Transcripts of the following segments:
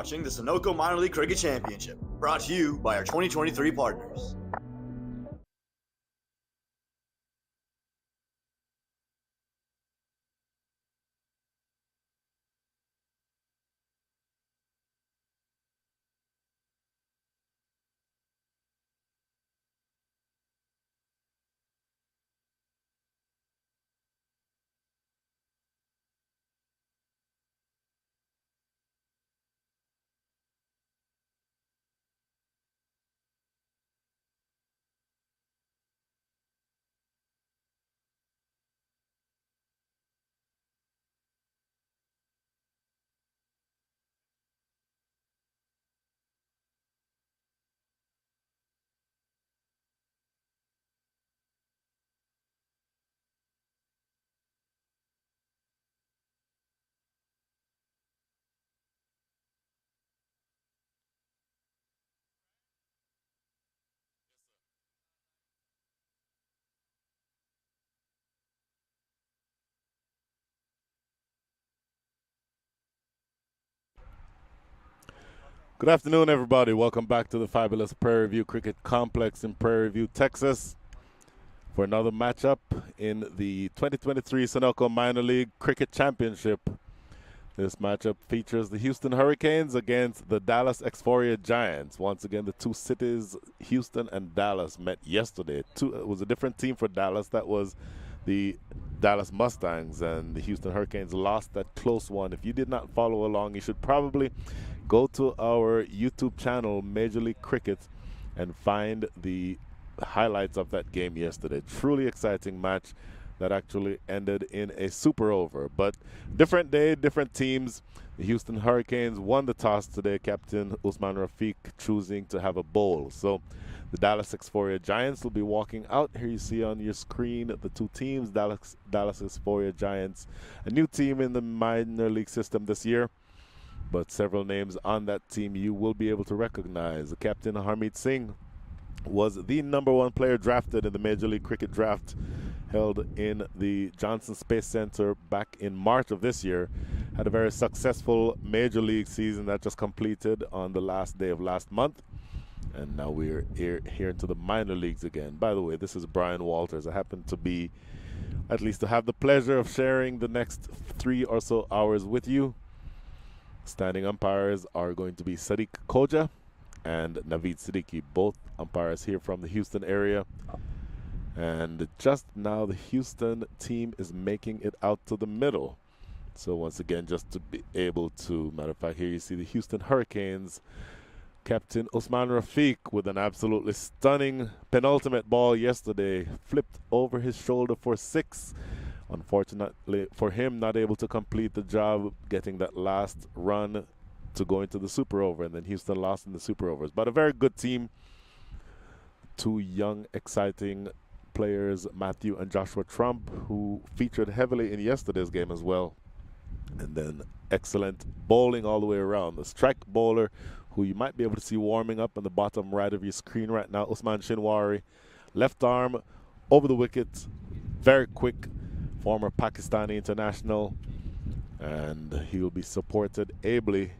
watching the Sunoco Minor League Cricket Championship, brought to you by our 2023 partners. Good afternoon, everybody. Welcome back to the fabulous Prairie View Cricket Complex in Prairie View, Texas, for another matchup in the 2023 Sunoco Minor League Cricket Championship. This matchup features the Houston Hurricanes against the Dallas Exforia Giants. Once again, the two cities, Houston and Dallas, met yesterday. It was a different team for Dallas. That was the Dallas Mustangs, and the Houston Hurricanes lost that close one. If you did not follow along, you should probably go to our YouTube channel, Major League Cricket, and find the highlights of that game yesterday. Truly exciting match that actually ended in a super over. But different day, different teams. The Houston Hurricanes won the toss today, Captain Usman Rafiq choosing to have a bowl. So the Dallas Exforia Giants will be walking out. Here you see on your screen the two teams, Dallas Exforia Giants, a new team in the minor league system this year, but several names on that team you will be able to recognize. The captain, Harmeet Singh, was the #1 player drafted in the Major League Cricket draft held in the Johnson Space Center back in March of this year. Had a very successful Major League season that just completed on the last day of last month. And now we're here into the minor leagues again. By the way, this is Brian Walters. I happen to be, at least to have the pleasure of sharing the next 3 or so hours with you. Standing umpires are going to be Sadiq Koja and Naveed Siddiqui, both umpires here from the Houston area. And just now the Houston team is making it out to the middle. So once again, just to be able to, matter of fact, here you see the Houston Hurricanes. Captain Usman Rafiq with an absolutely stunning penultimate ball yesterday, flipped over his shoulder for 6. Unfortunately for him, not able to complete the job, getting that last run to go into the super over, and then Houston lost in the super overs. But a very good team. Two young, exciting players, Matthew and Joshua Trump, who featured heavily in yesterday's game as well. And then excellent bowling all the way around. The strike bowler, who you might be able to see warming up on the bottom right of your screen right now, Usman Shinwari. Left arm over the wicket, very quick, former Pakistani international. And he will be supported ably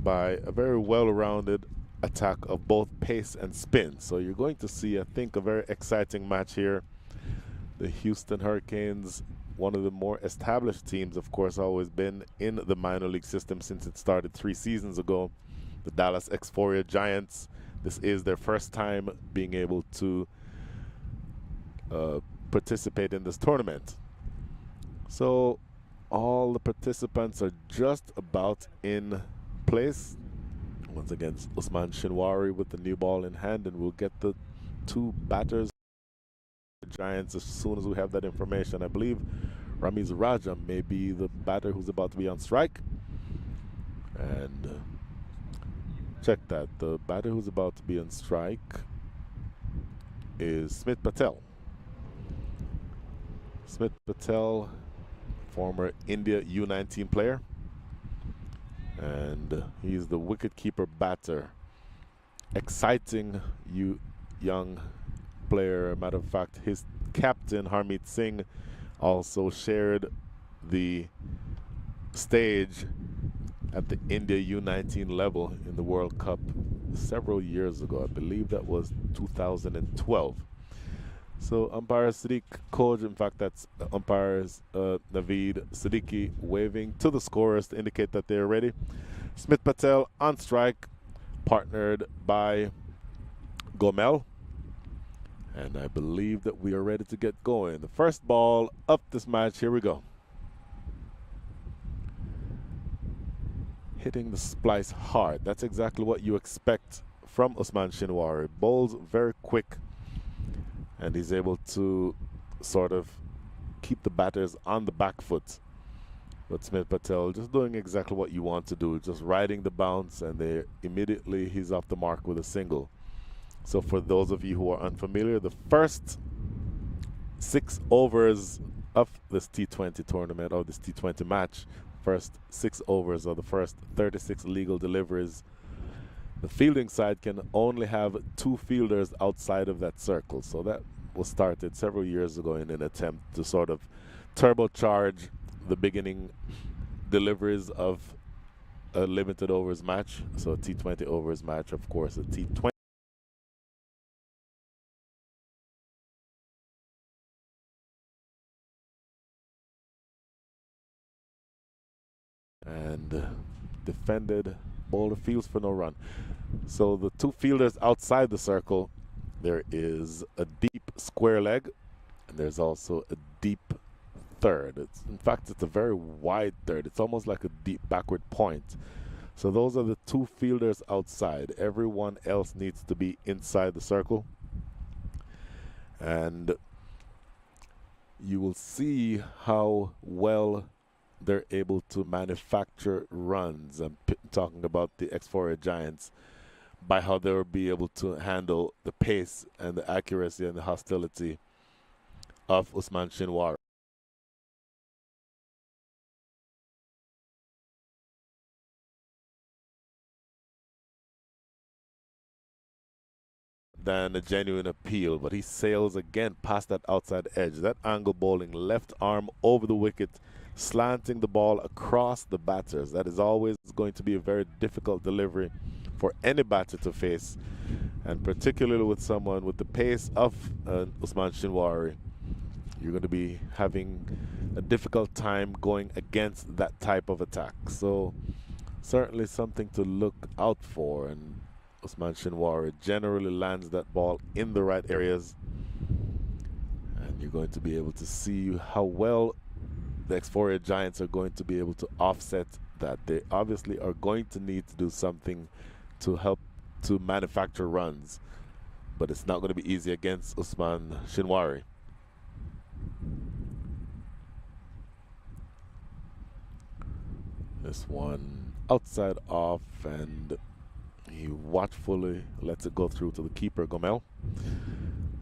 by a very well-rounded attack of both pace and spin. So you're going to see, I think, a very exciting match here. The Houston Hurricanes, one of the more established teams, of course, always been in the minor league system since it started 3 seasons ago. The Dallas Exforia Giants, this is their first time being able to participate in this tournament. So all the participants are just about in place. Once again, Usman Shinwari with the new ball in hand, and we'll get the 2 batters, the Giants, as soon as we have that information. I believe Ramiz Raja may be the batter who's about to be on strike. And check that. The batter who's about to be on strike is Smith Patel. Smith Patel, former India U19 player. And he's the wicketkeeper batter. Exciting young player. Matter of fact, his captain, Harmeet Singh, also shared the stage at the India U19 level in the World Cup several years ago. I believe that was 2012. So umpire Sadiq Koj, in fact that's umpires Naveed Siddiqui waving to the scorers to indicate that they're ready. Smith Patel on strike, partnered by Gomel. And I believe that we are ready to get going. The first ball of this match, here we go. Hitting the splice hard. That's exactly what you expect from Usman Shinwari. Bowls very quick, and he's able to sort of keep the batters on the back foot. But Smith Patel just doing exactly what you want to do, just riding the bounce, and immediately he's off the mark with a single. So for those of you who are unfamiliar, the first 6 overs of this T20 tournament, or this T20 match, first 6 overs, or the first 36 legal deliveries, the fielding side can only have 2 fielders outside of that circle. So that was started several years ago in an attempt to sort of turbocharge the beginning deliveries of a limited overs match. So a T20 overs match, of course, a T20. And defended, bowler fields for no run. So the 2 fielders outside the circle, there is a deep square leg, and there's also a deep third. In fact, it's a very wide third. It's almost like a deep backward point. So those are the 2 fielders outside. Everyone else needs to be inside the circle. And you will see how well they're able to manufacture runs. I'm talking about the X4 Giants, by how they will be able to handle the pace and the accuracy and the hostility of Usman Shinwari. Than a genuine appeal, but he sails again past that outside edge. That angle bowling, left arm over the wicket, slanting the ball across the batters. That is always going to be a very difficult delivery for any batter to face, and particularly with someone with the pace of Usman Shinwari. You're going to be having a difficult time going against that type of attack. So certainly something to look out for, and Usman Shinwari generally lands that ball in the right areas, and you're going to be able to see how well the X4 Giants are going to be able to offset that. They obviously are going to need to do something to help to manufacture runs, but it's not going to be easy against Usman Shinwari. This one outside off, and he watchfully lets it go through to the keeper, Gomel.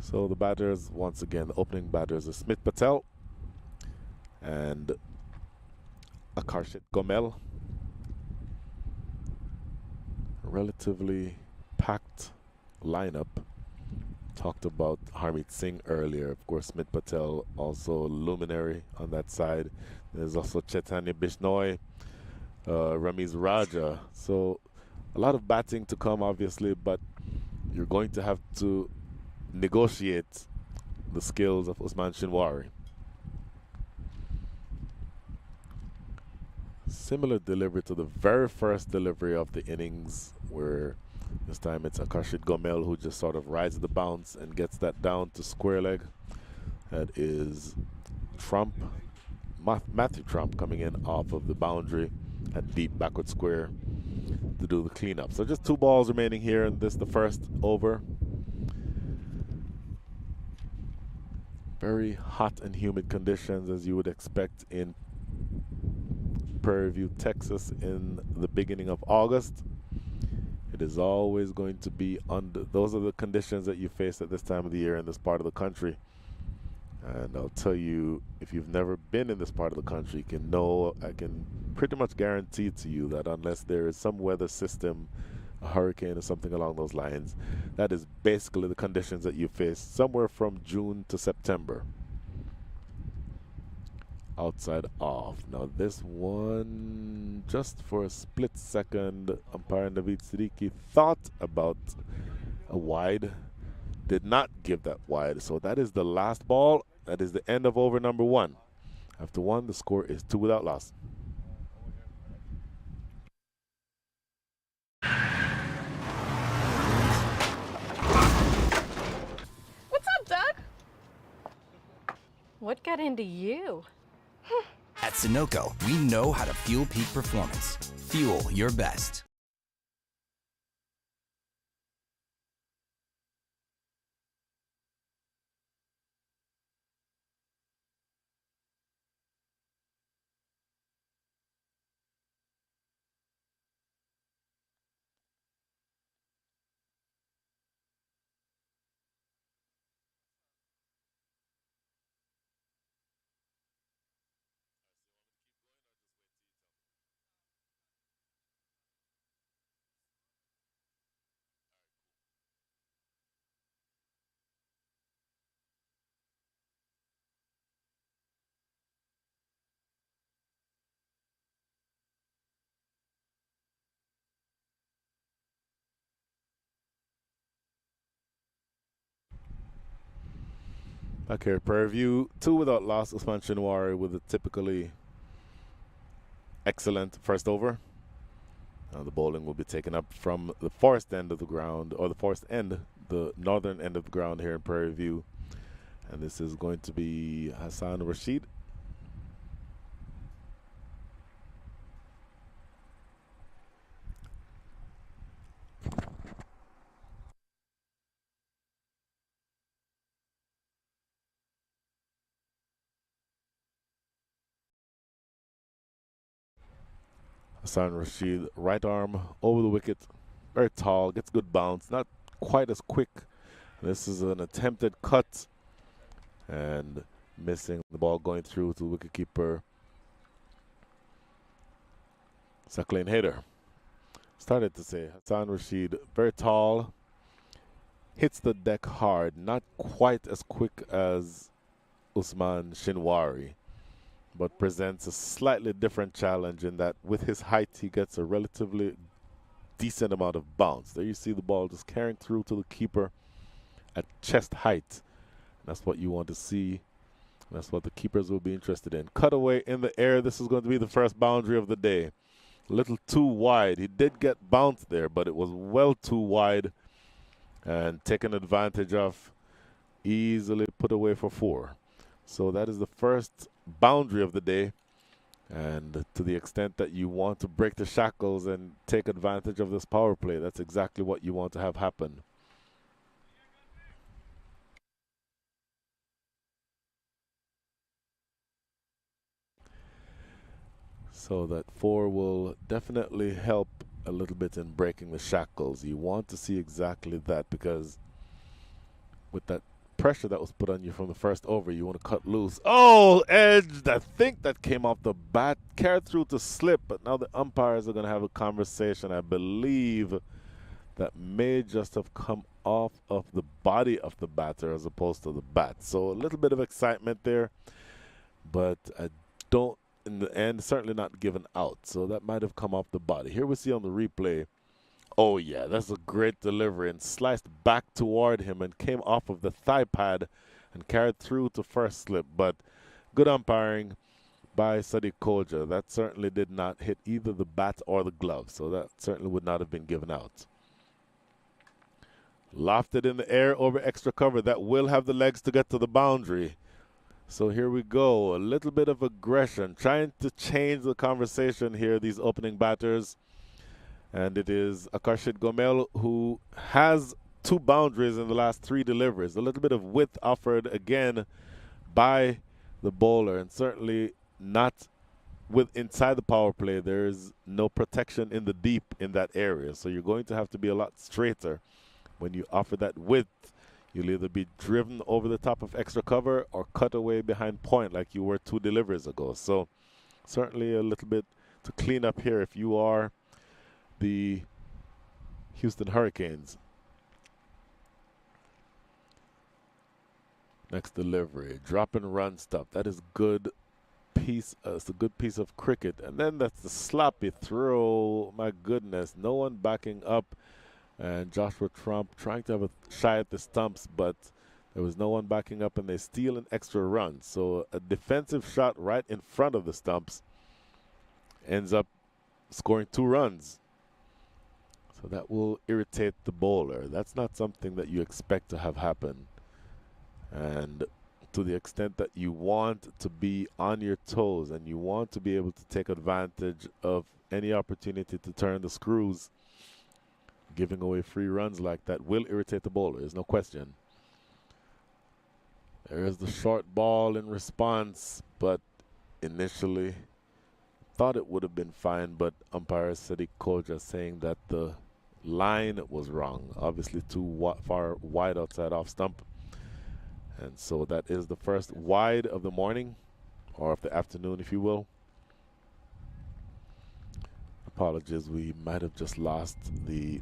So the batters, once again, the opening batters are Smith Patel and Akarshit Gomel. Relatively packed lineup. Talked about Harmeet Singh earlier. Of course, Smith Patel, also luminary on that side. There's also Chaitanya Bishnoi, Ramiz Raja. So a lot of batting to come, obviously, but you're going to have to negotiate the skills of Usman Shinwari. Similar delivery to the very first delivery of the innings, where this time it's Akarshit Gomel who just sort of rides the bounce and gets that down to square leg. That is Trump, Matthew Trump, coming in off of the boundary at deep backward square to do the cleanup. So just 2 balls remaining here in this, the first over. Very hot and humid conditions, as you would expect in Prairie View, Texas in the beginning of August. It is always going to be under, those are the conditions that you face at this time of the year in this part of the country. And I'll tell you, if you've never been in this part of the country, you can know, I can pretty much guarantee to you that unless there is some weather system, a hurricane or something along those lines, that is basically the conditions that you face somewhere from June to September. outside off. Now this one, just for a split second, umpire Naveed Siddiqui thought about a wide, did not give that wide. So that is the last ball. That is the end of over number 1. After 1, the score is 2 without loss. What's up, Doug? What got into you? At Sunoco, we know how to fuel peak performance. Fuel your best. Back here, Prairie View, 2 without loss. Usman Shinwari with a typically excellent first over. Now the bowling will be taken up from the forest end of the ground, or the forest end, the northern end of the ground here in Prairie View. And this is going to be Hassan Rashid. Hassan Rashid, right arm over the wicket, very tall, gets good bounce, not quite as quick. This is an attempted cut and missing, the ball going through to wicketkeeper Sakleen Haider. Started to say Hassan Rashid, very tall, hits the deck hard, not quite as quick as Usman Shinwari, but presents a slightly different challenge in that with his height he gets a relatively decent amount of bounce. There you see the ball just carrying through to the keeper at chest height. That's what you want to see. That's what the keepers will be interested in. Cutaway in the air. This is going to be the first boundary of the day. A little too wide. He did get bounced there, but it was well too wide and taken advantage of. Easily put away for 4. So that is the first boundary of the day. And to the extent that you want to break the shackles and take advantage of this power play, that's exactly what you want to have happen. So that 4 will definitely help a little bit in breaking the shackles. You want to see exactly that, because with that pressure that was put on you from the first over, you want to cut loose. Oh, edged. I think that came off the bat, carried through to slip, but now the umpires are going to have a conversation. I believe that may just have come off of the body of the batter as opposed to the bat. So a little bit of excitement there, but I don't, in the end, certainly not given out. So that might have come off the body. Here we see on the replay, oh yeah, that's a great delivery, and sliced back toward him and came off of the thigh pad and carried through to first slip. But good umpiring by Sadiq Koja. That certainly did not hit either the bat or the glove, so that certainly would not have been given out. Lofted in the air over extra cover. That will have the legs to get to the boundary. So here we go. A little bit of aggression, trying to change the conversation here, these opening batters. And it is Akarshid Gomel who has 2 boundaries in the last 3 deliveries. A little bit of width offered again by the bowler, and certainly not with inside the power play. There's no protection in the deep in that area. So you're going to have to be a lot straighter when you offer that width. You'll either be driven over the top of extra cover or cut away behind point like you were 2 deliveries ago. So certainly a little bit to clean up here if you are the Houston Hurricanes. Next delivery, drop and run stuff. That is good it's a good piece of cricket. And then that's the sloppy throw. My goodness, no one backing up, and Joshua Trump trying to have a shy at the stumps, but there was no one backing up, and they steal an extra run. So a defensive shot right in front of the stumps ends up scoring 2 runs. So that will irritate the bowler. That's not something that you expect to have happen. And to the extent that you want to be on your toes and you want to be able to take advantage of any opportunity to turn the screws, giving away free runs like that will irritate the bowler. There's no question. There is the short ball in response, but initially thought it would have been fine, but umpire Sadiq Koja saying that the line was wrong. Obviously too far wide outside off stump. And so that is the first wide of the morning, or of the afternoon, if you will. Apologies, we might have just lost the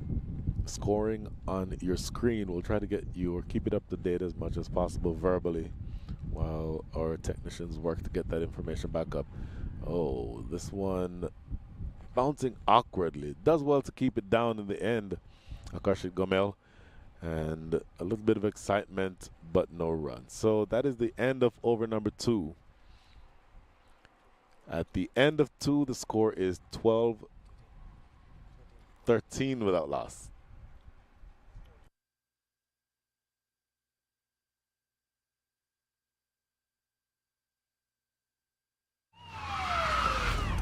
scoring on your screen. We'll try to get you or keep it up to date as much as possible verbally while our technicians work to get that information back up. Oh, this one bouncing awkwardly. Does well to keep it down in the end, Akarshit Gomel. And a little bit of excitement, but no run. So that is the end of over number 2. At the end of 2, the score is 12-13 without loss.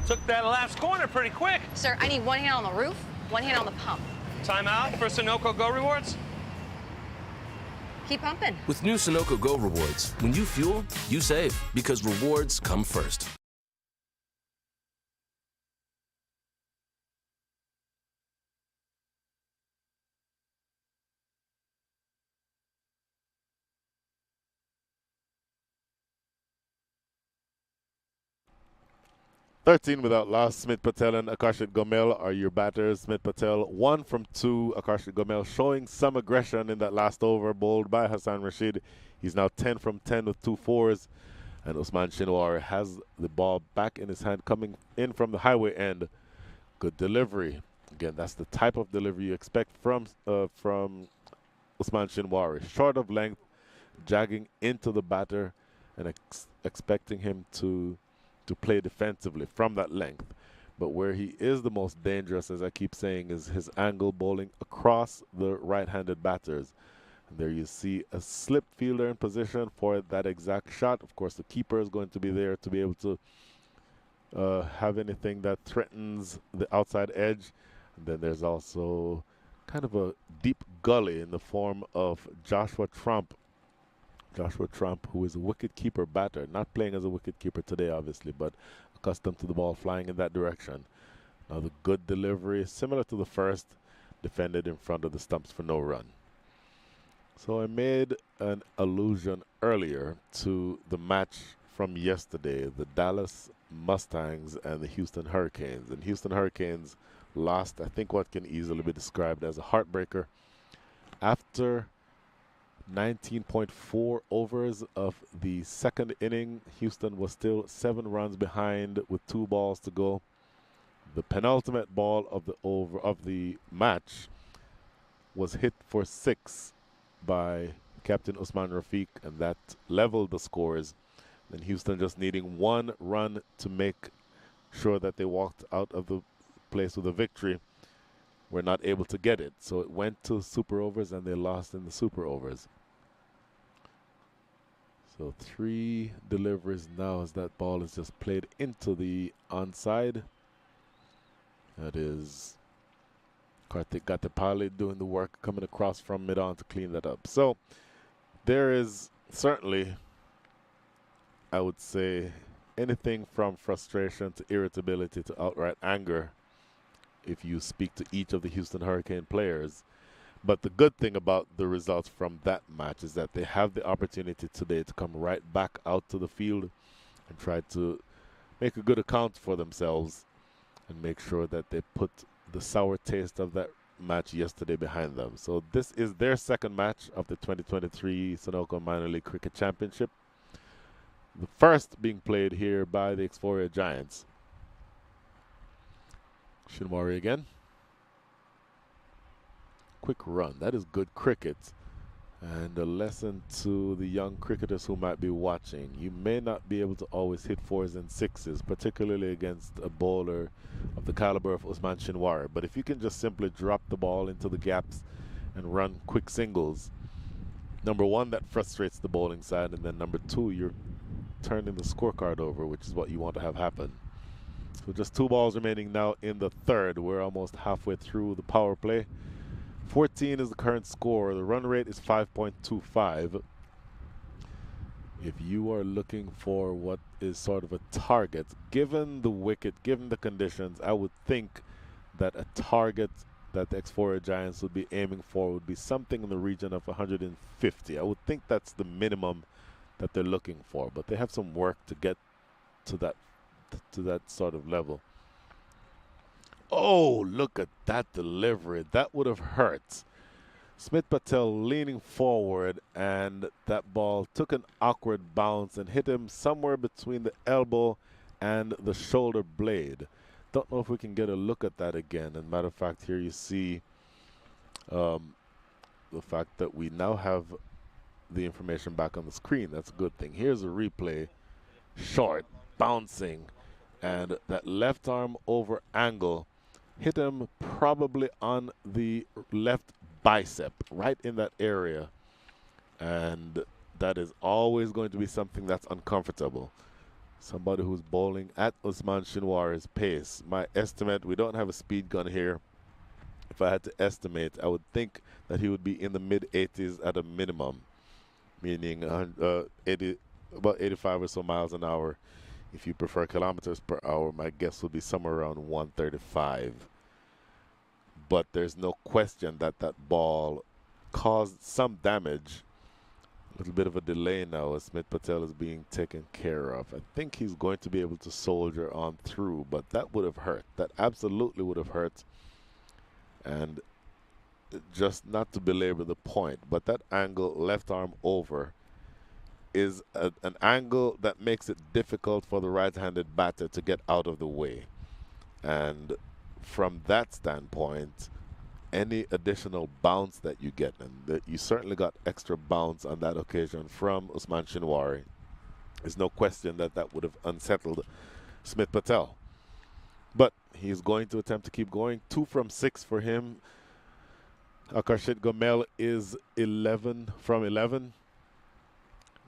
Took that last corner pretty quick. Sir, I need one hand on the roof, one hand on the pump. Timeout for Sunoco Go Rewards. Keep pumping. With new Sunoco Go Rewards, when you fuel, you save, because rewards come first. "13 without loss." Smith Patel and Akarshit Gomel are your batters. Smith Patel 1 from 2. Akarshit Gomel showing some aggression in that last over, bowled by Hassan Rashid. He's now 10 from 10 with 2 fours. And Usman Shinwari has the ball back in his hand, coming in from the highway end. Good delivery. Again, that's the type of delivery you expect from Usman Shinwari. Short of length, jagging into the batter and expecting him to play defensively from that length. But where he is the most dangerous, as I keep saying, is his angle bowling across the right-handed batters. And there you see a slip fielder in position for that exact shot. Of course, the keeper is going to be there to be able to have anything that threatens the outside edge. And then there's also kind of a deep gully in the form of Joshua Trump. Joshua Trump, who is a wicket-keeper batter, not playing as a wicket-keeper today, obviously, but accustomed to the ball flying in that direction. Now the good delivery, similar to the first, defended in front of the stumps for no run. So I made an allusion earlier to the match from yesterday, the Dallas Mustangs and the Houston Hurricanes. And Houston Hurricanes lost, I think, what can easily be described as a heartbreaker. After 19.4 overs of the second inning, Houston was still 7 runs behind with 2 balls to go. The penultimate ball of the match was hit for 6 by Captain Usman Rafiq, and that leveled the scores. Then Houston just needing 1 run to make sure that they walked out of the place with a victory, were not able to get it. So it went to super overs, and they lost in the super overs. So 3 deliveries now as that ball is just played into the onside. That is Karthik Gatapali doing the work, coming across from mid-on to clean that up. So there is certainly, I would say, anything from frustration to irritability to outright anger if you speak to each of the Houston Hurricane players. But the good thing about the results from that match is that they have the opportunity today to come right back out to the field and try to make a good account for themselves and make sure that they put the sour taste of that match yesterday behind them. So this is their second match of the 2023 Sunoco Minor League Cricket Championship. The first being played here by the Exploria Giants. Shinwari again. Quick run. That is good cricket. And a lesson to the young cricketers who might be watching. You may not be able to always hit 4s and 6s, particularly against a bowler of the caliber of Usman Shinwari. But if you can just simply drop the ball into the gaps and run quick singles, number one, that frustrates the bowling side, and then number two, you're turning the scorecard over, which is what you want to have happen. So just 2 balls remaining now in the third. We're almost halfway through the power play. 14 is the current score. The run rate is 5.25. If you are looking for what is sort of a target, given the wicket, given the conditions, I would think that a target that the Exploria Giants would be aiming for would be something in the region of 150. I would think that's the minimum that they're looking for, but they have some work to get to that sort of level. Oh, look at that delivery. That would have hurt. Smith Patel leaning forward, and that ball took an awkward bounce and hit him somewhere between the elbow and the shoulder blade. Don't know if we can get a look at that again. As a matter of fact, here you see the fact that we now have the information back on the screen. That's a good thing. Here's a replay. Short, bouncing, and that left arm over angle hit him probably on the left bicep, right in that area. And that is always going to be something that's uncomfortable. Somebody who's bowling at Usman Shinwari's pace. My estimate, we don't have a speed gun here. If I had to estimate, I would think that he would be in the mid-80s at a minimum, meaning about 85 or so miles an hour. If you prefer kilometers per hour, my guess would be somewhere around 135. But there's no question that that ball caused some damage. A little bit of a delay now as Smith Patel is being taken care of. I think he's going to be able to soldier on through, but that would have hurt. That absolutely would have hurt. And just not to belabor the point, but that angle, left arm over, is an angle that makes it difficult for the right-handed batter to get out of the way. And from that standpoint, any additional bounce that you get, and you certainly got extra bounce on that occasion from Usman Shinwari, there's no question that that would have unsettled Smith Patel. But he's going to attempt to keep going. 2 from 6 for him. Akarshit Gomel is 11 from 11.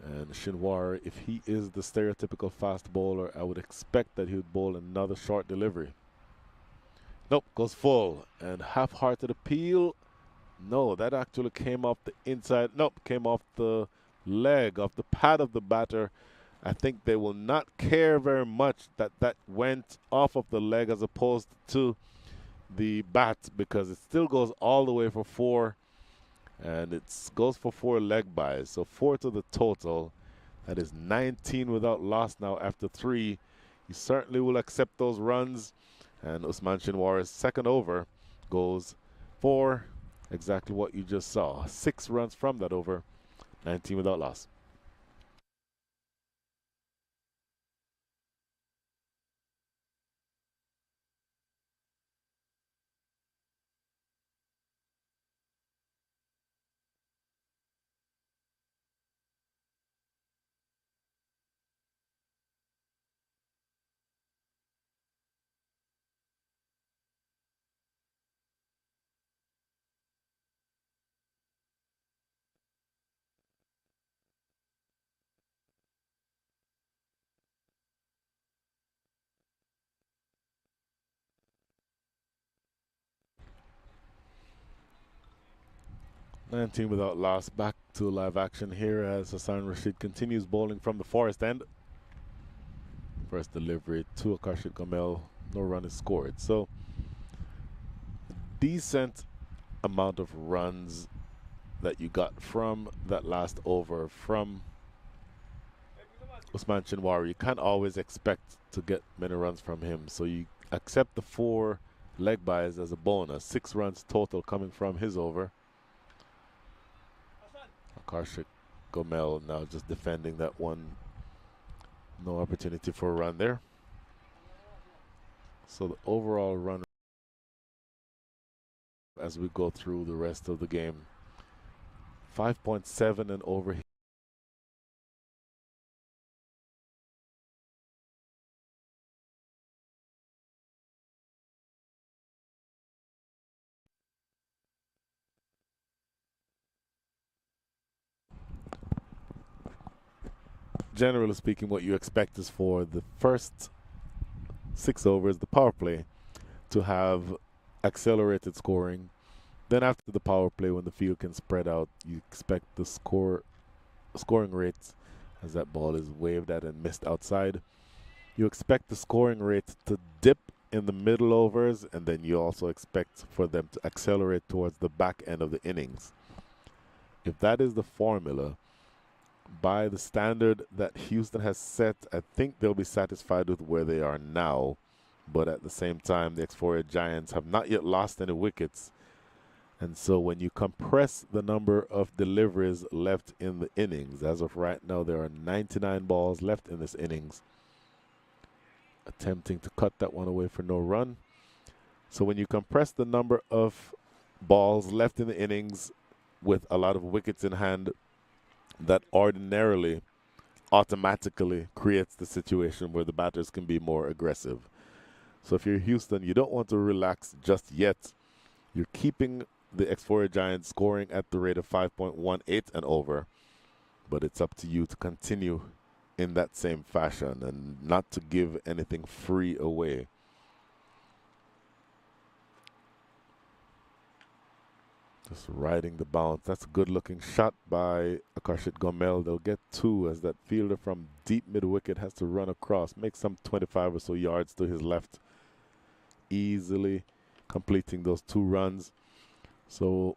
And Shinwari, if he is the stereotypical fast bowler, I would expect that he would bowl another short delivery. Nope, goes full. And half-hearted appeal. No, that actually came off the inside. Nope, came off the leg, off the pad of the batter. I think they will not care very much that that went off of the leg as opposed to the bat, because it still goes all the way for 4. And it goes for 4 leg byes. So 4 to the total. That is 19 without loss now after 3. You certainly will accept those runs. And Usman Shinwari's second over goes for exactly what you just saw. 6 runs from that over. 19 without loss. Team without loss. Back to live action here as Hassan Rashid continues bowling from the forest end. First delivery to Akarshit Gomel. No run is scored. So, decent amount of runs that you got from that last over from Usman Shinwari. You can't always expect to get many runs from him. So, you accept the 4 leg byes as a bonus. 6 runs total coming from his over. Akarshit Gomel now just defending that one No opportunity for a run there. So the overall run as we go through the rest of the game, 5.7 and over. Generally speaking, what you expect is for the first 6 overs, the power play, to have accelerated scoring. Then after the power play, when the field can spread out, you expect the scoring rates, as that ball is waved at and missed outside, you expect the scoring rate to dip in the middle overs, and then you also expect for them to accelerate towards the back end of the innings. If that is the formula, by the standard that Houston has set, I think they'll be satisfied with where they are now. But at the same time, the X4 Giants have not yet lost any wickets. And so when you compress the number of deliveries left in the innings, as of right now, there are 99 balls left in this innings. Attempting to cut that one away for no run. So when you compress the number of balls left in the innings with a lot of wickets in hand, that ordinarily, automatically creates the situation where the batters can be more aggressive. So if you're Houston, you don't want to relax just yet. You're keeping the X4 Giants scoring at the rate of 5.18 and over, but it's up to you to continue in that same fashion and not to give anything free away. Just riding the bounce. That's a good looking shot by Akarshit Gomel. They'll get 2 as that fielder from deep mid wicket has to run across, make some 25 or so yards to his left, easily completing those 2 runs. So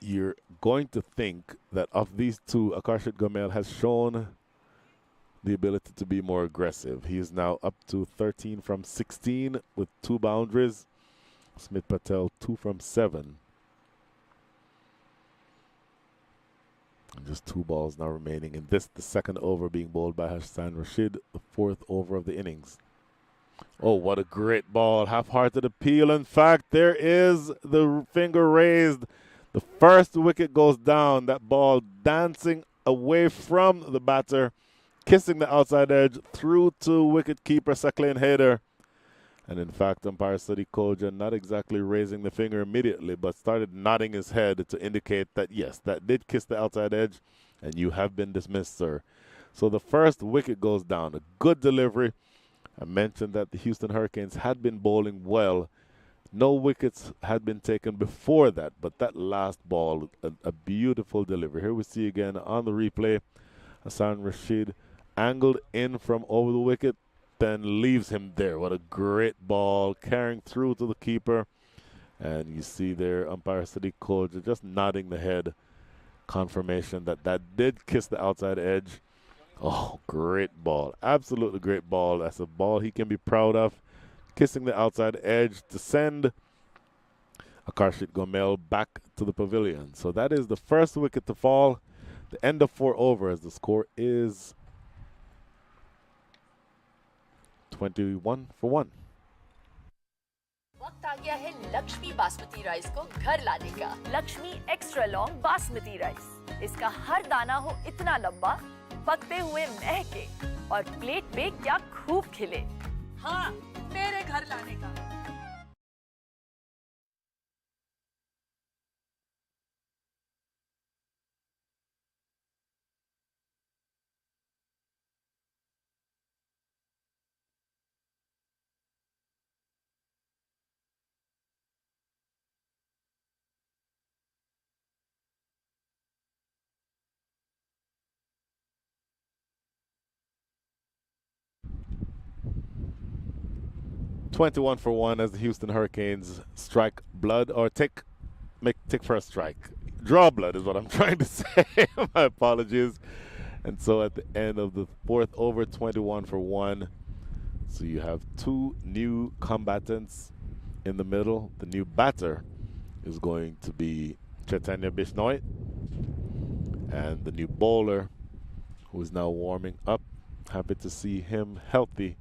you're going to think that of these 2, Akarshit Gomel has shown the ability to be more aggressive. He is now up to 13 from 16 with 2 boundaries. Smith Patel 2 from 7. And just 2 balls now remaining. And this, the second over being bowled by Hassan Rashid, the 4th over of the innings. Oh, what a great ball. Half-hearted appeal. In fact, there is the finger raised. The first wicket goes down. That ball dancing away from the batter, kissing the outside edge through to wicketkeeper Saqlain Haider. And in fact, umpire Sadiq Koja not exactly raising the finger immediately, but started nodding his head to indicate that, yes, that did kiss the outside edge, and you have been dismissed, sir. So the first wicket goes down. A good delivery. I mentioned that the Houston Hurricanes had been bowling well. No wickets had been taken before that, but that last ball, a beautiful delivery. Here we see again on the replay, Hassan Rashid angled in from over the wicket, then leaves him there. What a great ball, carrying through to the keeper. And you see there umpire Sadiq Koja just nodding the head, confirmation that that did kiss the outside edge. Oh, great ball. Absolutely great ball. That's a ball he can be proud of. Kissing the outside edge to send Akarshit Gomel back to the pavilion. So that is the first wicket to fall. The end of 4 overs. The score is 21 for 1. वक्त आ गया है Lakshmi basmati rice को घर लाने का। Lakshmi extra long basmati rice. इसका हर दाना हो इतना लंबा, पकते हुए महके और प्लेट पे क्या खूब खिले। हाँ, मेरे घर लाने का। $21 for 1 as the Houston Hurricanes strike blood, or take first strike. Draw blood is what I'm trying to say. My apologies. And so at the end of the 4th over, 21 for 1. So you have 2 new combatants in the middle. The new batter is going to be Chaitanya Bishnoi. And the new bowler, who is now warming up, happy to see him healthy,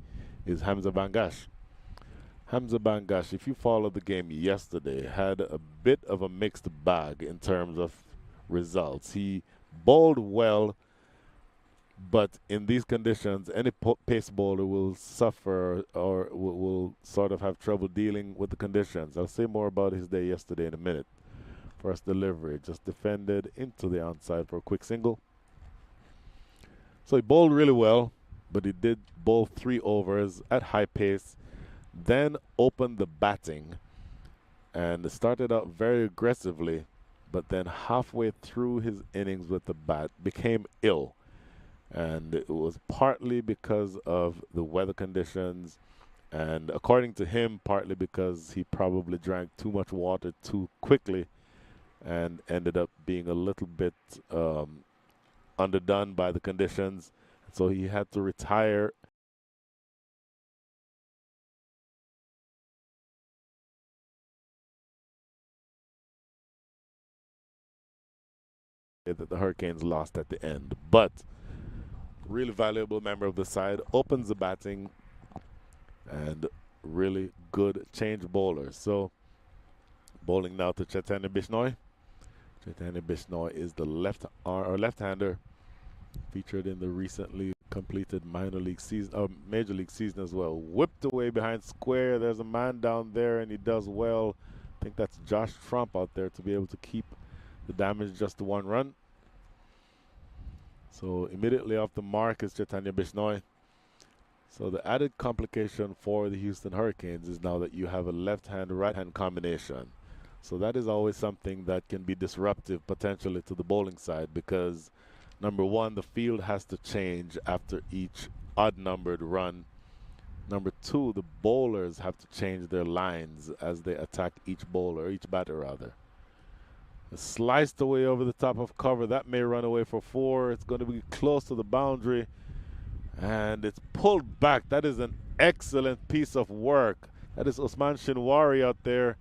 is Hamza Bangash. Hamza Bangash, if you followed the game yesterday, had a bit of a mixed bag in terms of results. He bowled well, but in these conditions, any pace bowler will suffer or will sort of have trouble dealing with the conditions. I'll say more about his day yesterday in a minute. First delivery, just defended into the onside for a quick single. So he bowled really well, but he did bowl 3 overs at high pace, then opened the batting and started out very aggressively, but then halfway through his innings with the bat became ill. And it was partly because of the weather conditions, and according to him, partly because he probably drank too much water too quickly and ended up being a little bit underdone by the conditions. So he had to retire. That the Hurricanes lost at the end, but really valuable member of the side, opens the batting, and really good change bowler. So bowling now to Chaitanya Bishnoi. Chaitanya Bishnoi is the left-hander featured in the recently completed minor league season, major league season as well. Whipped away behind square. There's a man down there, and he does well. I think that's Josh Trump out there to be able to keep the damage just to 1 run. So immediately off the mark is Chaitanya Bishnoi. So the added complication for the Houston Hurricanes is now that you have a left-hand, right-hand combination. So that is always something that can be disruptive potentially to the bowling side, because number one, the field has to change after each odd-numbered run. Number two, the bowlers have to change their lines as they attack each bowler, each batter rather. Sliced away over the top of cover. That may run away for 4. It's going to be close to the boundary, and it's pulled back. That is an excellent piece of work. That is Usman Shinwari out there,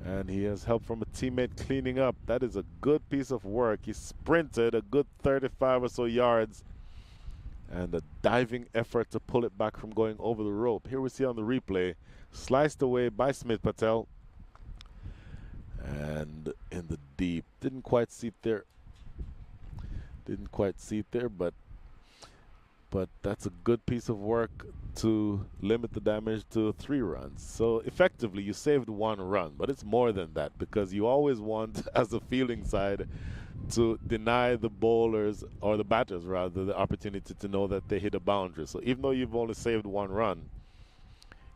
and he has help from a teammate cleaning up. That is a good piece of work. He sprinted a good 35 or so yards, and a diving effort to pull it back from going over the rope. Here we see on the replay, sliced away by Smith Patel, and in the deep, didn't quite see it there, but that's a good piece of work to limit the damage to 3 runs. So effectively you saved 1 run, but it's more than that, because you always want, as a fielding side, to deny the bowlers, or the batters rather, the opportunity to know that they hit a boundary. So even though you've only saved 1 run,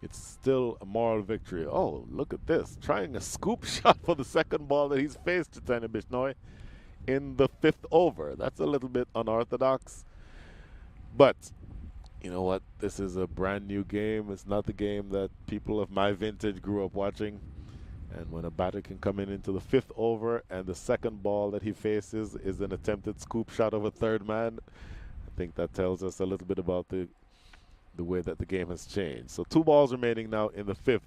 it's still a moral victory. Oh, look at this. Trying a scoop shot for the second ball that he's faced, Chaitanya Bishnoi, in the 5th over. That's a little bit unorthodox. But, you know what? This is a brand new game. It's not the game that people of my vintage grew up watching. And when a batter can come into the 5th over and the second ball that he faces is an attempted scoop shot of a third man, I think that tells us a little bit about the way that the game has changed. So 2 balls remaining now in the 5th,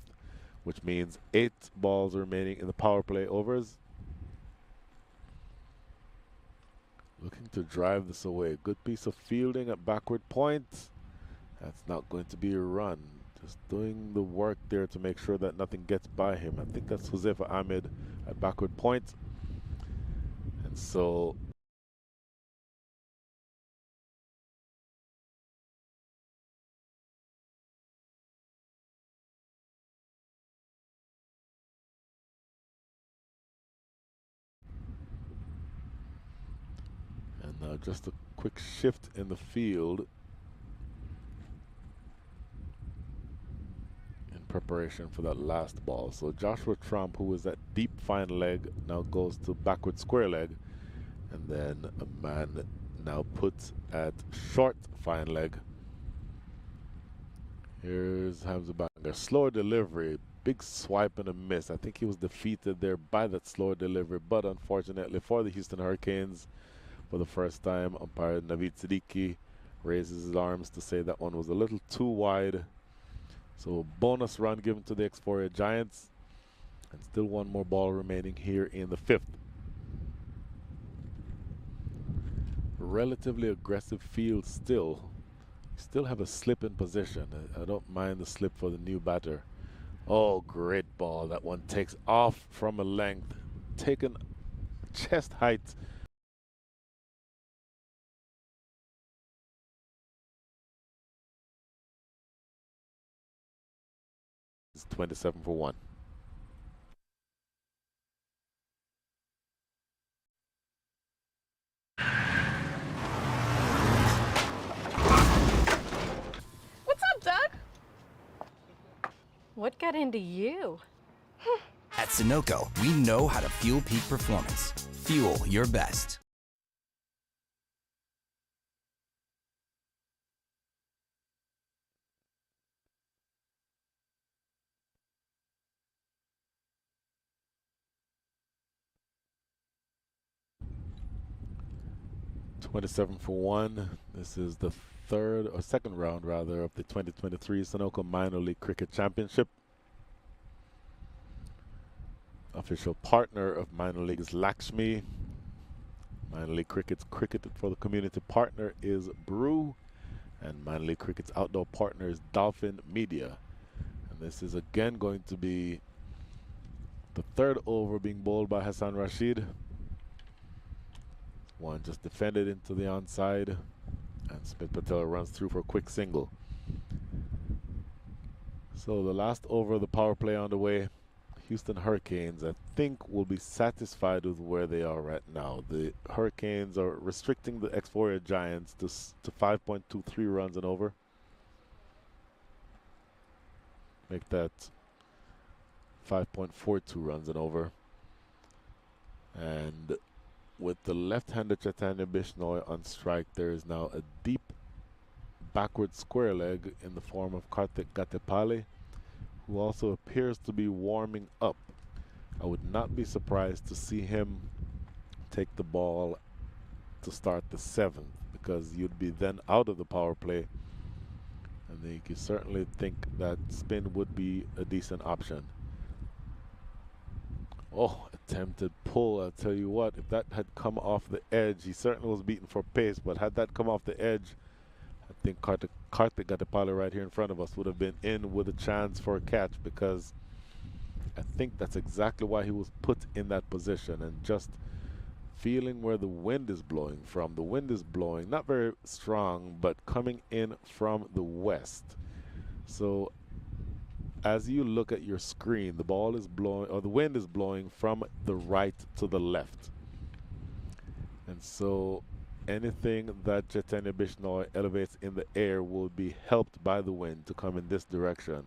which means 8 balls remaining in the power play overs. Looking to drive this away. Good piece of fielding at backward point. That's not going to be a run. Just doing the work there to make sure that nothing gets by him. I think that's Josefa Ahmed at backward point. And so just a quick shift in the field in preparation for that last ball. So Joshua Trump, who was at deep fine leg, now goes to backward square leg, and then a man now puts at short fine leg. Here's Hamza Bangash. Slower delivery, big swipe and a miss. I think he was defeated there by that slower delivery, but unfortunately for the Houston Hurricanes, for the first time, umpire Naveed Siddiqui raises his arms to say that one was a little too wide. So a bonus run given to the X4A Giants, and still 1 more ball remaining here in the 5th. Relatively aggressive field still Still have a slip in position. I don't mind the slip for the new batter. Oh, great ball. That one takes off from a length, taken chest height. It's 27 for 1. What's up, Doug? What got into you? At Sunoco, we know how to fuel peak performance. Fuel your best. $27 for 1. This is the second round rather of the 2023 Sunoco Minor League Cricket Championship. Official partner of minor league is Lakshmi. Minor league cricket's Cricket for the Community partner is Brew, and minor league cricket's outdoor partner is Dolphin Media. And this is again going to be the third over being bowled by Hassan Rashid. One just defended into the onside, and Smith Patel runs through for a quick single. So the last over of the power play on the way. Houston Hurricanes, I think, will be satisfied with where they are right now. The Hurricanes are restricting the X-Foria Giants to 5.23 runs and over. Make that 5.42 runs and over. And with the left-handed Chaitanya Bishnoi on strike, there is now a deep backward square leg in the form of Karthik Gatepali, who also appears to be warming up. I would not be surprised to see him take the ball to start the 7th, because you'd be then out of the power play, and you can certainly think that spin would be a decent option. Oh, attempted pull. I'll tell you what, if that had come off the edge, he certainly was beaten for pace, but had that come off the edge, I think Karthik Gatepali right here in front of us would have been in with a chance for a catch, because I think that's exactly why he was put in that position, and just feeling where the wind is blowing from. The wind is blowing, not very strong, but coming in from the west. So as you look at your screen, the ball is blowing, or the wind is blowing from the right to the left. And so anything that Chaitanya Bishnoi elevates in the air will be helped by the wind to come in this direction.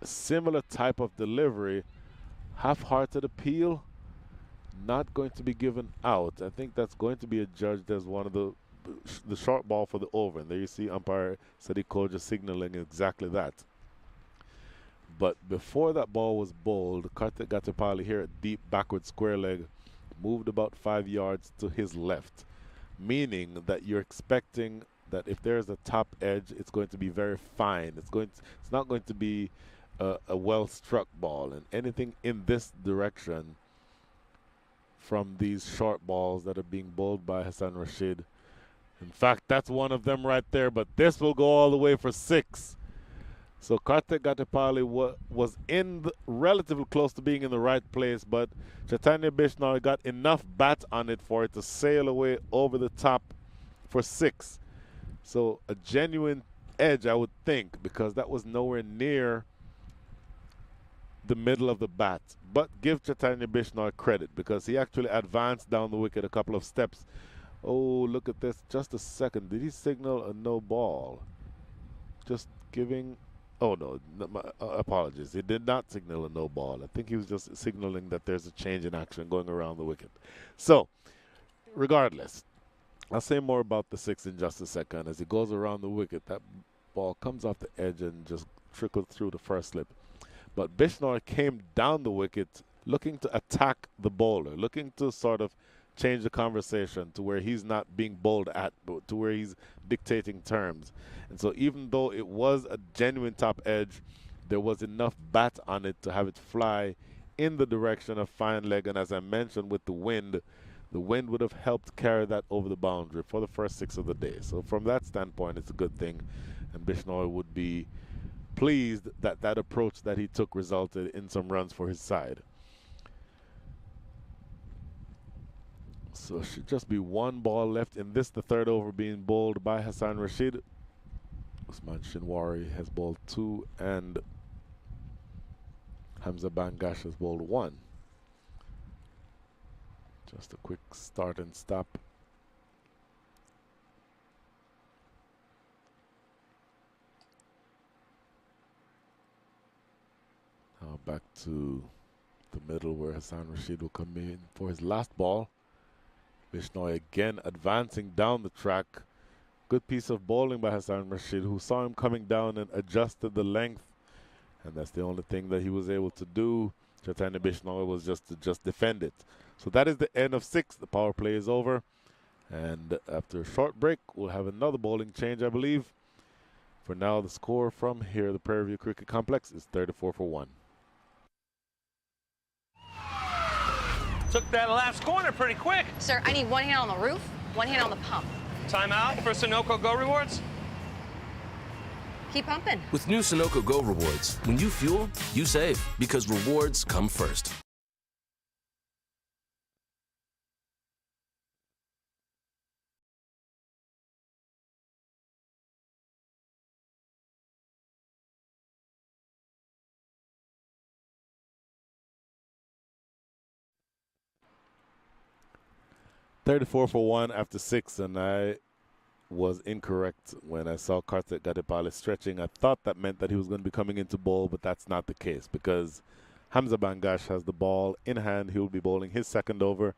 A similar type of delivery, half-hearted appeal, not going to be given out. I think that's going to be adjudged as one of the short ball for the over. And there you see umpire Sadiq Koja signaling exactly that. But before that ball was bowled, Karthik Gatepali here at deep backward square leg moved about 5 yards to his left, meaning that you're expecting that if there's a top edge, it's going to be very fine. It's not going to be a well-struck ball, and anything in this direction from these short balls that are being bowled by Hassan Rashid. In fact, that's one of them right there, but this will go all the way for 6. So Karthik Gatepali was relatively close to being in the right place, but Chaitanya Bishnoi got enough bat on it for it to sail away over the top for 6. So a genuine edge, I would think, because that was nowhere near the middle of the bat. But give Chaitanya Bishnoi credit, because he actually advanced down the wicket a couple of steps. Oh, look at this. Just a second. Did he signal a no ball? Just giving... Oh, no, my apologies. He did not signal a no ball. I think he was just signaling that there's a change in action going around the wicket. So, regardless, I'll say more about the 6 in just a second. As he goes around the wicket, that ball comes off the edge and just trickled through the first slip. But Bishnoi came down the wicket looking to attack the bowler, looking to sort of change the conversation to where he's not being bowled at, but to where he's dictating terms. And so even though it was a genuine top edge, there was enough bat on it to have it fly in the direction of fine leg. And as I mentioned, with the wind, the wind would have helped carry that over the boundary for the first 6 of the day. So from that standpoint, it's a good thing, and Bishnoi would be pleased that that approach that he took resulted in some runs for his side. So it should just be 1 ball left in this, the 3rd over being bowled by Hassan Rashid. Usman Shinwari has bowled 2 and Hamza Bangash has bowled 1. Just a quick start and stop. Now back to the middle where Hassan Rashid will come in for his last ball. Bishnoi again advancing down the track. Good piece of bowling by Hassan Rashid, who saw him coming down and adjusted the length. And that's the only thing that he was able to do. Chaitanya Bishnoi was just to defend it. So that is the end of 6. The power play is over. And after a short break, we'll have another bowling change, I believe. For now, the score from here, the Prairie View Cricket Complex, is 34 for 1. Took that last corner pretty quick. Sir, I need one hand on the roof, one hand on the pump. Timeout for Sunoco Go Rewards. Keep pumping. With new Sunoco Go rewards, when you fuel, you save because rewards come first. $34 for 1 after 6, and I was incorrect when I saw Karthik Gadipali stretching. I thought that meant that he was going to be coming into bowl, but that's not the case because Hamza Bangash has the ball in hand. He will be bowling his 2nd over.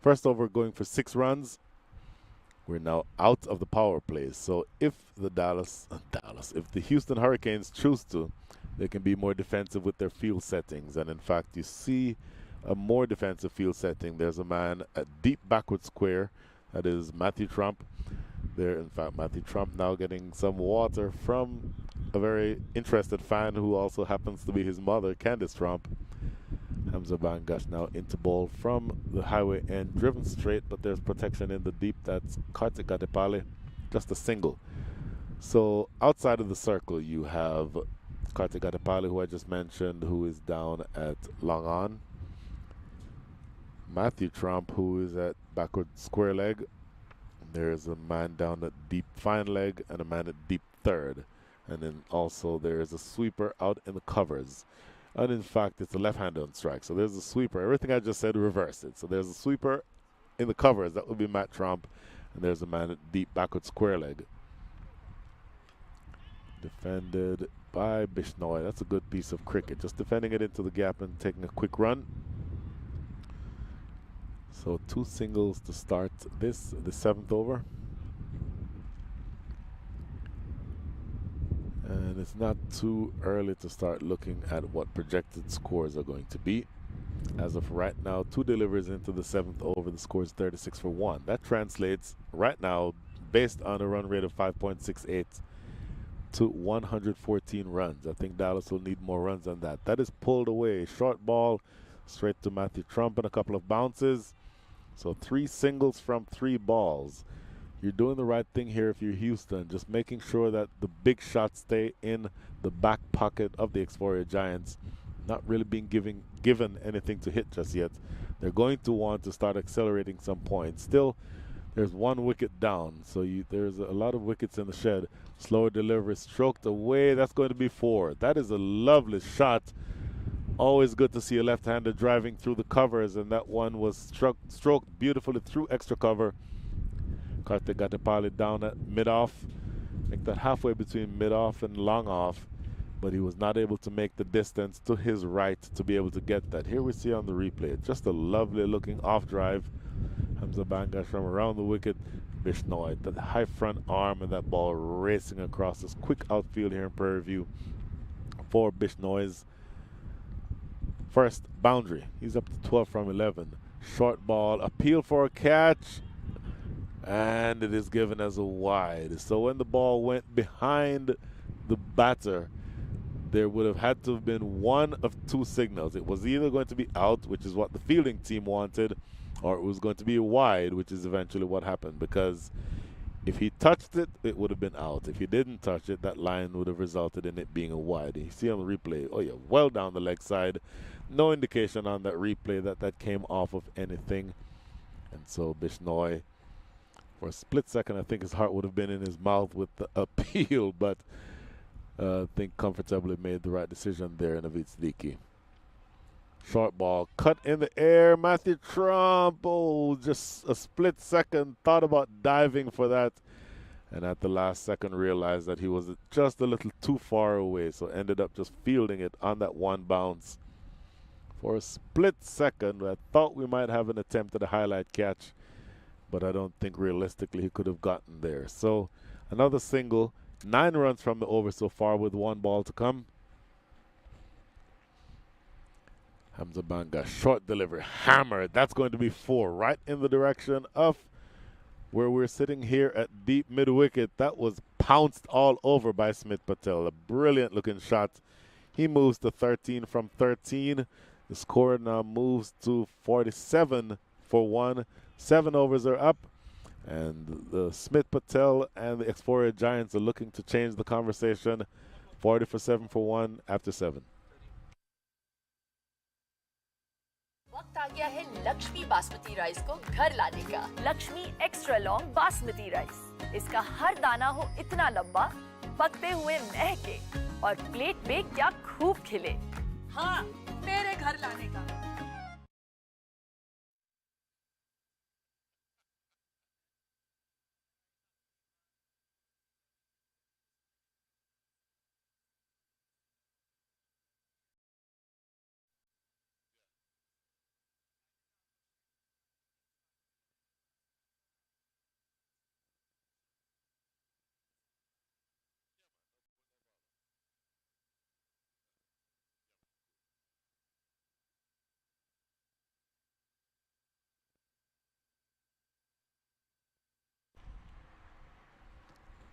First over going for 6 runs. We're now out of the power play. So if the if the Houston Hurricanes choose to, they can be more defensive with their field settings. And in fact, you see a more defensive field setting. There's a man at deep backward square. That is Matthew Trump. There, in fact, Matthew Trump now getting some water from a very interested fan who also happens to be his mother, Candice Trump. Hamza Bangash now into ball from the highway end, driven straight, but there's protection in the deep. That's Karthik Gadipali, just a single. So outside of the circle, you have Karthik Gadipali, who I just mentioned, who is down at long on. Matthew Trump, who is at backward square leg. There's a man down at deep fine leg and a man at deep 3rd. And then also there's a sweeper out in the covers. And in fact, it's a left-hander on strike. So there's a sweeper. Everything I just said, reverse it. So there's a sweeper in the covers. That would be Matt Trump. And there's a man at deep backward square leg. Defended by Bishnoi. That's a good piece of cricket. Just defending it into the gap and taking a quick run. So 2 singles to start the 7th over. And it's not too early to start looking at what projected scores are going to be. As of right now, 2 deliveries into the 7th over, the score is 36 for 1. That translates right now, based on a run rate of 5.68, to 114 runs. I think Dallas will need more runs than that. That is pulled away. Short ball straight to Matthew Trump and a couple of bounces. So 3 singles from 3 balls. You're doing the right thing here if you're Houston, just making sure that the big shots stay in the back pocket of the Explorer Giants, not really being given anything to hit just yet. They're going to want to start accelerating some points. Still, there's 1 wicket down, so there's a lot of wickets in the shed. Slower delivery, stroked away. That's going to be 4. That is a lovely shot. Always good to see a left-hander driving through the covers, and that one was stroked beautifully through extra cover. Karthik Gadipali down at mid-off. I think that halfway between mid-off and long-off, but he was not able to make the distance to his right to be able to get that. Here we see on the replay, just a lovely-looking off-drive. Hamza Bangash from around the wicket. Bishnoi, that high front arm and that ball racing across this quick outfield here in Prairie View for Bishnoi's first boundary. He's up to 12 from 11. Short ball, appeal for a catch, and it is given as a wide. So when the ball went behind the batter, there would have had to have been one of 2 signals. It was either going to be out, which is what the fielding team wanted, or it was going to be wide, which is eventually what happened, because if he touched it, it would have been out. If he didn't touch it, that line would have resulted in it being a wide. You see on the replay, oh yeah, well down the leg side. No indication on that replay that that came off of anything. And so Bishnoi, for a split second, I think his heart would have been in his mouth with the appeal, but I think comfortably made the right decision there, Naveed Siddiqui. Short ball, cut in the air, Matthew Trump, oh, just a split second, thought about diving for that, and at the last second realized that he was just a little too far away, so ended up just fielding it on that one bounce. For a split second, I thought we might have an attempt at a highlight catch, but I don't think realistically he could have gotten there. So another single, 9 runs from the over so far with 1 ball to come. Hamza Banga, short delivery, hammered. That's going to be 4, right in the direction of where we're sitting here at deep mid-wicket. That was pounced all over by Smith Patel. A brilliant looking shot. He moves to 13 from 13. The score now moves to 47 for 1. 7 overs are up. And the Smith Patel and the Explorer Giants are looking to change the conversation. 40 for 7 for 1 after 7. वक्त आ गया है Lakshmi basmati rice को घर लाने का। Lakshmi extra long basmati rice, इसका हर दाना हो इतना लंबा, पकते हुए महके और प्लेट पे क्या खूब खिले। हाँ, मेरे घर लाने का।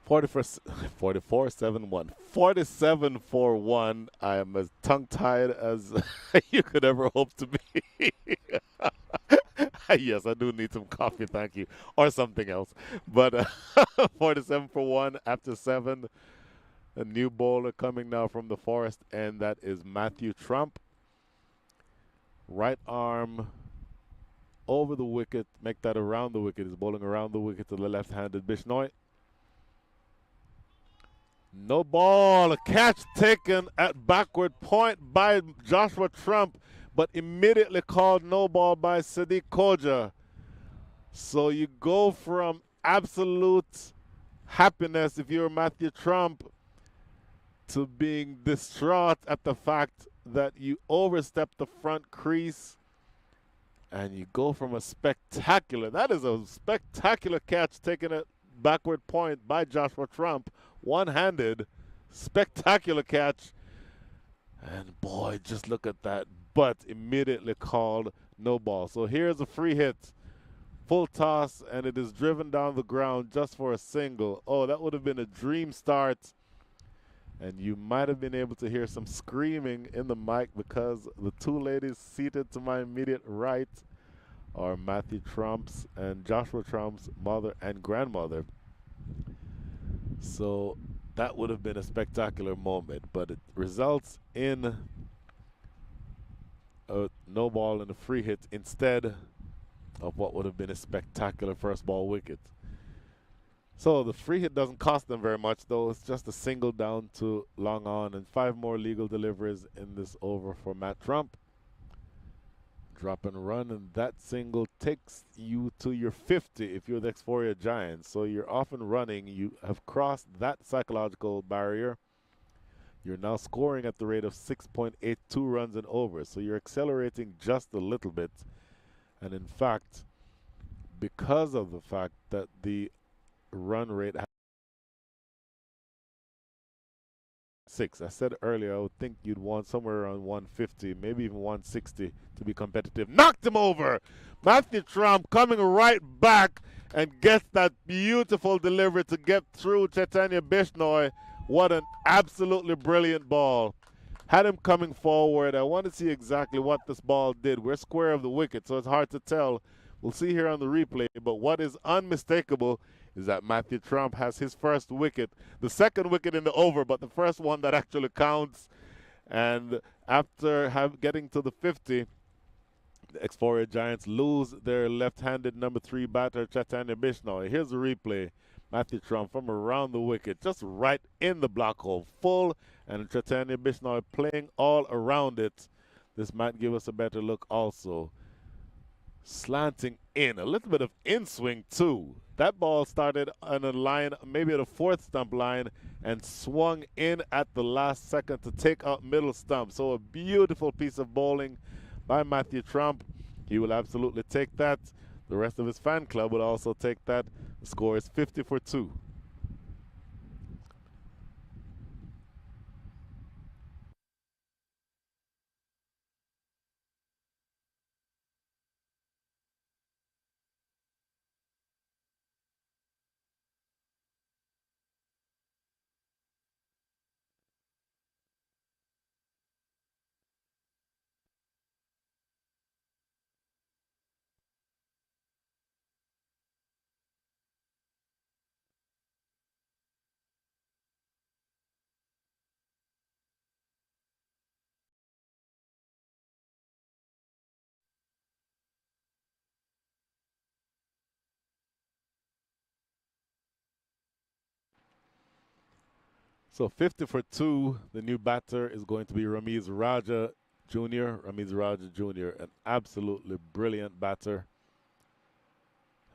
Forty-four, 7-1. 47 for 1. I am as tongue-tied as you could ever hope to be. Yes, I do need some coffee, thank you. Or something else. But 47 for 1 after 7. A new bowler coming now from the Forest, and that is Matthew Trump. Right arm over the wicket. Make that around the wicket. He's bowling around the wicket to the left-handed Bishnoi. No ball, a catch taken at backward point by Joshua Trump, but immediately called no ball by Sadiq Koja. So you go from absolute happiness if you're Matthew Trump to being distraught at the fact that you overstepped the front crease, and you go from a spectacular, that is a spectacular catch taken at backward point by Joshua Trump, one-handed, spectacular catch, and boy, just look at that, but immediately called no ball. So here's a free hit, full toss, and it is driven down the ground just for a single. Oh, that would have been a dream start, and you might have been able to hear some screaming in the mic because the 2 ladies seated to my immediate right are Matthew Trump's and Joshua Trump's mother and grandmother. So that would have been a spectacular moment, but it results in a no ball and a free hit instead of what would have been a spectacular first ball wicket. So the free hit doesn't cost them very much, though. It's just a single down to long on, and 5 more legal deliveries in this over for Matt Trump. Drop and run, and that single takes you to your 50 if you're the Explorer Giants. So you're off and running. You have crossed that psychological barrier. You're now scoring at the rate of 6.82 runs and over. So you're accelerating just a little bit. And in fact, because of the fact that the run rate 6. I said earlier I would think you'd want somewhere around 150, maybe even 160 to be competitive. Knocked him over! Matthew Trump coming right back and gets that beautiful delivery to get through Chaitanya Bishnoi. What an absolutely brilliant ball. Had him coming forward. I want to see exactly what this ball did. We're square of the wicket, so it's hard to tell. We'll see here on the replay, but what is unmistakable is that Matthew Trump has his first wicket, the second wicket in the over, but the first one that actually counts. And after getting to the 50, the Explorer Giants lose their left-handed number 3 batter, Chaitanya Bishnoi. Here's the replay. Matthew Trump from around the wicket, just right in the block hole, full, and Chaitanya Bishnoi playing all around it. This might give us a better look also. Slanting in, a little bit of in-swing too. That ball started on a line, maybe at a 4th stump line, and swung in at the last second to take out middle stump. So a beautiful piece of bowling by Matthew Trump. He will absolutely take that. The rest of his fan club will also take that. The score is 50 for 2. So 50 for 2, the new batter is going to be Ramiz Raja Jr. Ramiz Raja Jr., an absolutely brilliant batter.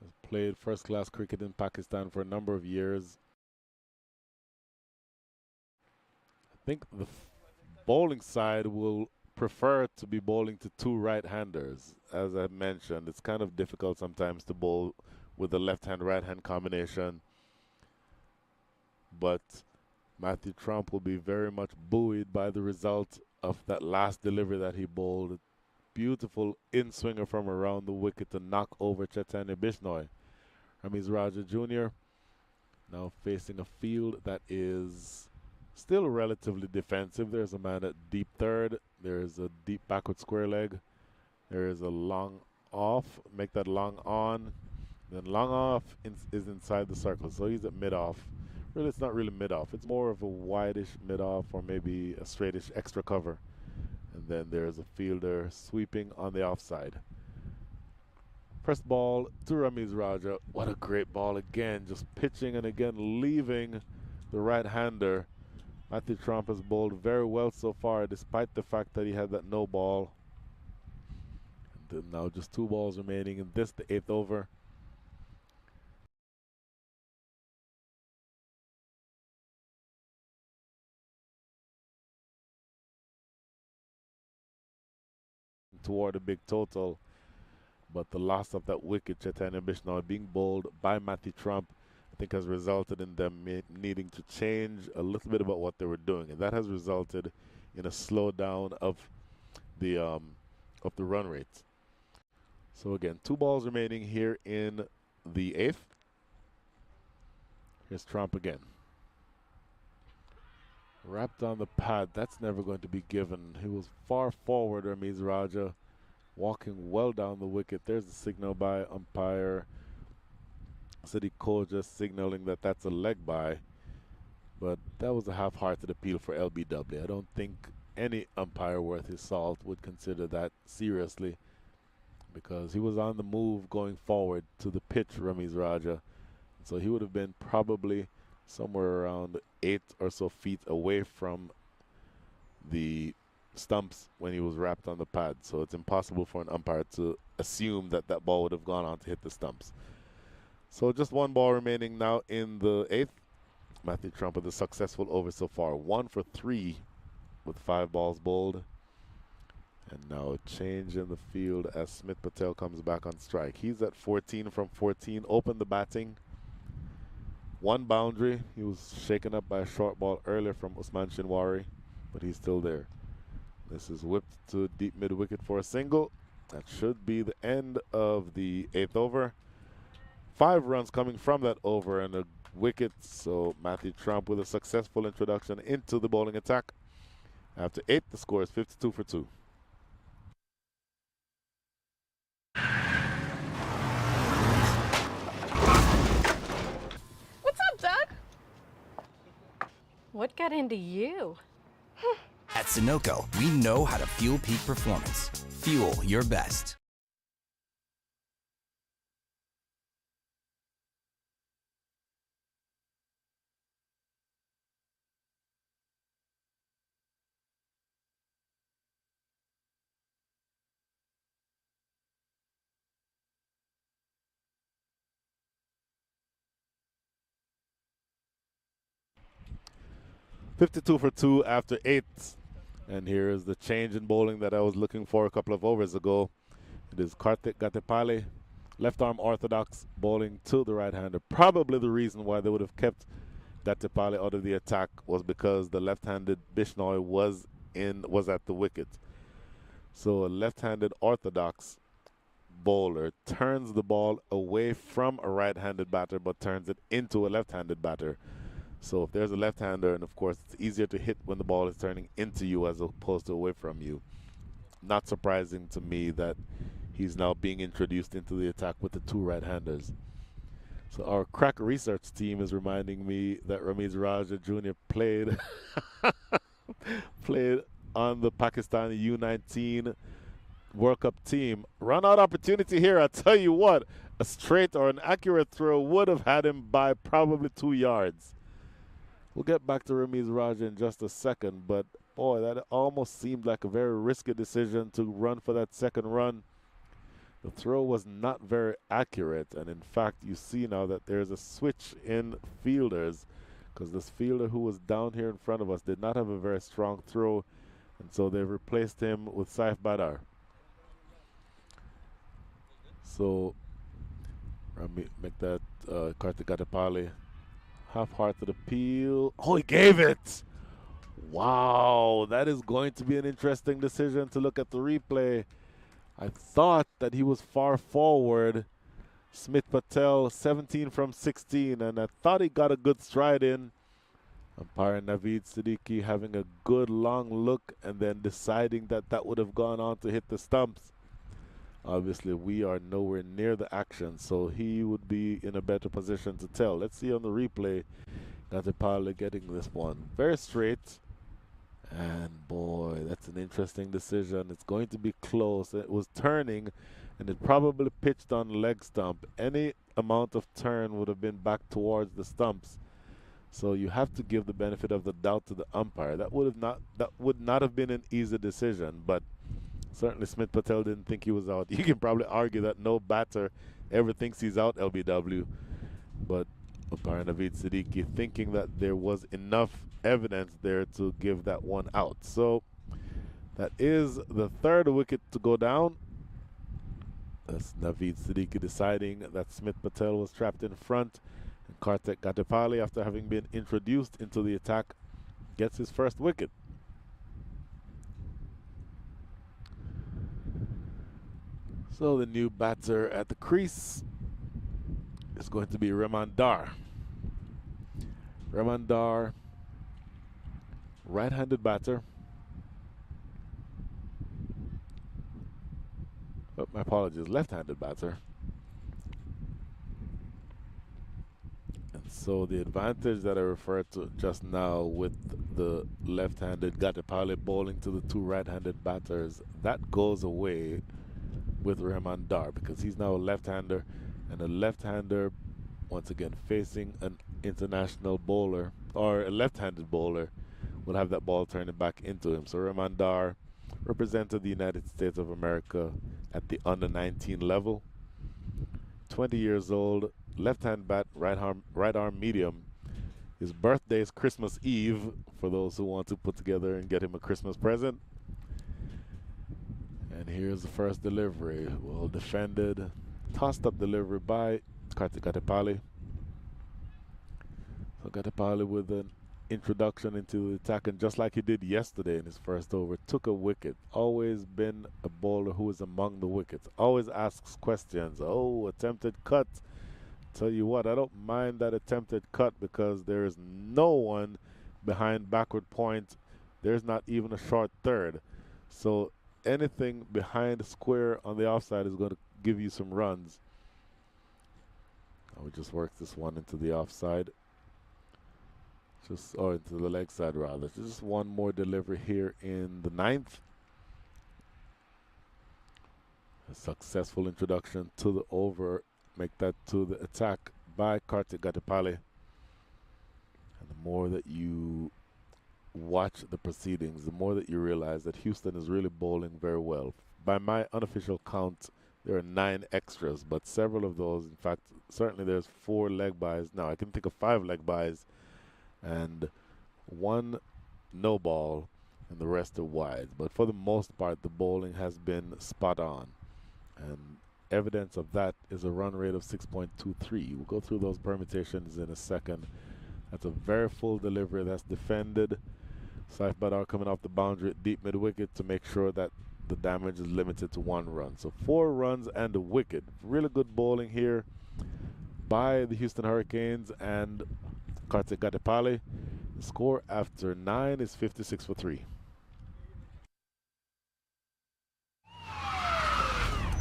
Has played first-class cricket in Pakistan for a number of years. I think the bowling side will prefer to be bowling to 2 right-handers. As I mentioned, it's kind of difficult sometimes to bowl with the left-hand, right-hand combination. But Matthew Trump will be very much buoyed by the result of that last delivery that he bowled. Beautiful in-swinger from around the wicket to knock over Chaitanya Bishnoi. Ramiz Raja Jr. now facing a field that is still relatively defensive. There's a man at deep third. There's a deep backward square leg. There is a long off. Make that long on. Then long off is inside the circle. So he's at mid-off. Really, it's not really mid-off. It's more of a wideish mid-off or maybe a straightish extra cover. And then there's a fielder sweeping on the offside. First ball to Ramiz Raja. What a great ball again. Just pitching and again leaving the right-hander. Matthew Trump has bowled very well so far despite the fact that he had that no ball. And then now just 2 balls remaining in this, the 8th over. Toward a big total, but the loss of that wicket, Chaitanya Bishnoi, being bowled by Matthew Trump, I think has resulted in them needing to change a little bit about what they were doing, and that has resulted in a slowdown of the run rate. So again, 2 balls remaining here in the 8th. Here's Trump again. Wrapped on the pad, that's never going to be given. He was far forward, Ramiz Raja, walking well down the wicket. There's the signal by umpire Sadiq Koja signaling that that's a leg by. But that was a half-hearted appeal for LBW. I don't think any umpire worth his salt would consider that seriously, because he was on the move going forward to the pitch, Ramiz Raja. So he would have been probably somewhere around 8 or so feet away from the stumps when he was wrapped on the pad. So it's impossible for an umpire to assume that that ball would have gone on to hit the stumps. So just 1 ball remaining now in the 8th. Matthew Trump with a successful over so far. 1 for 3 with 5 balls bowled. And now a change in the field as Smith Patel comes back on strike. He's at 14 from 14. Opened the batting. 1 boundary. He was shaken up by a short ball earlier from Usman Shinwari, but he's still there. This is whipped to deep mid-wicket for a single. That should be the end of the 8th over. 5 runs coming from that over and a wicket. So Matthew Trump with a successful introduction into the bowling attack. After 8, the score is 52 for 2. What got into you? At Sunoco, we know how to fuel peak performance. Fuel your best. $52 for 2 after 8. And here is the change in bowling that I was looking for a couple of overs ago. It is Kartik Gatipali, left arm orthodox, bowling to the right-hander. Probably the reason why they would have kept Gatipali out of the attack was because the left-handed Bishnoi was at the wicket. So a left-handed orthodox bowler turns the ball away from a right-handed batter but turns it into a left-handed batter. So if there's a left-hander, and of course it's easier to hit when the ball is turning into you as opposed to away from you. Not surprising to me that he's now being introduced into the attack with the two right-handers. So our crack research team is reminding me that Ramiz Raja Jr. played on the Pakistani U19 World Cup team. Run out opportunity here. I tell you what, a straight or an accurate throw would have had him by probably 2 yards. We'll get back to Ramiz Raja in just a second, but boy, that almost seemed like a very risky decision to run for that second run. The throw was not very accurate, and in fact, you see now that there's a switch in fielders because this fielder who was down here in front of us did not have a very strong throw, and so they've replaced him with Saif Badar. So, make that Kartik Gatipali. Half-hearted appeal. Oh, he gave it! Wow, that is going to be an interesting decision to look at the replay. I thought that he was far forward. Smith Patel, 17 from 16, and I thought he got a good stride in. Umpire Naveed Siddiqui having a good long look and then deciding that that would have gone on to hit the stumps. Obviously, we are nowhere near the action, so he would be in a better position to tell. Let's see on the replay. Gatipali getting this one very straight. And boy, that's an interesting decision. It's going to be close. It was turning, and it probably pitched on the leg stump. Any amount of turn would have been back towards the stumps. So you have to give the benefit of the doubt to the umpire. That would not have been an easy decision, but certainly Smith Patel didn't think he was out. You can probably argue that no batter ever thinks he's out, LBW. But umpire Naveed Siddiqui thinking that there was enough evidence there to give that one out. So that is the third wicket to go down. That's Naveed Siddiqui deciding that Smith Patel was trapped in front. And Kartik Gatipali, after having been introduced into the attack, gets his first wicket. So the new batter at the crease is going to be Rahman Dar. Rahman Dar, right-handed batter. Oh, my apologies, left-handed batter. And so the advantage that I referred to just now with the left-handed Gatipali bowling to the two right-handed batters, that goes away with Rahman Dar because he's now a left-hander, and a left-hander once again facing an international bowler or a left-handed bowler will have that ball turning back into him. So Rahman Dar represented the United States of America at the under-19 level. 20 years old, left-hand bat, right arm medium. His birthday is Christmas Eve for those who want to put together and get him a Christmas present. And here's the first delivery. Well defended. Tossed up delivery by Kartik Gatipali. So Gatipali with an introduction into the attack, and just like he did yesterday in his first over, took a wicket. Always been a bowler who is among the wickets. Always asks questions. Oh, attempted cut. Tell you what, I don't mind that attempted cut because there is no one behind backward point. There's not even a short third. So anything behind the square on the offside is going to give you some runs. I would just work this one into the offside. or into the leg side rather. Just one more delivery here in the 9th. A successful introduction to the over, make that to the attack by Kartik Gatipali. And the more that you watch the proceedings, the more that you realize that Houston is really bowling very well. By my unofficial count, there are 9 extras, but several of those, in fact, certainly there's 4 leg byes. Now, I can think of 5 leg byes and 1 no ball, and the rest are wides. But for the most part, the bowling has been spot on. And evidence of that is a run rate of 6.23. We'll go through those permutations in a second. That's a very full delivery that's defended. Saif Badar coming off the boundary at deep mid-wicket to make sure that the damage is limited to 1 run. So 4 runs and a wicket. Really good bowling here by the Houston Hurricanes and Kartik Gatipali. The score after 9 is 56 for 3.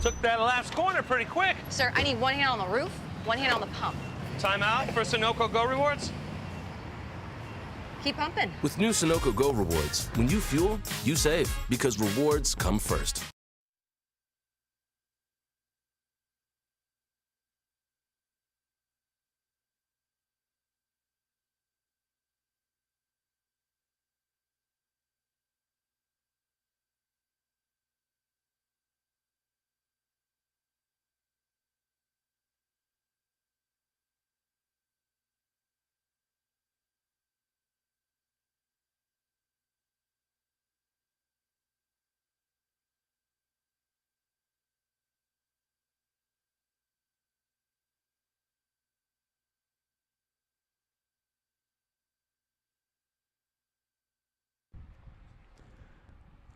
Took that last corner pretty quick. Sir, I need 1 hand on the roof, 1 hand on the pump. Timeout for Sunoco Go Rewards. Keep pumping. With new Sunoco Go rewards, when you fuel, you save because rewards come first.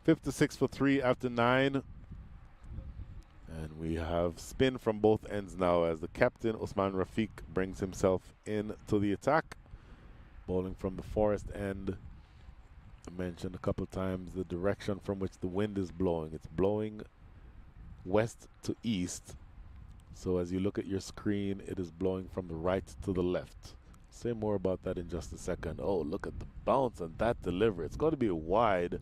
.56 for 3 after 9. And we have spin from both ends now as the captain, Usman Rafiq, brings himself in to the attack. Bowling from the forest end. I mentioned a couple times the direction from which the wind is blowing. It's blowing west to east. So as you look at your screen, it is blowing from the right to the left. Say more about that in just a second. Oh, look at the bounce on that delivery. It's going to be a wide,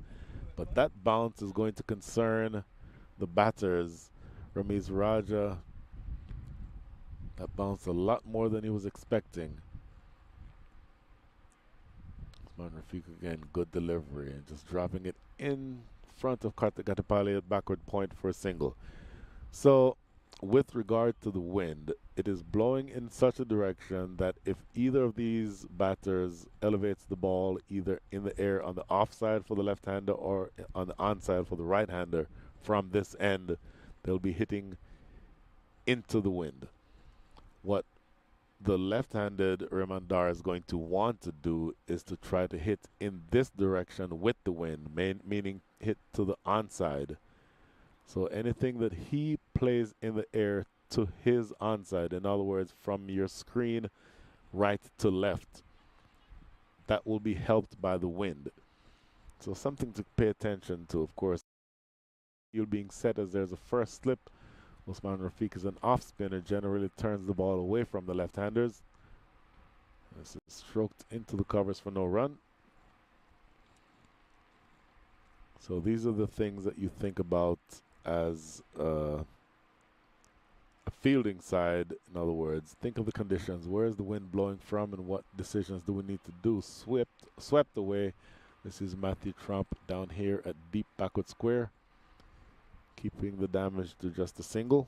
but that bounce is going to concern the batters. Ramiz Raja, that bounced a lot more than he was expecting. Usman Rafiq again, good delivery, and just dropping it in front of Kartik Gatipali at backward point for a single. So, with regard to the wind, it is blowing in such a direction that if either of these batters elevates the ball either in the air on the offside for the left-hander or on the onside for the right-hander from this end, they'll be hitting into the wind. What the left-handed Rehman Dar is going to want to do is to try to hit in this direction with the wind, meaning hit to the onside. So anything that he plays in the air to his onside, in other words, from your screen right to left, that will be helped by the wind. So something to pay attention to, of course. You're being set as there's a first slip. Usman Rafiq is an off spinner, generally turns the ball away from the left-handers. This is stroked into the covers for no run. So these are the things that you think about as a fielding side. In other words, think of the conditions. Where is the wind blowing from and what decisions do we need to do? Swept away. This is Matthew Trump down here at deep backward square, keeping the damage to just a single.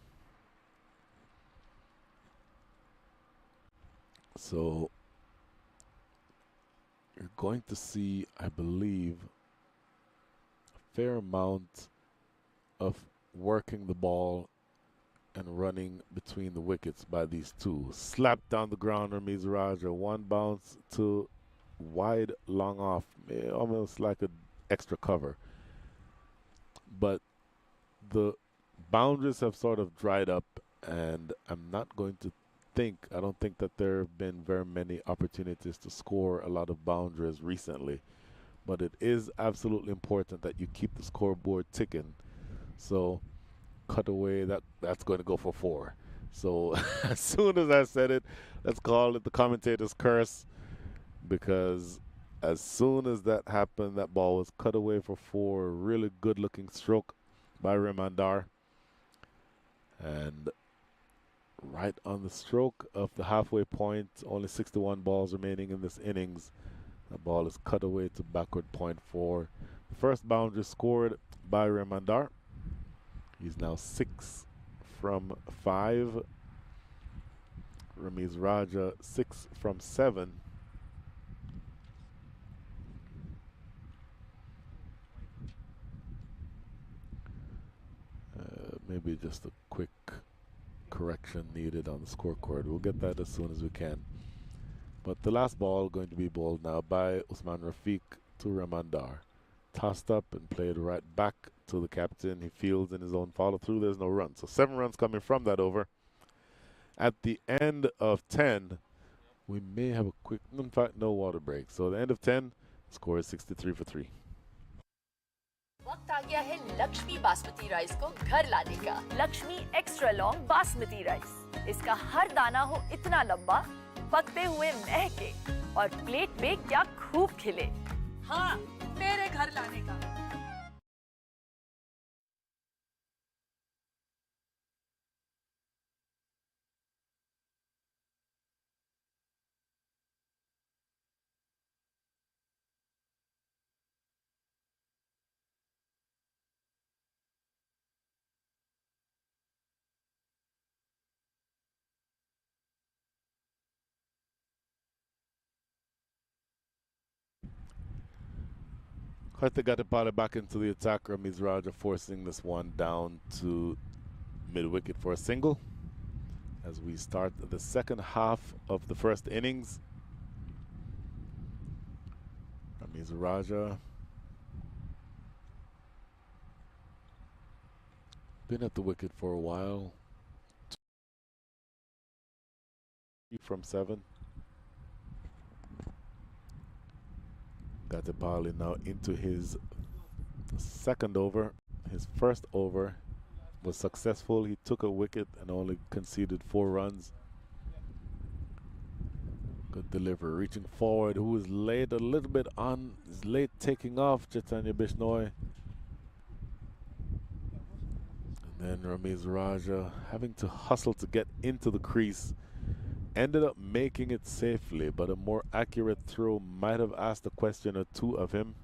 So you're going to see, I believe, a fair amount of working the ball and running between the wickets by these two. Slapped down the ground, Ramiz Raja. One bounce to wide, long off, almost like an extra cover. But the boundaries have sort of dried up, and I'm not going to I don't think that there have been very many opportunities to score a lot of boundaries recently. But it is absolutely important that you keep the scoreboard ticking. So cut away, that's going to go for 4. So as soon as I said it, let's call it the commentator's curse. because as soon as that happened, that ball was cut away for 4. Really good looking stroke by Remandar. And right on the stroke of the halfway point, only 61 balls remaining in this innings. The ball is cut away to backward point for the first boundary scored by Remandar. He's now 6 from 5. Ramiz Raja 6 from 7. Maybe just a quick correction needed on the scorecard. We'll get that as soon as we can. But the last ball going to be bowled now by Usman Rafiq to Remandar. Tossed up and played right back to the captain. He fields in his own follow through. There's no run. So 7 runs coming from that over. At the end of 10, we may have a quick, in fact, no water break. So the end of 10, score is 63 for 3. वक्त आ गया है Lakshmi basmati rice को घर लाने का। Lakshmi extra long basmati rice. इसका हर दाना हो इतना लंबा, पकते हुए महके और प्लेट पे क्या खूब खिले। हाँ, मेरे घर लाने का। Karthik Gatipale back into the attack. Ramiz Raja forcing this one down to mid-wicket for a single. As we start the second half of the first innings. Ramiz Raja been at the wicket for a while. 3 from 7. Gatipale now into his second over. His first over was successful. He took a wicket and only conceded 4 runs. Good delivery, reaching forward. Who is late a little bit on, is late taking off, Chaitanya Bishnoi. And then Ramiz Raja having to hustle to get into the crease. Ended up making it safely, but a more accurate throw might have asked a question or two of him.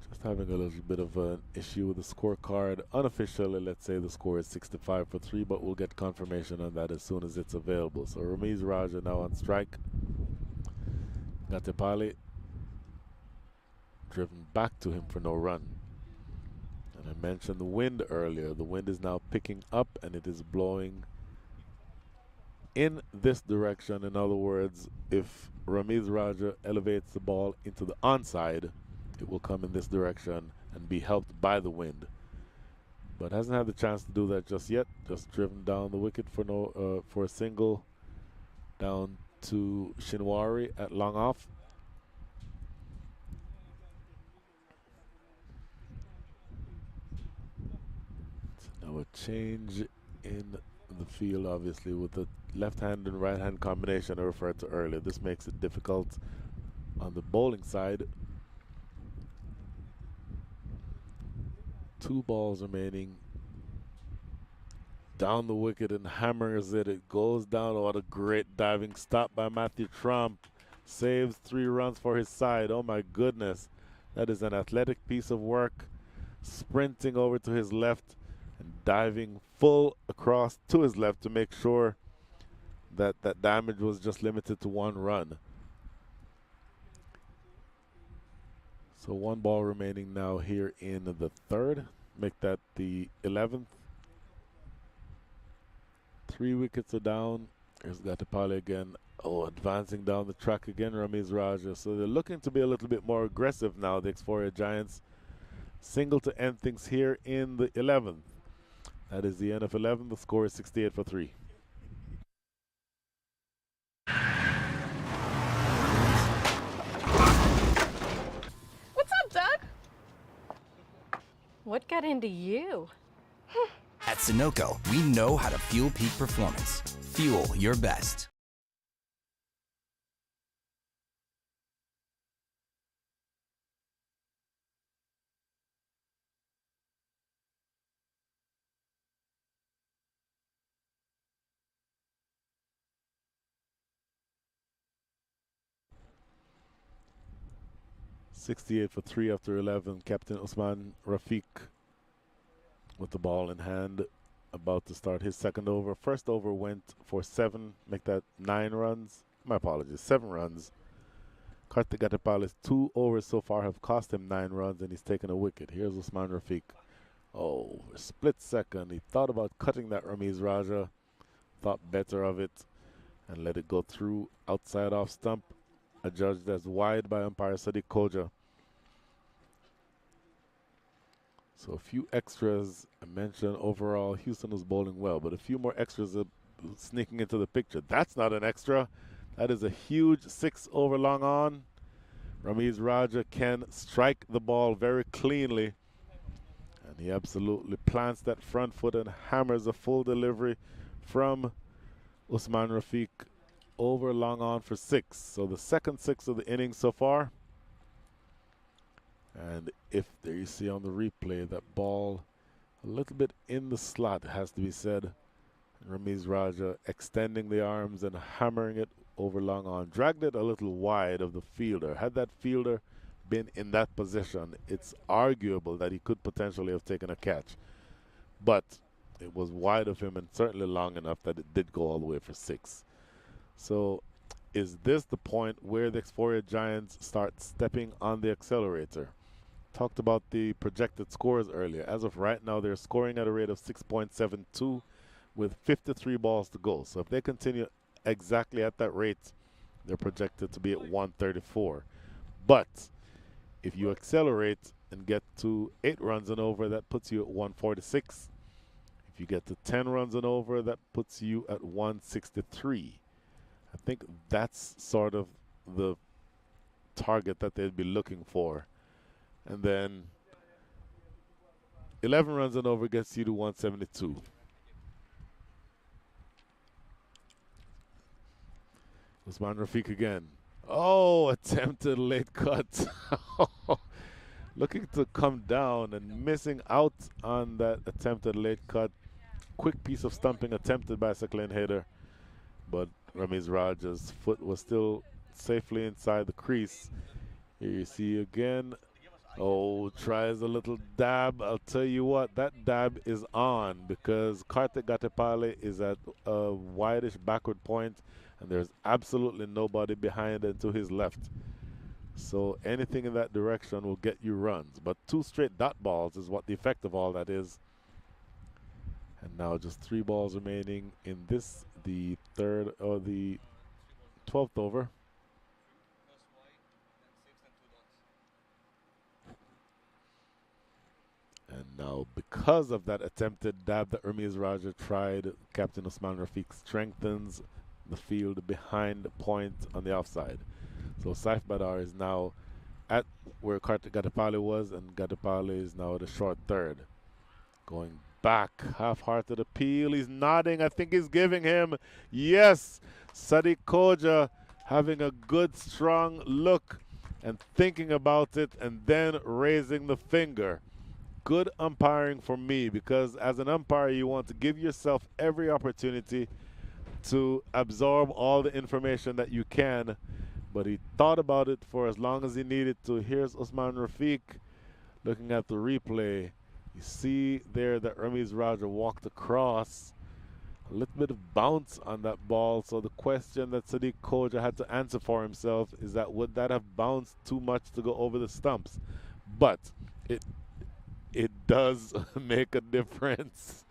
Just having a little bit of an issue with the scorecard. Unofficially, let's say the score is 65 for 3, but we'll get confirmation on that as soon as it's available. So Ramiz Raja now on strike. Gatipale driven back to him for no run. I mentioned the wind earlier. The wind is now picking up and it is blowing in this direction. In other words, if Ramiz Raja elevates the ball into the onside, it will come in this direction and be helped by the wind. But hasn't had the chance to do that just yet. Just driven down the wicket for a single down to Shinwari at long off. Now a change in the field, obviously, with the left-hand and right-hand combination I referred to earlier. This makes it difficult on the bowling side. 2 balls remaining. Down the wicket and hammers it. It goes down. Oh, what a great diving stop by Matthew Trump. Saves 3 runs for his side. Oh my goodness. That is an athletic piece of work. Sprinting over to his left and diving full across to his left to make sure that that damage was just limited to 1 run. So 1 ball remaining now here in the 3rd. Make that the 11th. 3 wickets are down. Here's Gatipale again. Oh, advancing down the track again, Ramiz Raja. So they're looking to be a little bit more aggressive now, the Exforia Giants. Single to end things here in the 11th. That is the end of 11. The score is 68 for 3. What's up, Doug? What got into you? At At Sunoco, we know how to fuel peak performance. Fuel your best. .68 for 3 after 11. Captain Usman Rafiq with the ball in hand, about to start his second over. First over went for 7, make that 9 runs. My apologies, 7 runs. Kartik Gatipale's 2 overs so far have cost him 9 runs, and he's taken a wicket. Here's Usman Rafiq. Oh, a split second. He thought about cutting that Ramiz Raja, thought better of it, and let it go through outside off stump, adjudged as wide by umpire Sadiq Koja. So a few extras. I mentioned overall Houston was bowling well, but a few more extras are sneaking into the picture. That's not an extra. That is a huge 6 over long on. Ramiz Raja can strike the ball very cleanly, and he absolutely plants that front foot and hammers a full delivery from Usman Rafiq over long on for 6. So the second 6 of the innings so far. And if there you see on the replay that ball a little bit in the slot, has to be said. Ramiz Raja extending the arms and hammering it over long on. Dragged it a little wide of the fielder. Had that fielder been in that position, it's arguable that he could potentially have taken a catch. But it was wide of him and certainly long enough that it did go all the way for 6. So is this the point where the Exploria Giants start stepping on the accelerator? Talked about the projected scores earlier. As of right now, they're scoring at a rate of 6.72 with 53 balls to go. So if they continue exactly at that rate, they're projected to be at 134. But if you accelerate and get to 8 runs and over, that puts you at 146. If you get to 10 runs and over, that puts you at 163. I think that's sort of the target that they'd be looking for. And then 11 runs and over gets you to 172. Usman Rafiq again. Oh, attempted late cut. Looking to come down and missing out on that attempted late cut. Quick piece of stumping attempted by Sakleen Hader, but Ramiz Raja's foot was still safely inside the crease. Here you see again. Oh, tries a little dab. I'll tell you what, that dab is on because Kartik Gatipale is at a wideish backward point, and there's absolutely nobody behind and to his left. So anything in that direction will get you runs. But 2 straight dot balls is what the effect of all that is. And now just 3 balls remaining in this, the 12th over. And now, because of that attempted dab that Ramiz Raja tried, Captain Usman Rafiq strengthens the field behind the point on the offside. So Saif Badar is now at where Kartik Gatipale was, and Gatipale is now at the short third. Going back, half-hearted appeal. He's nodding. I think he's giving him. Yes, Sadiq Koja having a good, strong look and thinking about it and then raising the finger. Good umpiring for me, because as an umpire you want to give yourself every opportunity to absorb all the information that you can, but he thought about it for as long as he needed to. Here's Usman Rafiq looking at the replay. You see there that Ramiz Raja walked across. A little bit of bounce on that ball, so the question that Sadiq Koja had to answer for himself is that would that have bounced too much to go over the stumps? But it does make a difference.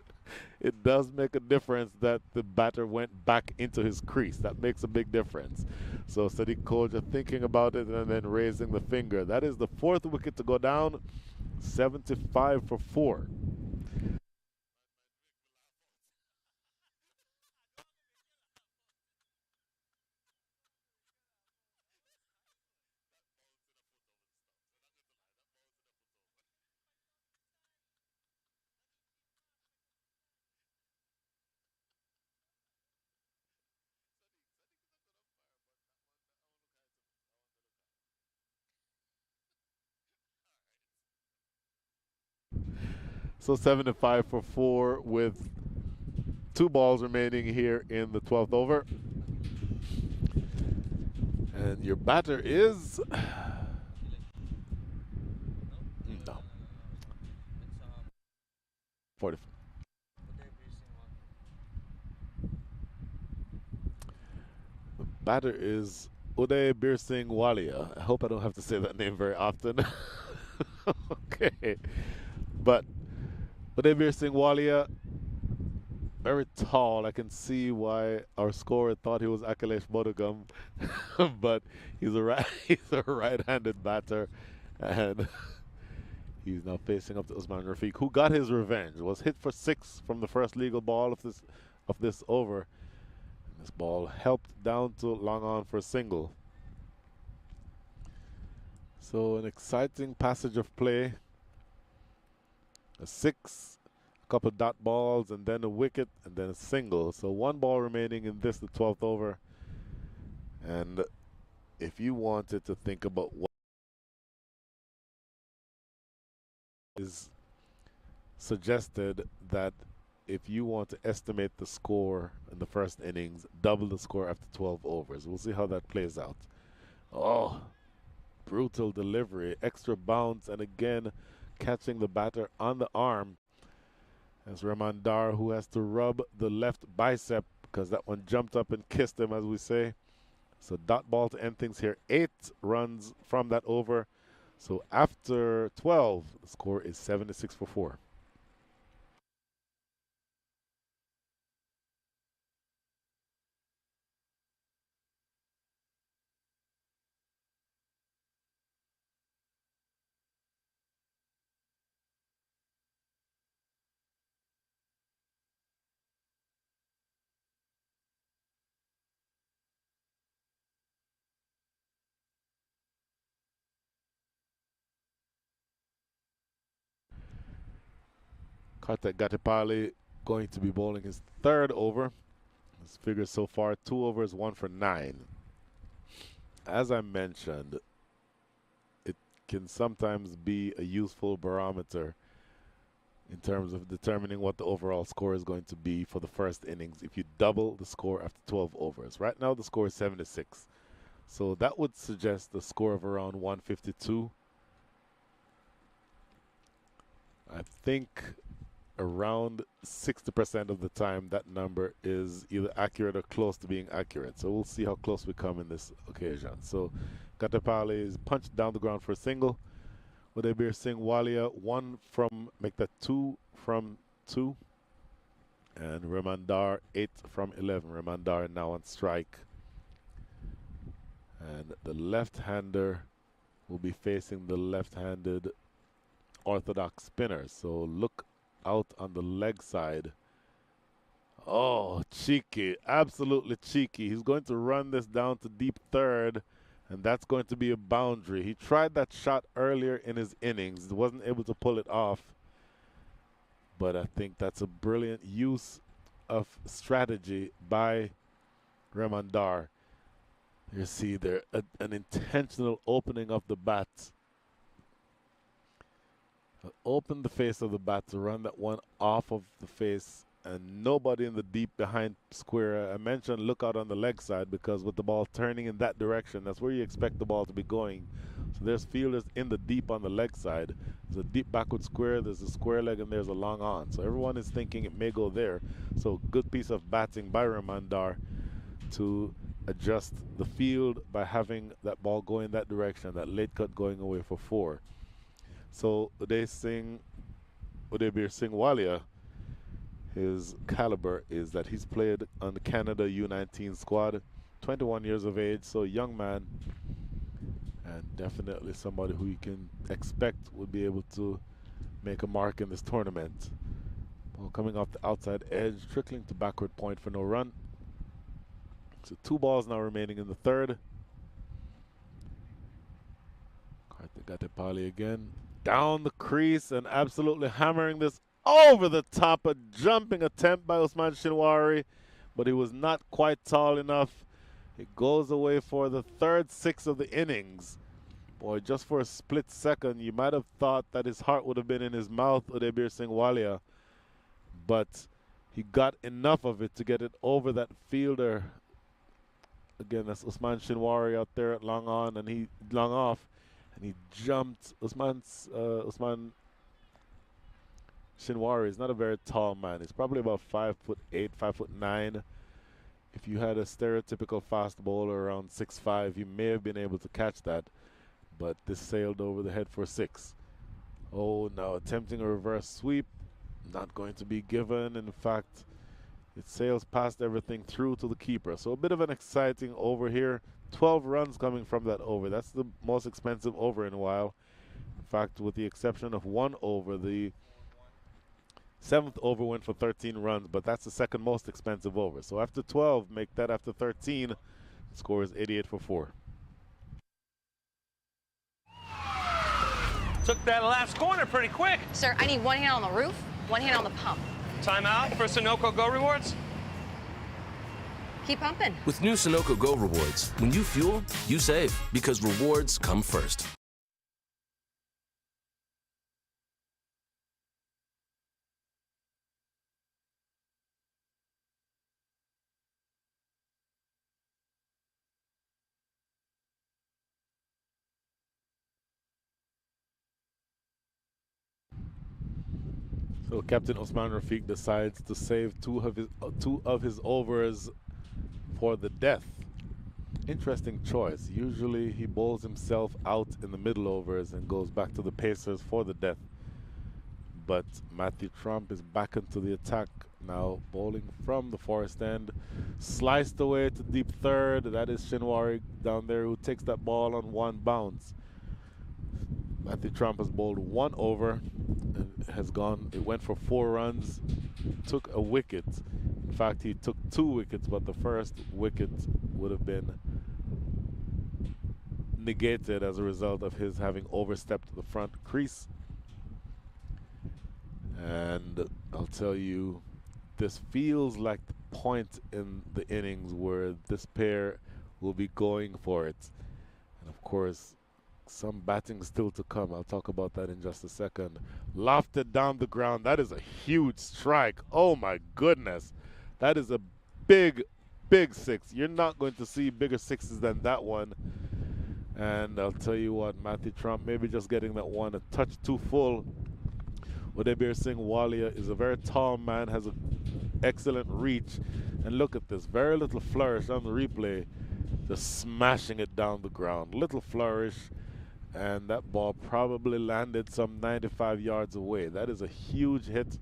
It does make a difference that the batter went back into his crease. That makes a big difference. So Sadiq Koja thinking about it and then raising the finger. That is the 4th wicket to go down. 75 for 4. So 75 for 4 with 2 balls remaining here in the 12th over. And your batter is no 40. The batter is Uday Bir Singh Walia. I hope I don't have to say that name very often. Okay, but Uday Bir Singh Walia, very tall. I can see why our scorer thought he was Akhilesh Bodhagam, but he's a right-handed batter, and he's now facing up to Usman Rafiq, who got his revenge. Was hit for 6 from the first legal ball of this over. And this ball helped down to long on for a single. So an exciting passage of play. A 6. A couple dot balls, and then a wicket, and then a single. So 1 ball remaining in this, the 12th over. And if you wanted to think about what is suggested, that if you want to estimate the score in the first innings, double the score after 12 overs. We'll see how that plays out. Oh, brutal delivery, extra bounce, and again catching the batter on the arm. As Rahman Dar, who has to rub the left bicep because that one jumped up and kissed him, as we say. So dot ball to end things here. 8 runs from that over. So after 12, the score is 76 for 4. Karthik Gatipali going to be bowling his 3rd over. His figures so far, 2 overs, 1 for 9. As I mentioned, it can sometimes be a useful barometer in terms of determining what the overall score is going to be for the first innings if you double the score after 12 overs. Right now the score is 76. So that would suggest a score of around 152. I think around 60% of the time that number is either accurate or close to being accurate. So we'll see how close we come in this occasion. So Gatipali is punched down the ground for a single. Uday Bir Singh Walia, 1 from, make that 2 from 2. And Rahman Dar, 8 from 11. Rahman Dar now on strike. And the left-hander will be facing the left-handed orthodox spinner. So look out on the leg side. Oh, cheeky, absolutely cheeky. He's going to run this down to deep 3rd, and that's going to be a boundary. He tried that shot earlier in his innings, wasn't able to pull it off, but I think that's a brilliant use of strategy by Rahman Dar. You see there an intentional opening of the bat. Open the face of the bat to run that one off of the face, and nobody in the deep behind square. I mentioned look out on the leg side because with the ball turning in that direction, that's where you expect the ball to be going. So there's fielders in the deep on the leg side. There's a deep backward square, there's a square leg, and there's a long on. So everyone is thinking it may go there. So good piece of batting by Rahman Dar to adjust the field by having that ball going that direction, that late cut going away for 4. So Uday Bir Singh Walia, his caliber is that he's played on the Canada U19 squad, 21 years of age, so a young man, and definitely somebody who you can expect would be able to make a mark in this tournament. Ball coming off the outside edge, trickling to backward point for no run. So 2 balls now remaining in the 3rd. Karthik Gatipali again. Down the crease and absolutely hammering this over the top. A jumping attempt by Usman Shinwari, but he was not quite tall enough. It goes away for the 3rd 6 of the innings. Boy, just for a split second, you might have thought that his heart would have been in his mouth, Udebir Singh Walia. But he got enough of it to get it over that fielder. Again, that's Usman Shinwari out there at long on, and he long off, and he jumped. Usman Shinwari is not a very tall man. He's probably about 5'8", 5'9". If you had a stereotypical fast bowler around 6'5", you may have been able to catch that. But this sailed over the head for 6. Oh, now attempting a reverse sweep. Not going to be given. In fact, it sails past everything through to the keeper. So a bit of an exciting over here. 12 runs coming from that over. That's the most expensive over in a while. In fact, with the exception of one over, the 7th over went for 13 runs, but that's the second most expensive over. So after 12, make that after 13. The score is 88 for 4. Took that last corner pretty quick. Sir, I need one hand on the roof, one hand on the pump. Timeout for Sunoco Go Rewards. Keep pumping. With new Sunoco Go rewards, when you fuel, you save because rewards come first. So Captain Usman Rafiq decides to save two of his overs for the death. Interesting choice. Usually he bowls himself out in the middle overs and goes back to the Pacers for the death. But Matthew Trump is back into the attack now, bowling from the forest end. Sliced away to deep third. That is Shinwari down there who takes that ball on one bounce. Matthew Trump has bowled one over and it went for 4 runs, took a wicket. In fact, he took 2 wickets, but the first wicket would have been negated as a result of his having overstepped the front crease. And I'll tell you, this feels like the point in the innings where this pair will be going for it. And of course, some batting still to come. I'll talk about that in just a second. Lofted down the ground. That is a huge strike. Oh my goodness. That is a big, big 6. You're not going to see bigger 6s than that one. And I'll tell you what, Matthew Trump maybe just getting that one a touch too full. Udebir Singh Walia is a very tall man, has an excellent reach. And look at this, very little flourish on the replay. Just smashing it down the ground. Little flourish. And that ball probably landed some 95 yards away. That is a huge hit.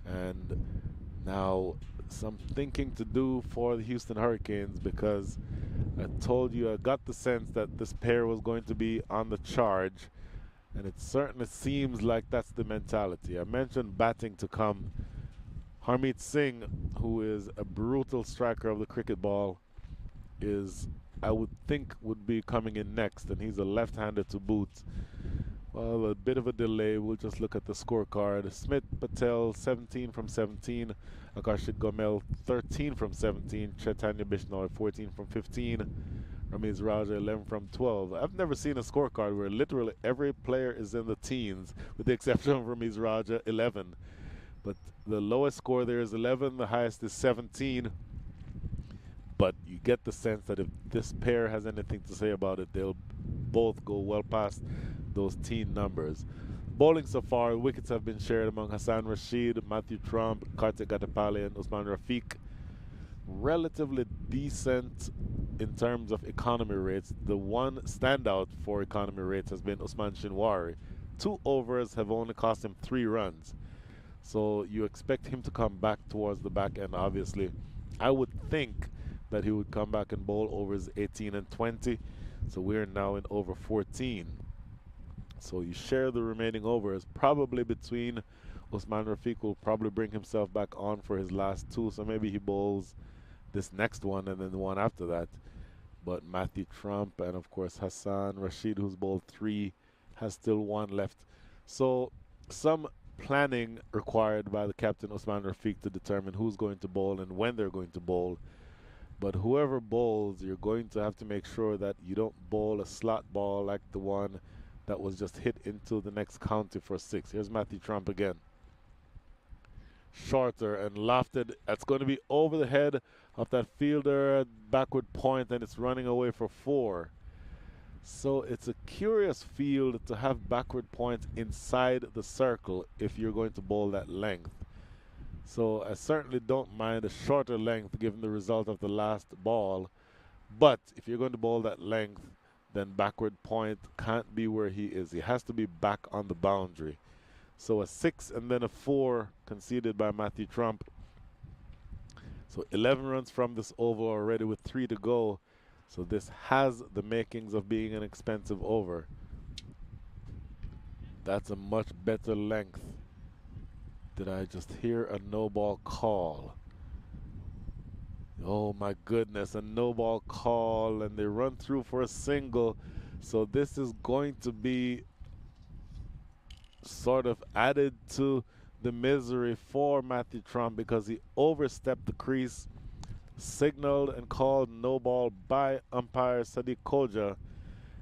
And now some thinking to do for the Houston Hurricanes, because I told you I got the sense that this pair was going to be on the charge. And it certainly seems like that's the mentality. I mentioned batting to come. Harmeet Singh, who is a brutal striker of the cricket ball, I would think would be coming in next, and he's a left-hander to boot. Well, a bit of a delay. We'll just look at the scorecard. Smith Patel 17 from 17, Akarshit Gomel 13 from 17, Chaitanya Bishnoi 14 from 15, Ramiz Raja 11 from 12. I've never seen a scorecard where literally every player is in the teens, with the exception of Ramiz Raja 11. But the lowest score there is 11, the highest is 17. But you get the sense that if this pair has anything to say about it, they'll both go well past those teen numbers. Bowling so far, wickets have been shared among Hassan Rashid, Matthew Trump, Kartik Gatapali, and Usman Rafiq. Relatively decent in terms of economy rates. The one standout for economy rates has been Usman Shinwari. 2 overs have only cost him 3 runs. So you expect him to come back towards the back end, obviously. I would think that he would come back and bowl overs 18 and 20. So we're now in over 14. So you share the remaining overs, probably between Usman Rafiq will probably bring himself back on for his last 2. So maybe he bowls this next one and then the one after that. But Matthew Trump and of course Hassan Rashid, who's bowled 3, has still 1 left. So some planning required by the captain Usman Rafiq to determine who's going to bowl and when they're going to bowl. But whoever bowls, you're going to have to make sure that you don't bowl a slot ball like the one that was just hit into the next county for 6. Here's Matthew Trump again. Shorter and lofted. That's going to be over the head of that fielder at backward point, and it's running away for 4. So it's a curious field to have backward points inside the circle if you're going to bowl that length. So I certainly don't mind a shorter length given the result of the last ball. But if you're going to bowl that length, then backward point can't be where he is. He has to be back on the boundary. So a 6 and then a 4 conceded by Matthew Trump. So 11 runs from this over already with 3 to go. So this has the makings of being an expensive over. That's a much better length. Did I just hear a no ball call? Oh my goodness, a no ball call, and they run through for a single. So this is going to be sort of added to the misery for Matthew Trump because he overstepped the crease, signaled and called no ball by umpire Sadiq Koja.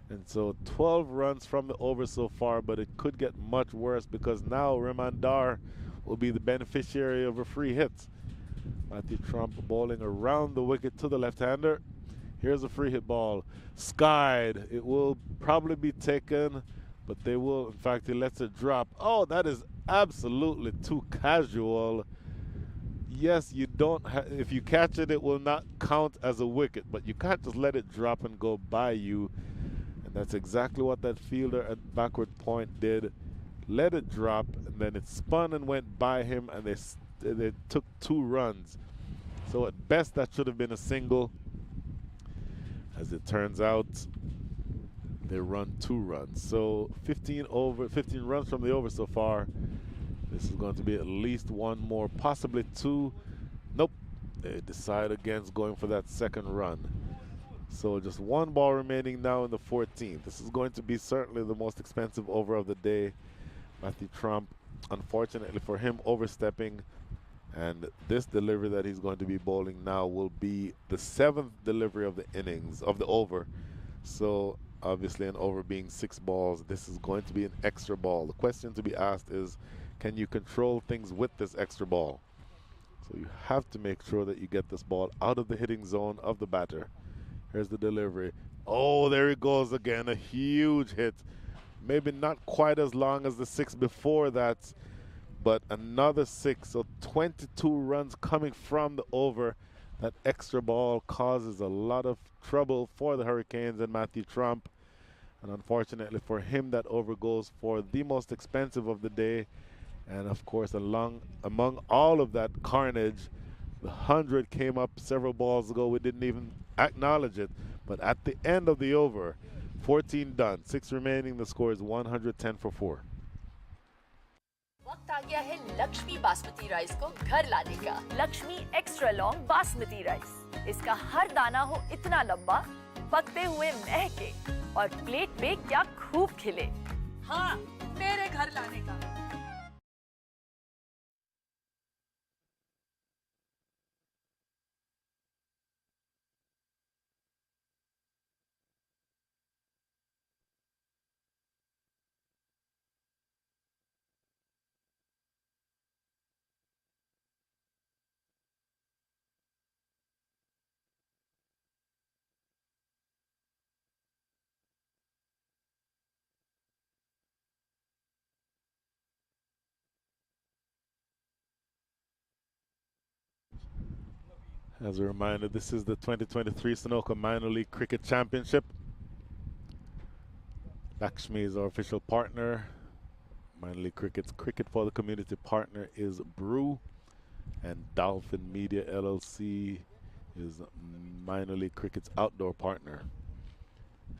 And so 12 runs from the over so far, but it could get much worse because now Rehman Dar will be the beneficiary of a free hit. Matthew Trump bowling around the wicket to the left-hander. Here's a free hit ball. Skied. It will probably be taken, but they will. In fact, he lets it drop. Oh, that is absolutely too casual. Yes, you don't. If you catch it, it will not count as a wicket, but you can't just let it drop and go by you. And that's exactly what that fielder at backward point did. Let it drop, and then it spun and went by him, and they took 2 runs. So at best, that should have been a single. As it turns out, they run 2 runs. So 15 runs from the over so far. This is going to be at least 1 more, possibly 2. Nope. They decide against going for that second run. So just 1 ball remaining now in the 14th. This is going to be certainly the most expensive over of the day. Matthew Trump, unfortunately for him, overstepping. And this delivery that he's going to be bowling now will be the 7th delivery of the innings, of the over. So obviously an over being 6 balls, this is going to be an extra ball. The question to be asked is, can you control things with this extra ball? So you have to make sure that you get this ball out of the hitting zone of the batter. Here's the delivery. Oh, there it goes again, a huge hit. Maybe not quite as long as the 6 before that, but another 6. So 22 runs coming from the over. That extra ball causes a lot of trouble for the Hurricanes and Matthew Trump. And unfortunately for him, that over goes for the most expensive of the day. And of course, among all of that carnage, the 100 came up several balls ago. We didn't even acknowledge it. But at the end of the over, 14 done, 6 remaining, the score is 110 for 4. वक्त आ गया है Lakshmi basmati rice को घर लाने का। Lakshmi extra long basmati rice. इसका हर दाना हो इतना लंबा, पकते हुए महके और प्लेट पे क्या खूब खिले। हाँ, मेरे घर लाने का। As a reminder, this is the 2023 Sunoco Minor League Cricket Championship. Lakshmi is our official partner. Minor League Cricket's Cricket for the Community partner is Brew, and Dolphin Media LLC is Minor League Cricket's outdoor partner.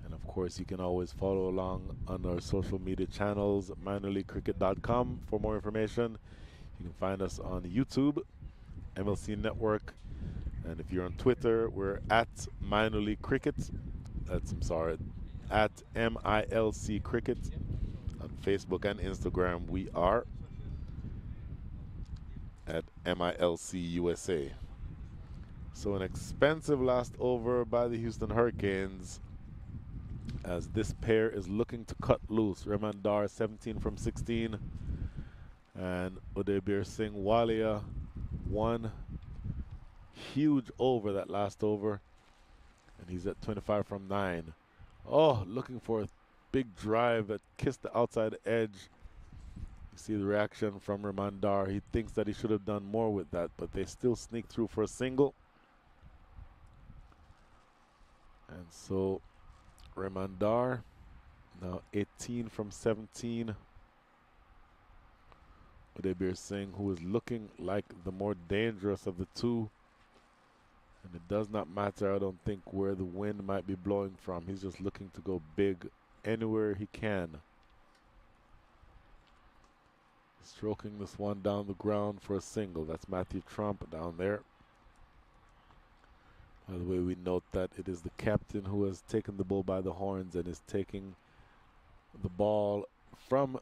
And of course, you can always follow along on our social media channels, minorleaguecricket.com for more information. You can find us on YouTube, MLC Network, and if you're on Twitter, we're at Minor League Cricket. At MILC Cricket. On Facebook and Instagram, we are at MILC USA. So an expensive last over by the Houston Hurricanes, as this pair is looking to cut loose. Remandar 17 from 16, and Udebir Singh Walia one huge over that last over, and he's at 25 from 9. Oh, looking for a big drive that kissed the outside edge. You see the reaction from Remandar. He thinks that he should have done more with that, but they still sneak through for a single. And so Remandar now 18 from 17. Udebir Singh, who is looking like the more dangerous of the two. And it does not matter, I don't think, where the wind might be blowing from. He's just looking to go big anywhere he can. Stroking this one down the ground for a single. That's Matthew Trump down there. By the way, we note that it is the captain who has taken the bull by the horns and is taking the ball from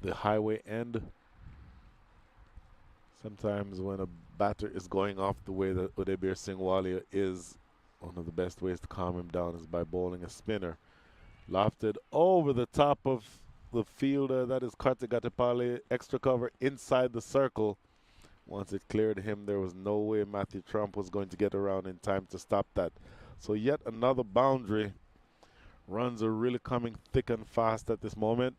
the highway end. Sometimes when a batter is going off the way that Udebir Singh Walia is, one of the best ways to calm him down is by bowling a spinner. Lofted over the top of the fielder, that is Kartik Gatipali, extra cover inside the circle. Once it cleared him, there was no way Matthew Trump was going to get around in time to stop that. So yet another boundary. Runs are really coming thick and fast at this moment.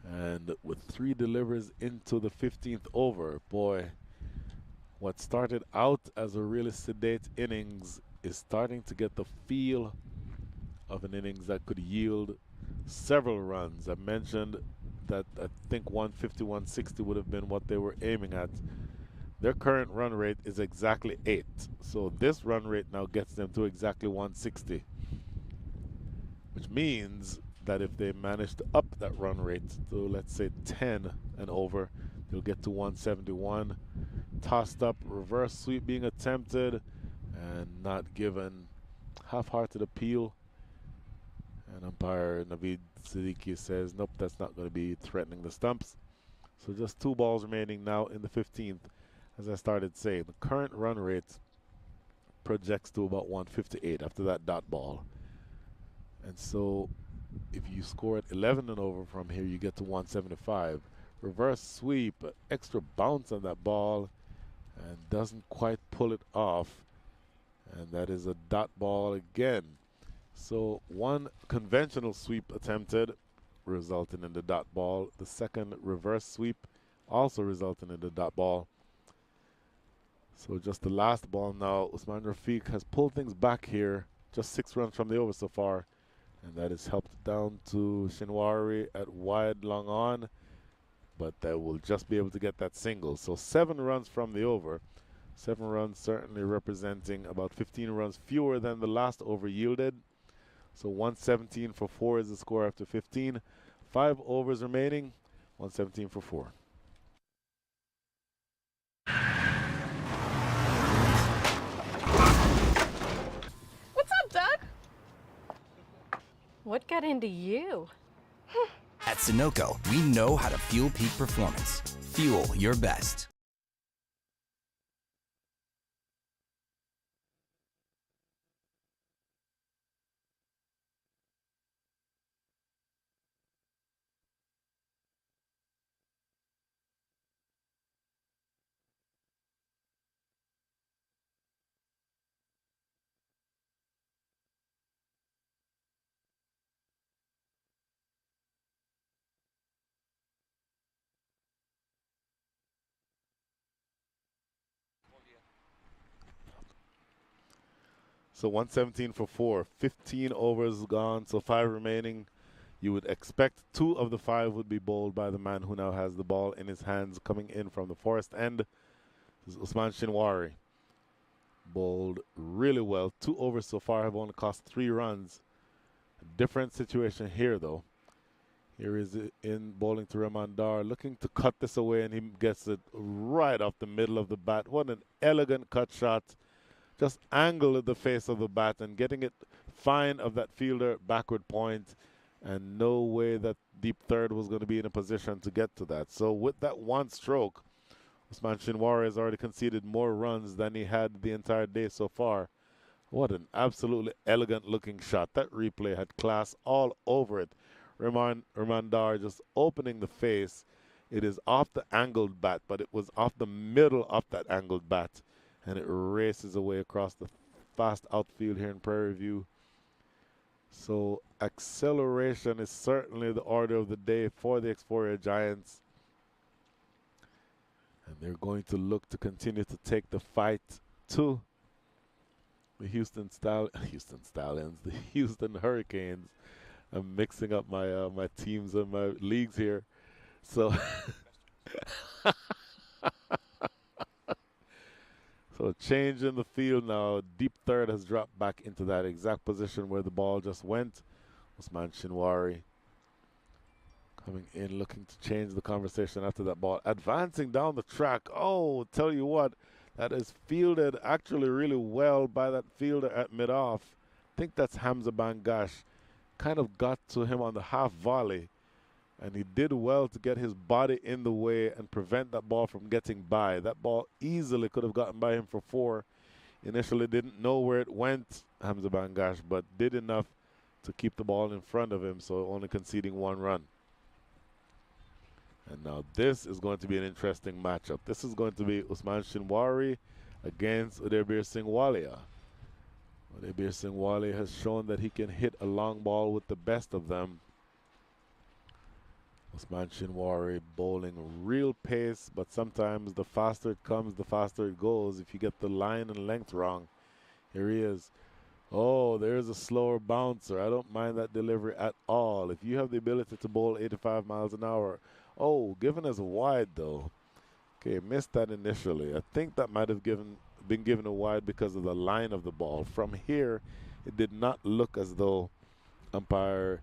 And with 3 deliveries into the 15th over, boy, what started out as a really sedate innings is starting to get the feel of an innings that could yield several runs. I mentioned that I think 150, 160 would have been what they were aiming at. Their current run rate is exactly 8. So this run rate now gets them to exactly 160, which means that if they manage to up that run rate to, let's say, 10 and over, they'll get to 171. Tossed up, reverse sweep being attempted and not given. Half-hearted appeal. And umpire Naveed Siddiqui says, nope, that's not going to be threatening the stumps. So just 2 balls remaining now in the 15th. As I started saying, the current run rate projects to about 158 after that dot ball. And so if you score at 11 and over from here, you get to 175. Reverse sweep, extra bounce on that ball, and doesn't quite pull it off. And that is a dot ball again. So one conventional sweep attempted, resulting in the dot ball. The second reverse sweep also resulting in the dot ball. So just the last ball now. Usman Rafiq has pulled things back here. Just 6 runs from the over so far. And that is helped down to Shinwari at wide long on. But that will just be able to get that single. So 7 runs from the over. 7 runs certainly representing about 15 runs fewer than the last over yielded. So 117 for 4 is the score after 15. 5 overs remaining. 117 for 4. What's up, Doug? What got into you? At Sunoco, we know how to fuel peak performance. Fuel your best. So 117 for 4. 15 overs gone, so 5 remaining. You would expect 2 of the 5 would be bowled by the man who now has the ball in his hands coming in from the forest end. This is Usman Shinwari. Bowled really well. 2 overs so far have only cost 3 runs. A different situation here, though. Here is it in bowling to Remandar, looking to cut this away, and he gets it right off the middle of the bat. What an elegant cut shot. Just angled the face of the bat and getting it fine of that fielder backward point, and no way that deep third was going to be in a position to get to that. So with that one stroke, Usman Shinwari has already conceded more runs than he had the entire day so far. What an absolutely elegant looking shot. That replay had class all over it. Rahman Dar just opening the face. It is off the angled bat, but it was off the middle of that angled bat. And it races away across the fast outfield here in Prairie View. So acceleration is certainly the order of the day for the Explorer Giants. And they're going to look to continue to take the fight to the Houston Stallions, the Houston Hurricanes. I'm mixing up my my teams and my leagues here. So so change in the field now. Deep third has dropped back into that exact position where the ball just went. Usman Shinwari coming in, looking to change the conversation after that ball. Advancing down the track. Oh, tell you what, that is fielded actually really well by that fielder at mid-off. I think that's Hamza Bangash. Kind of got to him on the half volley. And he did well to get his body in the way and prevent that ball from getting by. That ball easily could have gotten by him for 4. Initially didn't know where it went, Hamza Bangash, but did enough to keep the ball in front of him, so only conceding 1 run. And now this is going to be an interesting matchup. This is going to be Usman Shinwari against Udaybir Singh Walia. Udaybir Singh Walia has shown that he can hit a long ball with the best of them. Usman Shinwari bowling real pace, but sometimes the faster it comes, the faster it goes. If you get the line and length wrong, here he is. Oh, there's a slower bouncer. I don't mind that delivery at all. If you have the ability to bowl 85 miles an hour. Oh, given as a wide though. Okay, missed that initially. I think that might have been given a wide because of the line of the ball. From here, it did not look as though umpire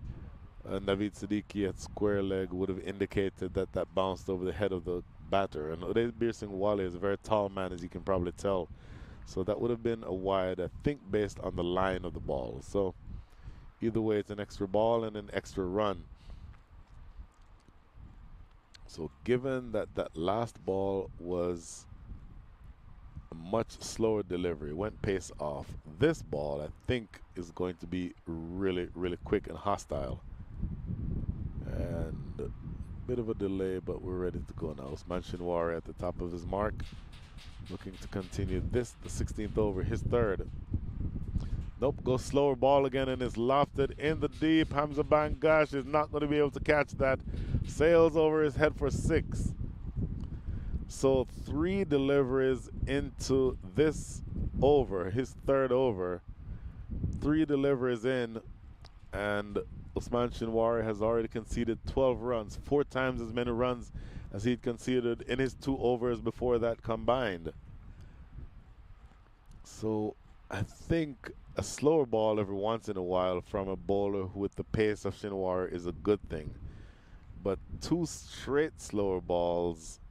Naveed Siddiqui at square leg would have indicated that that bounced over the head of the batter. And Udaybir Singh Walia is a very tall man, as you can probably tell. So that would have been a wide, I think, based on the line of the ball. So either way, it's an extra ball and an extra run. So given that that last ball was a much slower delivery, went pace off, this ball, I think, is going to be really, really quick and hostile. And a bit of a delay, but we're ready to go now. Usman Shinwari at the top of his mark, looking to continue this, the 16th over, his third. Nope, goes slower ball again and is lofted in the deep. Hamza Bangash is not going to be able to catch that. Sails over his head for 6. So 3 deliveries into this over, his third over. 3 deliveries in, and Usman Shinwari has already conceded 12 runs, 4 times as many runs as he'd conceded in his 2 overs before that combined. So I think a slower ball every once in a while from a bowler with the pace of Shinwari is a good thing. But 2 straight slower balls,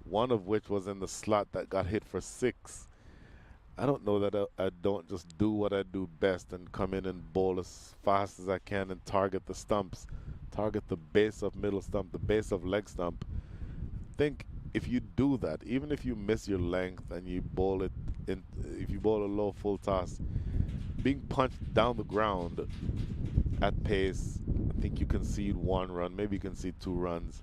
one of which was in the slot that got hit for 6. I don't know that I don't just do what I do best and come in and bowl as fast as I can and target the stumps, target the base of middle stump, the base of leg stump. I think if you do that, even if you miss your length and you bowl it in, if you bowl a low full toss, being punched down the ground at pace, I think you concede 1 run, maybe you concede 2 runs.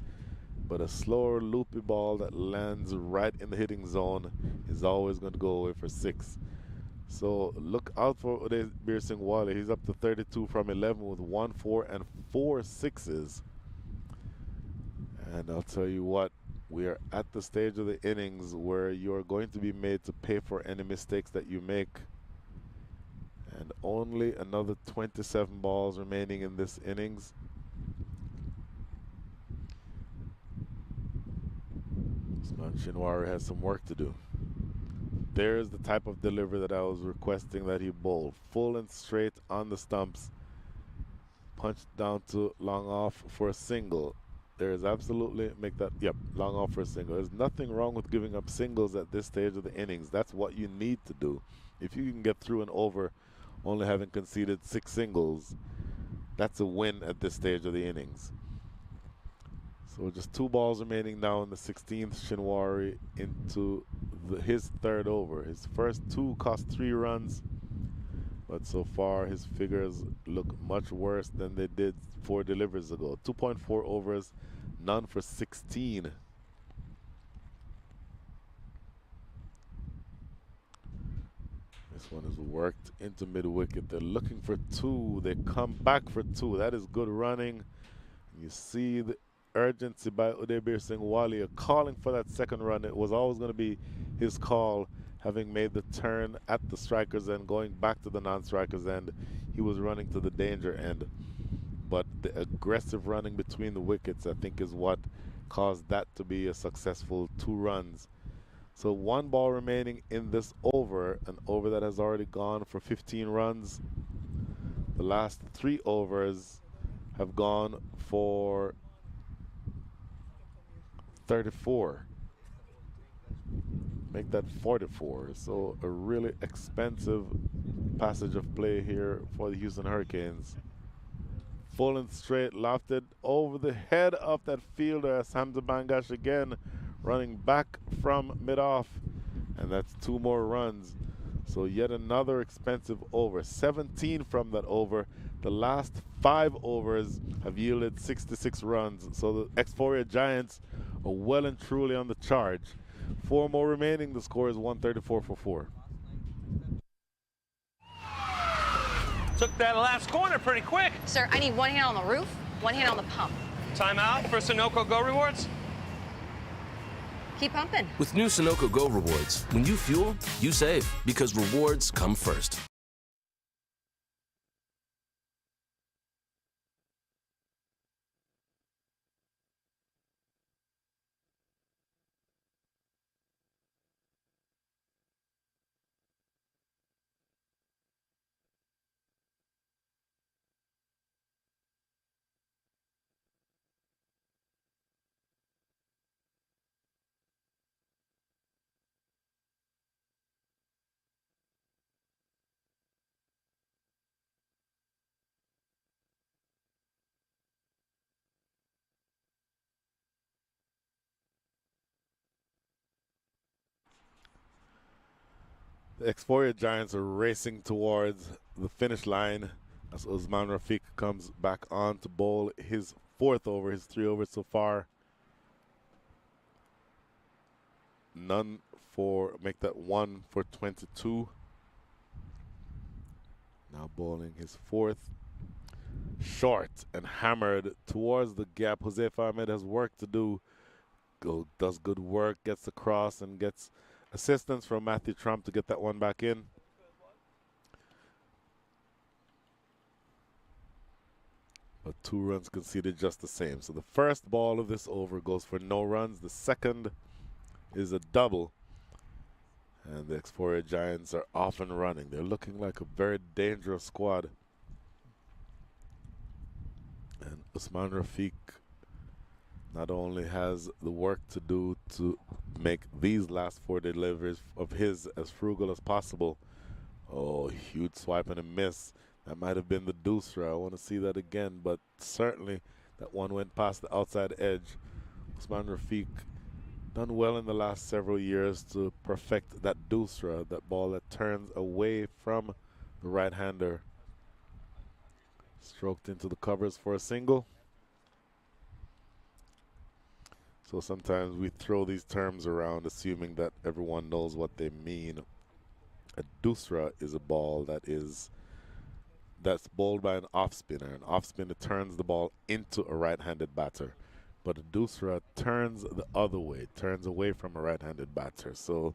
But a slower, loopy ball that lands right in the hitting zone is always going to go away for 6. So look out for Udaybir Singh Walia. He's up to 32 from 11 with 1, 4, and 4 sixes. And I'll tell you what, we are at the stage of the innings where you're going to be made to pay for any mistakes that you make. And only another 27 balls remaining in this innings. Usman Shinwari has some work to do. There's the type of delivery that I was requesting that he bowl. Full and straight on the stumps. Punched down to long off for a single. There is absolutely, make that, yep, long off for a single. There's nothing wrong with giving up singles at this stage of the innings. That's what you need to do. If you can get through and over only having conceded 6 singles, that's a win at this stage of the innings. So just 2 balls remaining now in the 16th. Shinwari into his third over. His first 2 cost 3 runs, but so far his figures look much worse than they did 4 deliveries ago. 2.4 overs, none for 16. This one is worked into mid-wicket. They're looking for 2. They come back for 2. That is good running. You see the urgency by Udebir Singh Walia calling for that second run. It was always going to be his call, having made the turn at the strikers end, going back to the non-strikers end. He was running to the danger end. But the aggressive running between the wickets, I think, is what caused that to be a successful 2 runs. So 1 ball remaining in this over, an over that has already gone for 15 runs. The last 3 overs have gone for 34. Make that 44. So a really expensive passage of play here for the Houston Hurricanes. Full and straight, lofted over the head of that fielder. Hamza Bangash again running back from mid-off, and that's 2 more runs. So yet another expensive over. 17 from that over. The last 5 overs have yielded 66 runs. So the Exforia Giants are well and truly on the charge. 4 more remaining. The score is 134 for 4. Took that last corner pretty quick. Sir, I need 1 hand on the roof, 1 hand on the pump. Timeout for Sunoco Go Rewards. Keep pumping. With new Sunoco Go rewards, when you fuel, you save because rewards come first. The Exforia Giants are racing towards the finish line as Usman Rafiq comes back on to bowl his 4th over, his 3 overs so far. None for, make that 1 for 22. Now bowling his 4th. Short and hammered towards the gap. Joseph Ahmed has work to do. Does good work, gets across and gets assistance from Matthew Trump to get that one back in. But 2 runs conceded just the same. So the first ball of this over goes for no runs. The second is a double. And the Exforia Giants are off and running. They're looking like a very dangerous squad. And Usman Rafiq not only has the work to do to make these last 4 deliveries of his as frugal as possible. Oh, huge swipe and a miss. That might have been the deucer. I want to see that again, but certainly that one went past the outside edge. Usman Rafiq done well in the last several years to perfect that deucer, that ball that turns away from the right-hander. Stroked into the covers for a single. So sometimes we throw these terms around assuming that everyone knows what they mean. A deucer is a ball that's bowled by an off-spinner. An off-spinner turns the ball into a right-handed batter. But a deucer turns the other way, turns away from a right-handed batter. So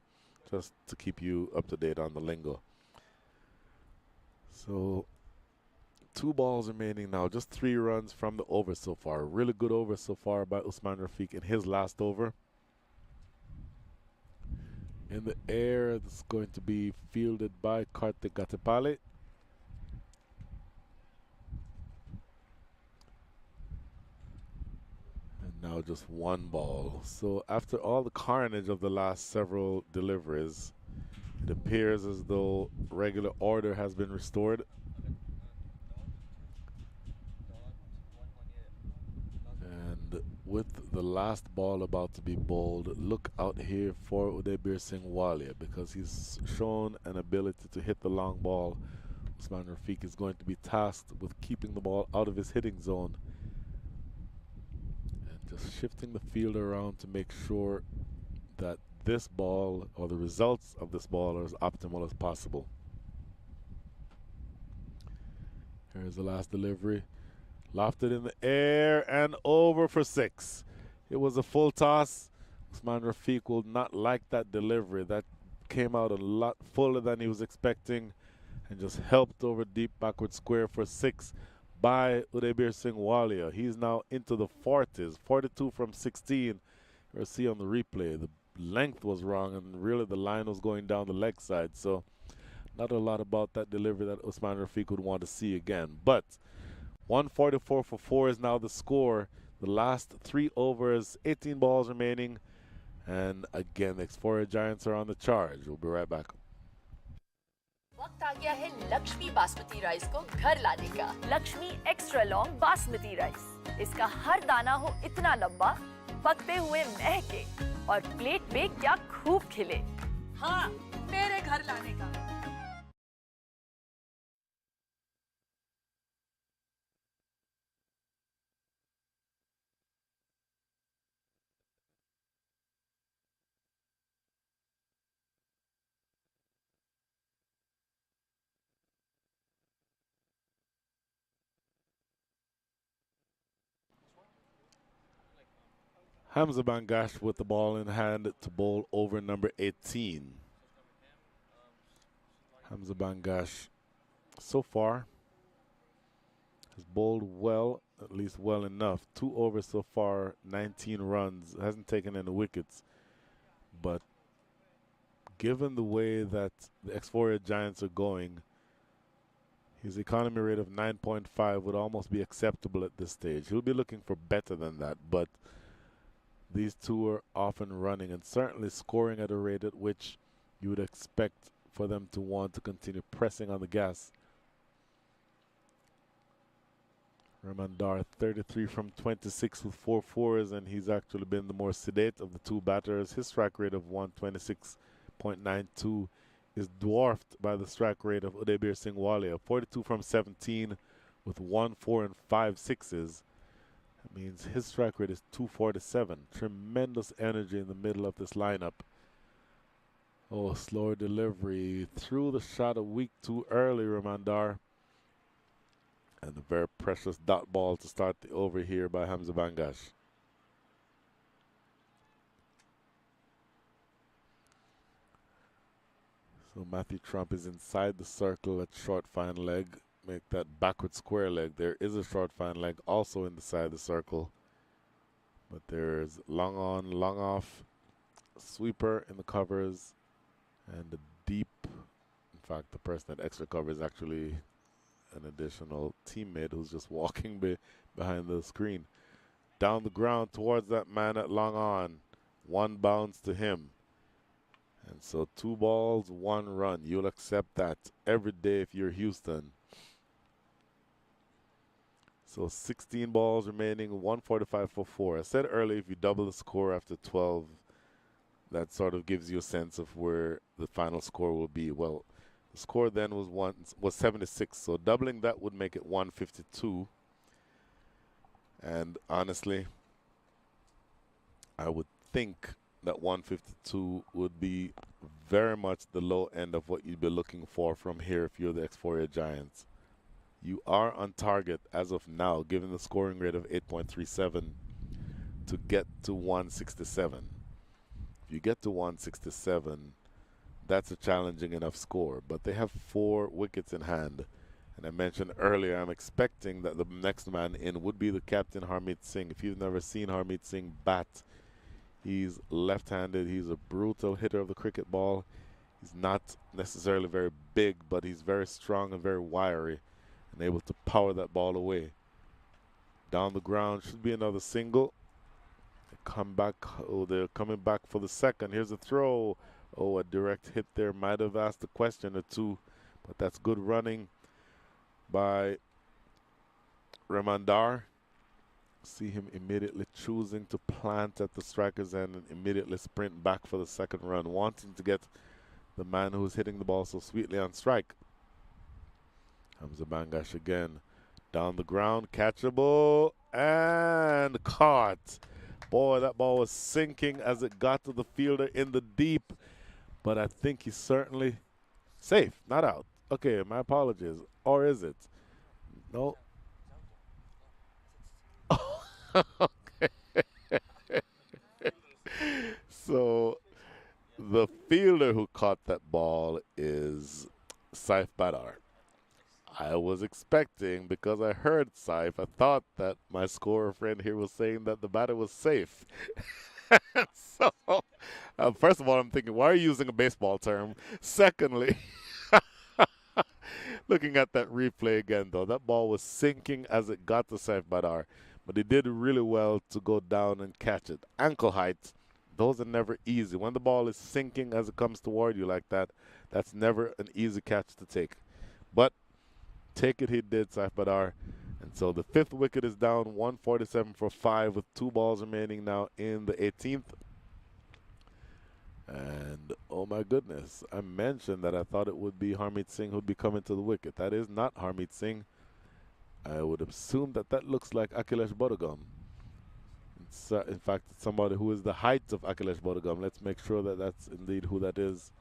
just to keep you up to date on the lingo. So 2 balls remaining now, just 3 runs from the over so far. Really good over so far by Usman Rafiq in his last over. In the air, it's going to be fielded by Kartik Gatipale. And now just 1 ball. So after all the carnage of the last several deliveries, it appears as though regular order has been restored. With the last ball about to be bowled. Look out here for Udebir Singh Walia because he's shown an ability to hit the long ball. Usman Rafiq is going to be tasked with keeping the ball out of his hitting zone and just shifting the field around to make sure that this ball or the results of this ball are as optimal as possible. Here's the last delivery. Lofted in the air and over for 6. It was a full toss. Usman Rafiq will not like that delivery. That came out a lot fuller than he was expecting and just helped over deep backward square for 6 by Udebir Singh Walia. He's now into the 40s, 42 from 16. You'll see on the replay, the length was wrong and really the line was going down the leg side. So not a lot about that delivery that Usman Rafiq would want to see again. But 144 for 4 is now the score. The last 3 overs, 18 balls remaining. And again, the Explorer Giants are on the charge. We'll be right back. वक्त आ गया है Lakshmi basmati rice को घर लाने का। Lakshmi extra long basmati rice. इसका हर दाना हो इतना लंबा, पकते हुए महके और प्लेट में क्या खूब खिले। हाँ, मेरे घर लाने का। Hamza Bangash with the ball in hand to bowl over number 18. Hamza Bangash so far has bowled well, at least well enough. 2 overs so far, 19 runs, hasn't taken any wickets. But given the way that the Explorer Giants are going, his economy rate of 9.5 would almost be acceptable at this stage. He'll be looking for better than that, but these two are often running and certainly scoring at a rate at which you would expect for them to want to continue pressing on the gas. Ramandar 33 from 26 with 4 fours, and he's actually been the more sedate of the two batters. His strike rate of 126.92 is dwarfed by the strike rate of Udebir Singh Walia, 42 from 17 with 1 4 and 5 sixes. That means his strike rate is 247. Tremendous energy in the middle of this lineup. Oh, slower delivery. Threw the shot a week too early, Ramandar. And a very precious dot ball to start the over here by Hamza Bangash. So Matthew Trump is inside the circle at short fine leg. Make that backward square leg. There is a short fine leg also inside the circle. But there's long on, long off, sweeper in the covers, and the deep. In fact, the person at extra cover is actually an additional teammate who's just walking behind the screen. Down the ground towards that man at long on. 1 bounce to him. And so 2 balls, 1 run. You'll accept that every day if you're Houston. So 16 balls remaining, 145 for 4. I said earlier, if you double the score after 12, that sort of gives you a sense of where the final score will be. Well, the score then was 76, so doubling that would make it 152. And honestly, I would think that 152 would be very much the low end of what you'd be looking for from here if you're the Explorer Giants. You are on target as of now, given the scoring rate of 8.37, to get to 167. If you get to 167, that's a challenging enough score. But they have 4 wickets in hand. And I mentioned earlier, I'm expecting that the next man in would be the captain, Harmeet Singh. If you've never seen Harmeet Singh bat, he's left-handed. He's a brutal hitter of the cricket ball. He's not necessarily very big, but he's very strong and very wiry, and able to power that ball away. Down the ground should be another single. They come back. Oh, they're coming back for the second. Here's a throw. Oh, a direct hit there. Might have asked a question or two, but that's good running by Ramandar. See him immediately choosing to plant at the striker's end and immediately sprint back for the second run, wanting to get the man who's hitting the ball so sweetly on strike. Hamza Bangash again. Down the ground, catchable, and caught. Boy, that ball was sinking as it got to the fielder in the deep. But I think he's certainly safe, not out. Okay, my apologies. Or is it? No. Okay. So the fielder who caught that ball is Saif Badar. I was expecting, because I heard Saif, I thought that my scorer friend here was saying that the batter was safe. So, first of all, I'm thinking, why are you using a baseball term? Secondly, looking at that replay again, though, that ball was sinking as it got to Saif Badar. But he did really well to go down and catch it. Ankle height, those are never easy. When the ball is sinking as it comes toward you like that, that's never an easy catch to take. But take it he did, Saif Badar. And so the fifth wicket is down, 147 for 5 with 2 balls remaining now in the 18th. And, oh my goodness, I mentioned that I thought it would be Harmeet Singh who would be coming to the wicket. That is not Harmeet Singh. I would assume that that looks like Akhilesh Bodhagam. It's, in fact, it's somebody who is the height of Akhilesh Bodhagam. Let's make sure that that's indeed who that is.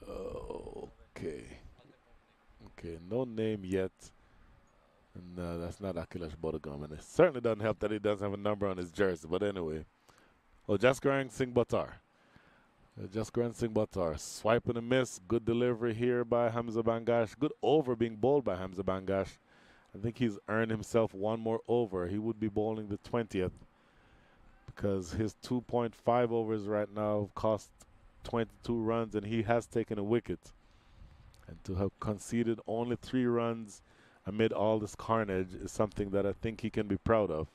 Okay. Okay, no name yet. And that's not Akhilesh Bodhagam. And it certainly doesn't help that he doesn't have a number on his jersey. But anyway. Oh, Jaskarang Singh Buttar. Jaskarang Singh Buttar. Swipe and a miss. Good delivery here by Hamza Bangash. Good over being bowled by Hamza Bangash. I think he's earned himself one more over. He would be bowling the 20th because his 2.5 overs right now cost 22 runs, and he has taken a wicket. And to have conceded only 3 runs amid all this carnage is something that I think he can be proud of.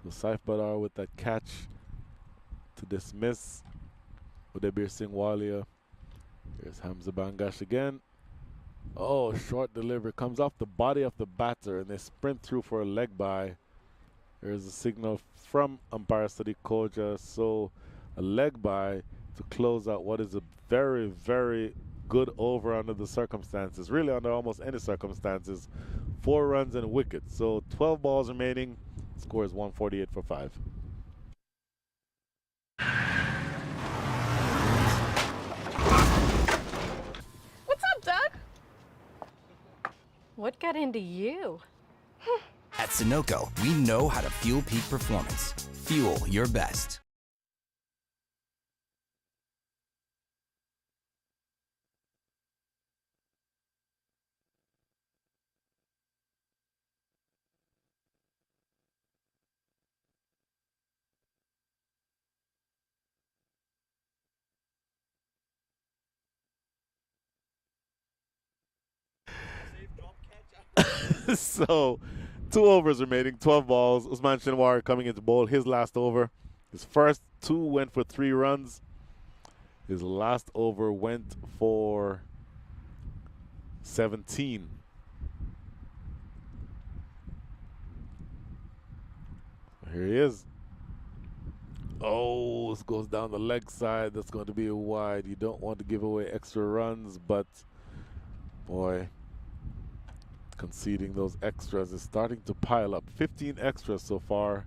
So Saif Badar with that catch to dismiss Udebir Singh Walia. Here's Hamza Bangash again. Oh, short delivery. Comes off the body of the batter, and they sprint through for a leg by. There's a signal from umpire Sadiq Koja. So a leg by to close out what is a very, very good over under the circumstances. Really under almost any circumstances. 4 runs and a wicket. So 12 balls remaining. Score is 148 for 5. What's up, Doug? What got into you? At Sunoco, we know how to fuel peak performance. Fuel your best. So 2 overs remaining, 12 balls. Usman Shinwar coming into bowl. His last over. His first 2 went for 3 runs. His last over went for 17. Here he is. Oh, this goes down the leg side. That's going to be a wide. You don't want to give away extra runs, but boy, conceding those extras is starting to pile up. 15 extras so far.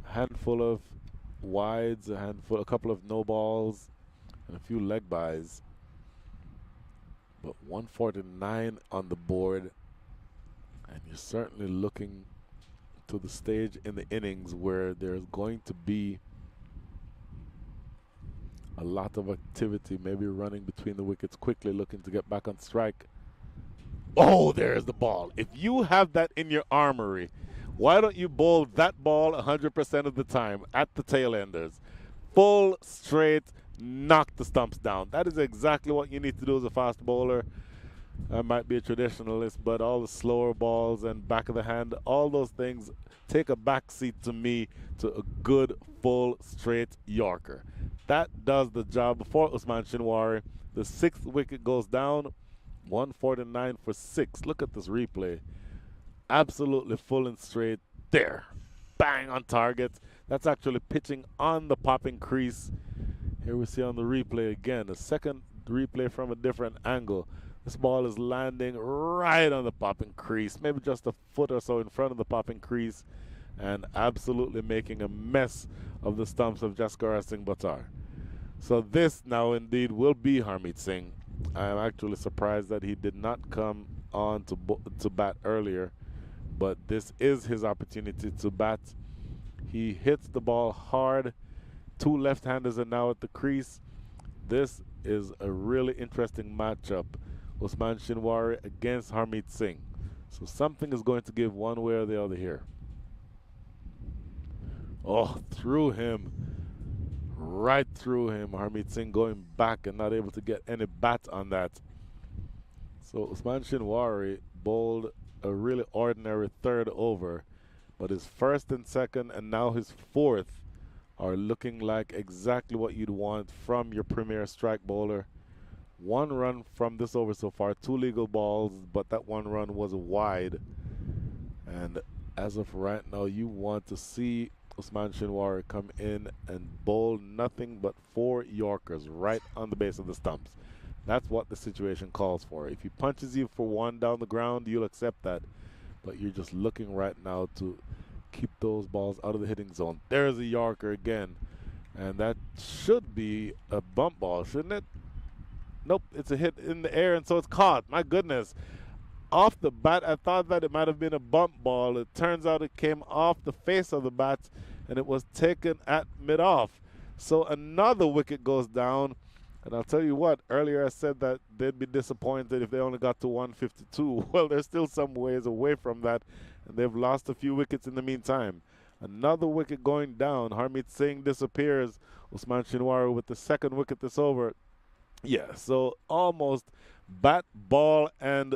A handful of wides, a couple of no balls, and a few leg bys. But 149 on the board, and you're certainly looking to the stage in the innings where there's going to be a lot of activity, maybe running between the wickets quickly, looking to get back on strike. Oh, there's the ball. If you have that in your armory, why don't you bowl that ball 100% of the time at the tail enders? Full, straight, knock the stumps down. That is exactly what you need to do as a fast bowler. I might be a traditionalist, but all the slower balls and back of the hand, all those things take a backseat to me to a good, full, straight Yorker. That does the job for Usman Shinwari. The 6th wicket goes down. 149 for 6. Look at this replay. Absolutely full and straight. There. Bang on target. That's actually pitching on the popping crease. Here we see on the replay again, a second replay from a different angle. This ball is landing right on the popping crease, maybe just a foot or so in front of the popping crease, and absolutely making a mess of the stumps of Jaskaran Singh Buttar. So this now indeed will be Harmeet Singh. I am actually surprised that he did not come on to bat earlier, but this is his opportunity to bat. He hits the ball hard. Two left-handers are now at the crease. This is a really interesting matchup. Usman Shinwari against Harmeet Singh. So something is going to give one way or the other here. Oh, through him. Right through him. Harmeet Singh going back and not able to get any bat on that. So Usman Shinwari bowled a really ordinary third over, but his first and second and now his fourth are looking like exactly what you'd want from your premier strike bowler. One run from this over so far, 2 legal balls, but that one run was wide. And as of right now, you want to see Usman Shinwari come in and bowl nothing but 4 Yorkers right on the base of the stumps. That's what the situation calls for. If he punches you for 1 down the ground, you'll accept that. But you're just looking right now to keep those balls out of the hitting zone. There's a Yorker again. And that should be a bump ball, shouldn't it? Nope, it's a hit in the air, and so it's caught. My goodness. Off the bat, I thought that it might have been a bump ball. It turns out it came off the face of the bat, and it was taken at mid-off. So another wicket goes down. And I'll tell you what, earlier I said that they'd be disappointed if they only got to 152. Well, they're still some ways away from that, and they've lost a few wickets in the meantime. Another wicket going down. Harmeet Singh disappears. Usman Shinwari with the second wicket this over. Yeah, so almost bat, ball, and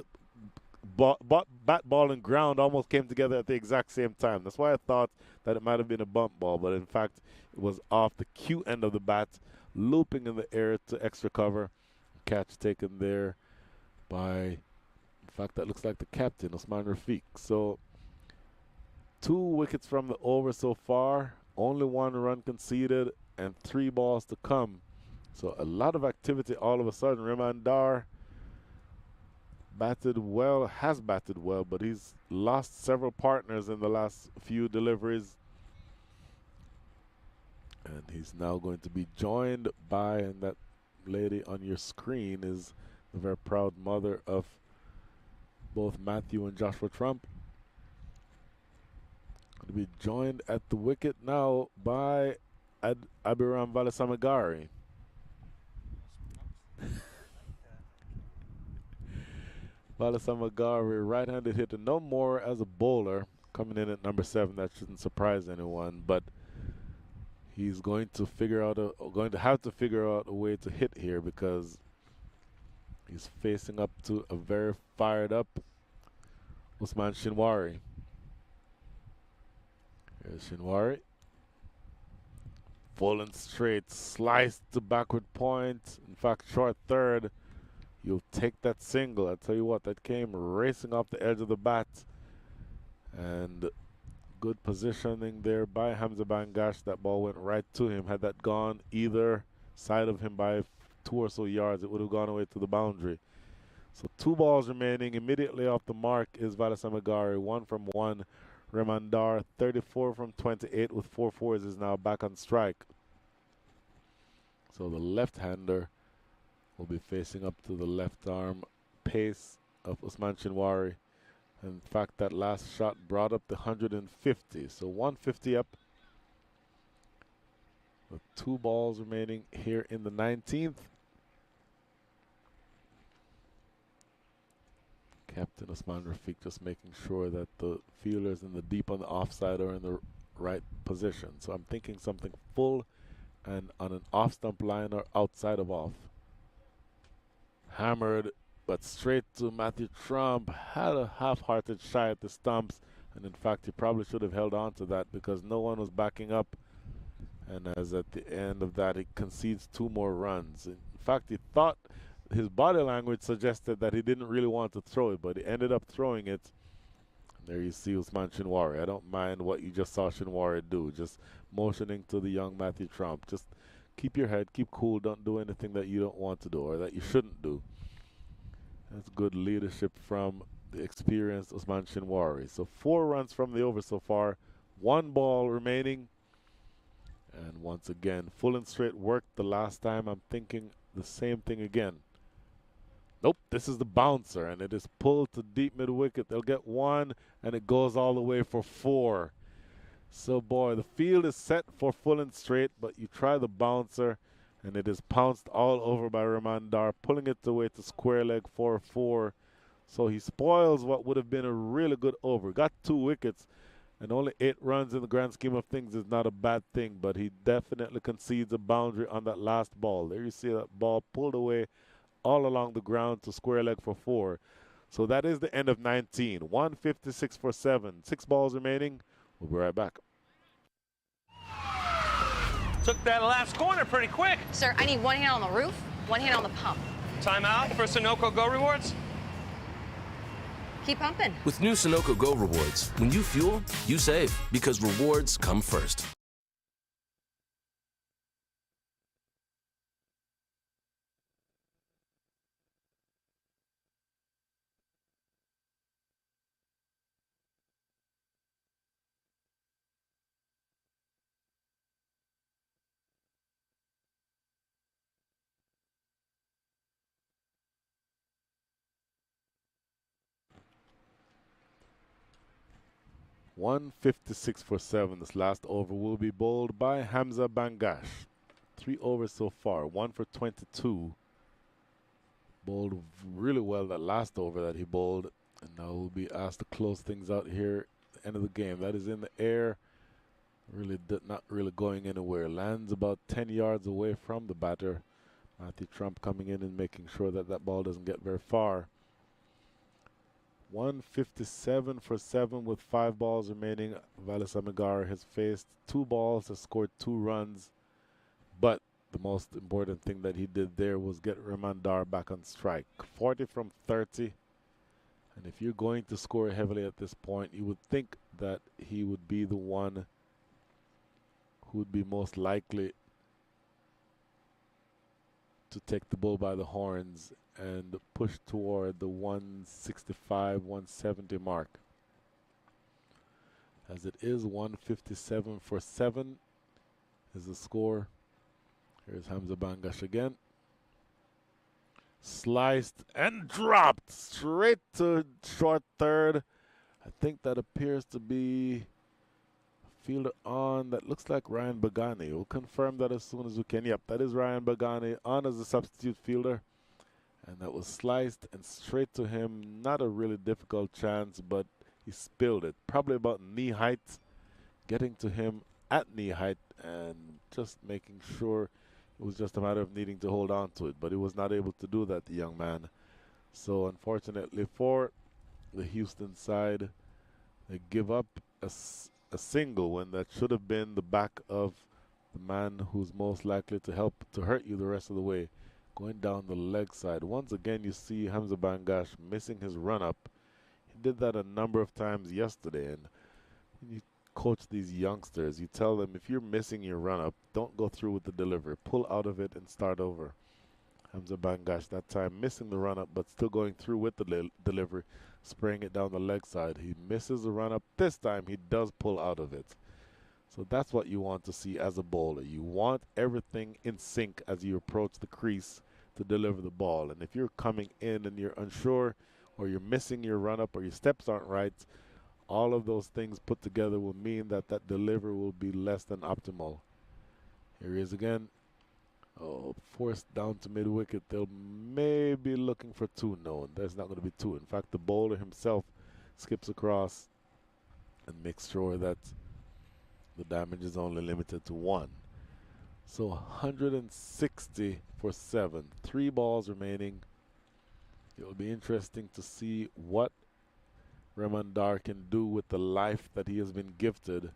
ground almost came together at the exact same time. That's why I thought that it might have been a bump ball, but in fact, it was off the cue end of the bat, looping in the air to extra cover. Catch taken there by, in fact, that looks like the captain, Usman Rafiq. So 2 wickets from the over so far, only 1 run conceded, and 3 balls to come. So a lot of activity all of a sudden. Reman Dar batted well, has batted well, but he's lost several partners in the last few deliveries. And he's now going to be joined by, and that lady on your screen is the very proud mother of both Matthew and Joshua Trump. Going to be joined at the wicket now by Abiram Valasamagari. Valasamagari, right-handed hitter, no more as a bowler, coming in at number 7. That shouldn't surprise anyone, but he's going to have to figure out a way to hit here because he's facing up to a very fired up Usman Shinwari. Here's Shinwari. Full and straight, sliced to backward point. In fact, short third. You'll take that single. I tell you what, that came racing off the edge of the bat. And good positioning there by Hamza Bangash. That ball went right to him. Had that gone either side of him by 2 or so yards, it would have gone away to the boundary. So 2 balls remaining. Immediately off the mark is Valasamagari. 1 from 1. Remandar, 34 from 28 with 4 fours, is now back on strike. So the left-hander will be facing up to the left arm pace of Usman Shinwari. In fact, that last shot brought up the 150. So 150 up. With 2 balls remaining here in the 19th. Captain Usman Rafiq just making sure that the fielders in the deep on the offside are in the right position. So I'm thinking something full and on an off stump line or outside of off. Hammered, but straight to Matthew Trump. Had a half-hearted shy at the stumps, and in fact he probably should have held on to that because no one was backing up. And as at the end of that, he concedes 2 more runs. In fact, he thought his body language suggested that he didn't really want to throw it, but he ended up throwing it. And there you see Usman Shinwari. I don't mind what you just saw Shinwari do, just motioning to the young Matthew Trump. Just keep your head, keep cool, don't do anything that you don't want to do or that you shouldn't do. That's good leadership from the experienced Usman Shinwari. So 4 runs from the over so far, 1 ball remaining. And once again, full and straight worked the last time. I'm thinking the same thing again. Nope, this is the bouncer, and it is pulled to deep mid wicket. They'll get 1, and it goes all the way for 4. So, boy, the field is set for full and straight, but you try the bouncer, and it is pounced all over by Rahman Dar, pulling it away to square leg for 4. So he spoils what would have been a really good over. Got 2 wickets, and only 8 runs in the grand scheme of things is not a bad thing, but he definitely concedes a boundary on that last ball. There you see that ball pulled away all along the ground to square leg for 4. So that is the end of 19. 156 for 7. 6 balls remaining. We'll be right back. Took that last corner pretty quick. Sir, I need 1 hand on the roof, 1 hand on the pump. Timeout for Sunoco Go Rewards. Keep pumping. With new Sunoco Go rewards, when you fuel, you save because rewards come first. .156 for 7. This last over will be bowled by Hamza Bangash. 3 overs so far, 1 for 22. Bowled really well that last over that he bowled, and now will be asked to close things out here at the end of the game. That is in the air, really not really going anywhere. Lands about 10 yards away from the batter. Matthew Trump coming in and making sure that that ball doesn't get very far. 157 for 7 with 5 balls remaining. Valis Amigar has faced 2 balls, has scored 2 runs, but the most important thing that he did there was get Rahman Dar back on strike. 40 from 30, and if you're going to score heavily at this point, you would think that he would be the one who would be most likely to take the bull by the horns and push toward the 165, 170 mark. As it is 157 for 7 is the score. Here's Hamza Bangash again. Sliced and dropped straight to short third. I think that appears to be fielder on. That looks like Ryan Bagani. We'll confirm that as soon as we can. Yep, that is Ryan Bagani on as a substitute fielder. And that was sliced and straight to him. Not a really difficult chance, but he spilled it. Probably about knee height. Getting to him at knee height and just making sure it was just a matter of needing to hold on to it. But he was not able to do that, the young man. So unfortunately for the Houston side, they give up a single when that should have been the back of the man who's most likely to help to hurt you the rest of the way. Going down the leg side. Once again, you see Hamza Bangash missing his run-up. He did that a number of times yesterday, and when you coach these youngsters, you tell them if you're missing your run-up, don't go through with the delivery. Pull out of it and start over. Hamza Bangash that time missing the run-up, but still going through with the delivery, spraying it down the leg side. He misses the run-up. This time, he does pull out of it. So that's what you want to see as a bowler. You want everything in sync as you approach the crease to deliver the ball. And if you're coming in and you're unsure or you're missing your run-up or your steps aren't right, all of those things put together will mean that that delivery will be less than optimal. Here he is again. Oh, forced down to mid-wicket. They'll maybe be looking for 2. No, there's not going to be 2. In fact, the bowler himself skips across and makes sure that the damage is only limited to 1. So 160 for 7. 3 balls remaining. It'll be interesting to see what Rahman Dar can do with the life that he has been gifted.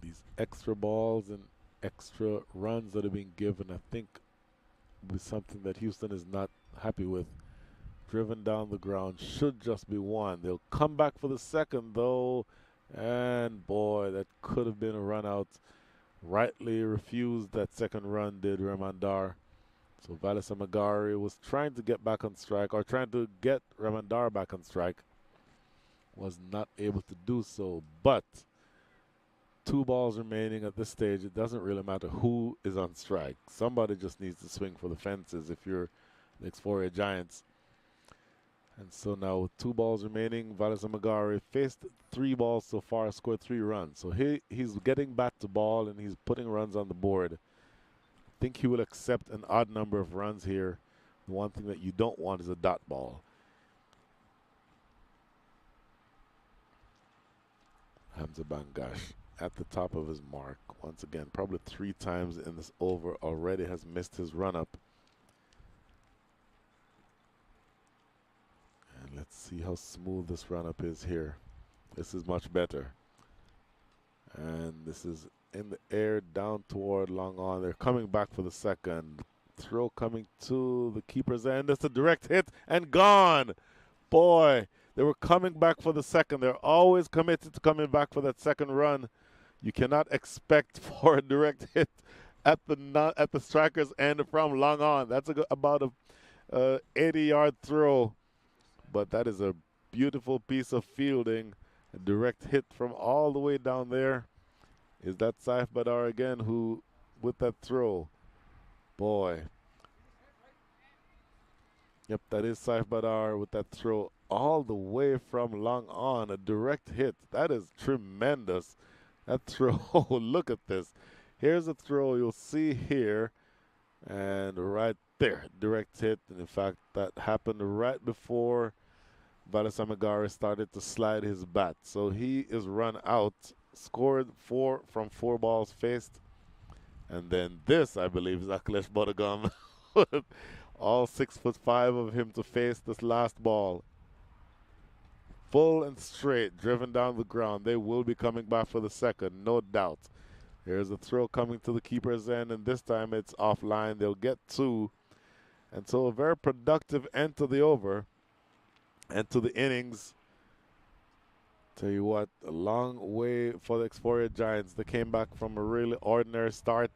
These extra balls and extra runs that are being given, I think be something that Houston is not happy with. Driven down the ground, should just be one. They'll come back for the second though, and boy, that could have been a run out. Rightly refused that second run, did Remandar. So Valisa Magari was trying to get back on strike, or trying to get Remandar back on strike. Was not able to do so, but 2 balls remaining at this stage. It doesn't really matter who is on strike. Somebody just needs to swing for the fences if you're the Exploria Giants. And so now with 2 balls remaining, Valisa Magari faced 3 balls so far, scored 3 runs. So he's getting back to ball and he's putting runs on the board. I think he will accept an odd number of runs here. The one thing that you don't want is a dot ball. Hamza Bangash at the top of his mark. Once again, probably 3 times in this over already has missed his run-up. And let's see how smooth this run-up is here. This is much better. And this is in the air down toward long on. They're coming back for the second. Throw coming to the keeper's end. It's a direct hit and gone. Boy, they were coming back for the second. They're always committed to coming back for that second run. You cannot expect for a direct hit at the striker's end from long on. That's about a 80-yard throw. But that is a beautiful piece of fielding. A direct hit from all the way down there. Is that Saif Badar again who, with that throw? Boy. Yep, that is Saif Badar with that throw all the way from long on. A direct hit. That is tremendous. That throw, look at this. Here's a throw you'll see here. And right there, direct hit. And in fact, that happened right before Valisa Magari started to slide his bat. So he is run out, scored 4 from 4 balls faced. And then this, I believe, is Akhilesh Bodagam. All 6'5" of him to face this last ball. Full and straight, driven down the ground. They will be coming back for the second, no doubt. Here's a throw coming to the keeper's end, and this time it's offline. They'll get 2. And so a very productive end to the over and to the innings. Tell you what, a long way for the Exploria Giants. They came back from a really ordinary start,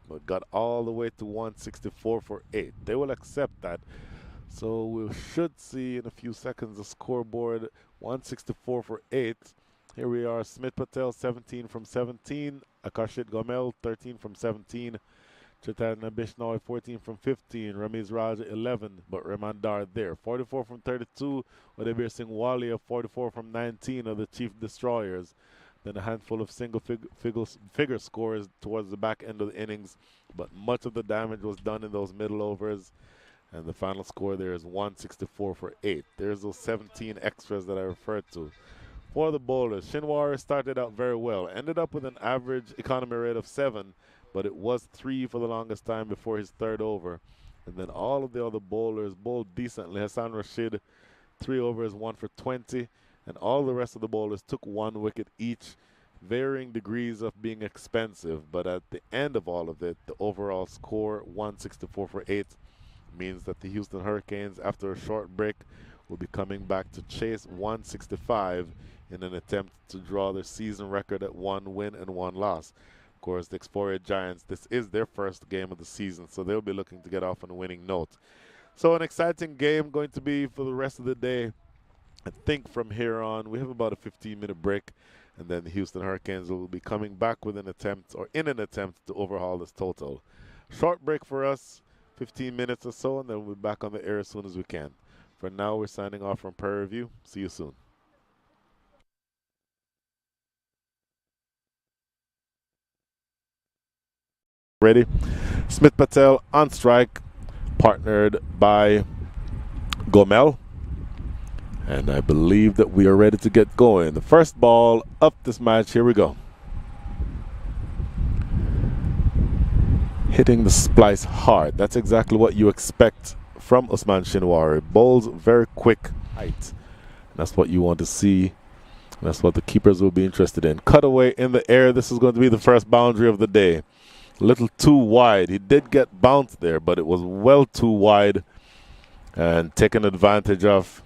but got all the way to 164 for 8. They will accept that. So we should see in a few seconds the scoreboard, 164 for 8. Here we are, Smith Patel 17 from 17, Akashit Gomel 13 from 17, Chaitanya Bishnoi 14 from 15, Ramiz Raja 11, but Remandar there. 44 from 32, Udebir Singh Walia 44 from 19 of the Chief Destroyers. Then a handful of single figure scores towards the back end of the innings, but much of the damage was done in those middle overs. And the final score there is 164 for 8. There's those 17 extras that I referred to. For the bowlers, Shinwari started out very well. Ended up with an average economy rate of 7, but it was 3 for the longest time before his third over. And then all of the other bowlers bowled decently. Hassan Rashid, 3 overs, 1 for 20. And all the rest of the bowlers took 1 wicket each, varying degrees of being expensive. But at the end of all of it, the overall score, 164 for 8, means that the Houston Hurricanes, after a short break, will be coming back to chase 165 in an attempt to draw their season record at 1 win and 1 loss. Of course, the Exploria Giants, this is their first game of the season, so they'll be looking to get off on a winning note. So an exciting game going to be for the rest of the day. I think from here on, we have about a 15-minute break, and then the Houston Hurricanes will be coming back with an attempt, or in an attempt, to overhaul this total. Short break for us, 15 minutes or so, and then we'll be back on the air as soon as we can. For now, we're signing off from Prairie Review. See you soon. Ready? Smith Patel on strike, partnered by Gomel. And I believe that we are ready to get going. The first ball of this match, here we go. Hitting the splice hard. That's exactly what you expect from Usman Shinwari. Bowls very quick height. And that's what you want to see. And that's what the keepers will be interested in. Cutaway in the air. This is going to be the first boundary of the day. a little too wide. He did get bounced there, but it was well too wide and taken advantage of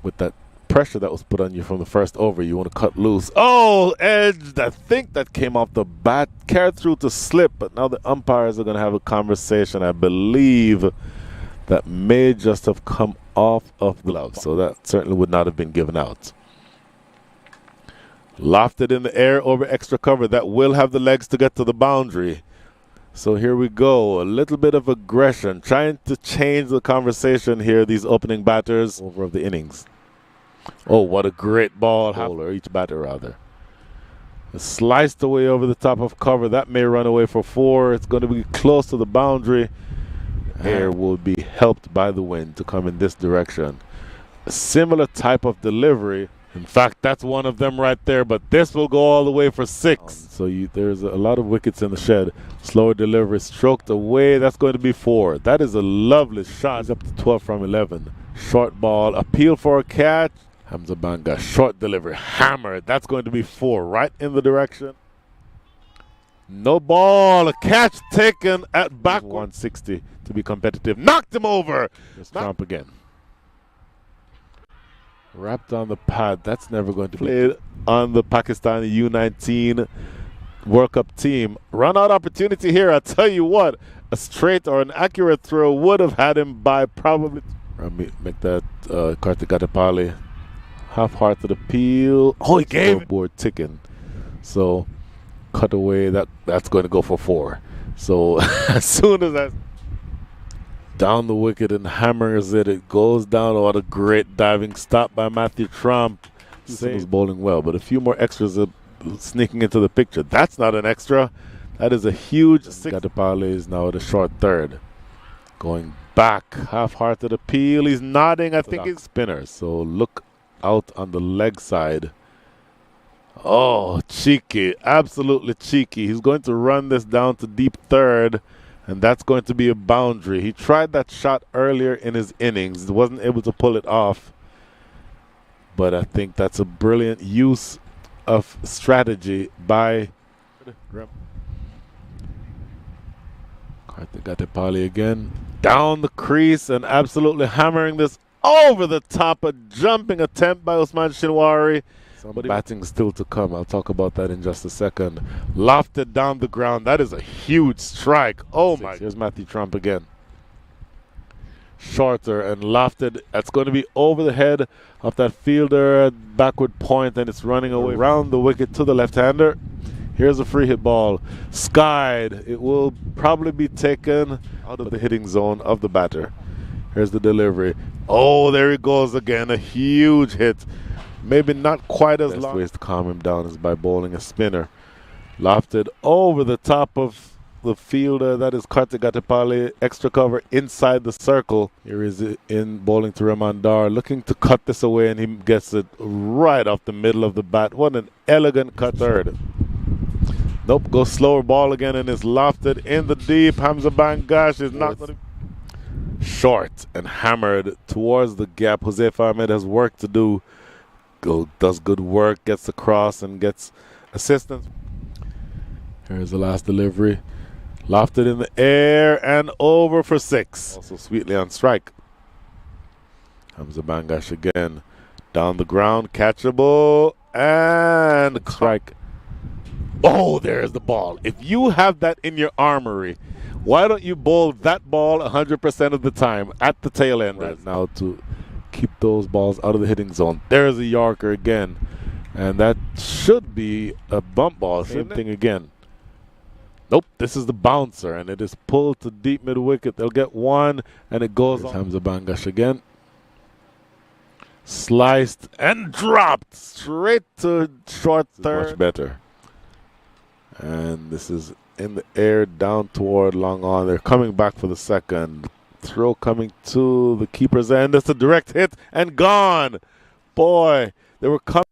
with that pressure that was put on you from the first over. You want to cut loose. Oh, edge. I think that came off the bat, carried through to slip, but now the umpires are going to have a conversation. I believe that may just have come off of the glove, so that certainly would not have been given out. Lofted in the air over extra cover. That will have the legs to get to the boundary. So here we go. A little bit of aggression, trying to change the conversation here, these opening batters over of the innings. Oh, what a great ball. Or each batter, rather. Sliced away over the top of cover. That may run away for 4. It's going to be close to the boundary. Air will be helped by the wind to come in this direction. A similar type of delivery. In fact, that's one of them right there, but this will go all the way for 6. So there's a lot of wickets in the shed. Slower delivery, stroked away. That's going to be 4. That is a lovely shot. He's up to 12 from 11. Short ball, appeal for a catch. Hamza Banga, short delivery, hammered. That's going to be 4, right in the direction. No ball, a catch taken at back 160 to be competitive. Knocked him over. Just Trump again. Wrapped on the pad. That's never going to be played on the Pakistani U19 World Cup team. Run out opportunity here. I tell you what, a straight or an accurate throw would have had him by probably. Make that Kartik Gatapali. Half-hearted appeal. Oh, he gave it. Board ticking. So cut away. That's going to go for 4. So as soon as that down the wicket and hammers it, it goes down. Oh, what a great diving stop by Matthew Trump. He was bowling well, but a few more extras are sneaking into the picture. That's not an extra. That is a huge 6. Gatapali is now at a short third. Going back, half-hearted appeal. He's nodding. I think he's spinner. So look out on the leg side. Oh, cheeky. Absolutely cheeky. He's going to run this down to deep third, and that's going to be a boundary. He tried that shot earlier in his innings. He wasn't able to pull it off. But I think that's a brilliant use of strategy by Kartik Gatapali again. Down the crease and absolutely hammering this over the top. A jumping attempt by Usman Shinwari. Somebody batting still to come. I'll talk about that in just a second. Lofted down the ground. That is a huge strike. Oh my. Here's Matthew Trump again. Shorter and lofted. That's going to be over the head of that fielder. Backward point, and it's running away around the wicket to the left-hander. Here's a free hit ball. Skied. It will probably be taken out of the hitting zone of the batter. Here's the delivery. Oh, there he goes again. A huge hit. Maybe not quite as long. Best ways to calm him down is by bowling a spinner. Lofted over the top of the fielder. That is Kartik Gatapali. Extra cover inside the circle. Here is it in bowling to Rahman Dar. Looking to cut this away, and he gets it right off the middle of the bat. What an elegant cut. Third. Nope, goes slower ball again, and is lofted in the deep. Hamza Bangash is not going to. Short and hammered towards the gap. Jose Ahmed has work to do. Does good work, gets across, and gets assistance. Here's the last delivery. Lofted in the air and over for 6. Also sweetly on strike. Hamza Bangash again. Down the ground, catchable, and strike. Oh, there's the ball. If you have that in your armory, why don't you bowl that ball 100% of the time at the tail end right now to keep those balls out of the hitting zone? There's a Yorker again, and that should be a bump ball. Same thing again. Nope, this is the bouncer, and it is pulled to deep mid-wicket. They'll get 1, and it goes on. Hamza Bangash again. Sliced and dropped straight to short third. Much better. And this is in the air down toward long on. They're coming back for the second. Throw coming to the keeper's end. That's a direct hit and gone. Boy, they were coming.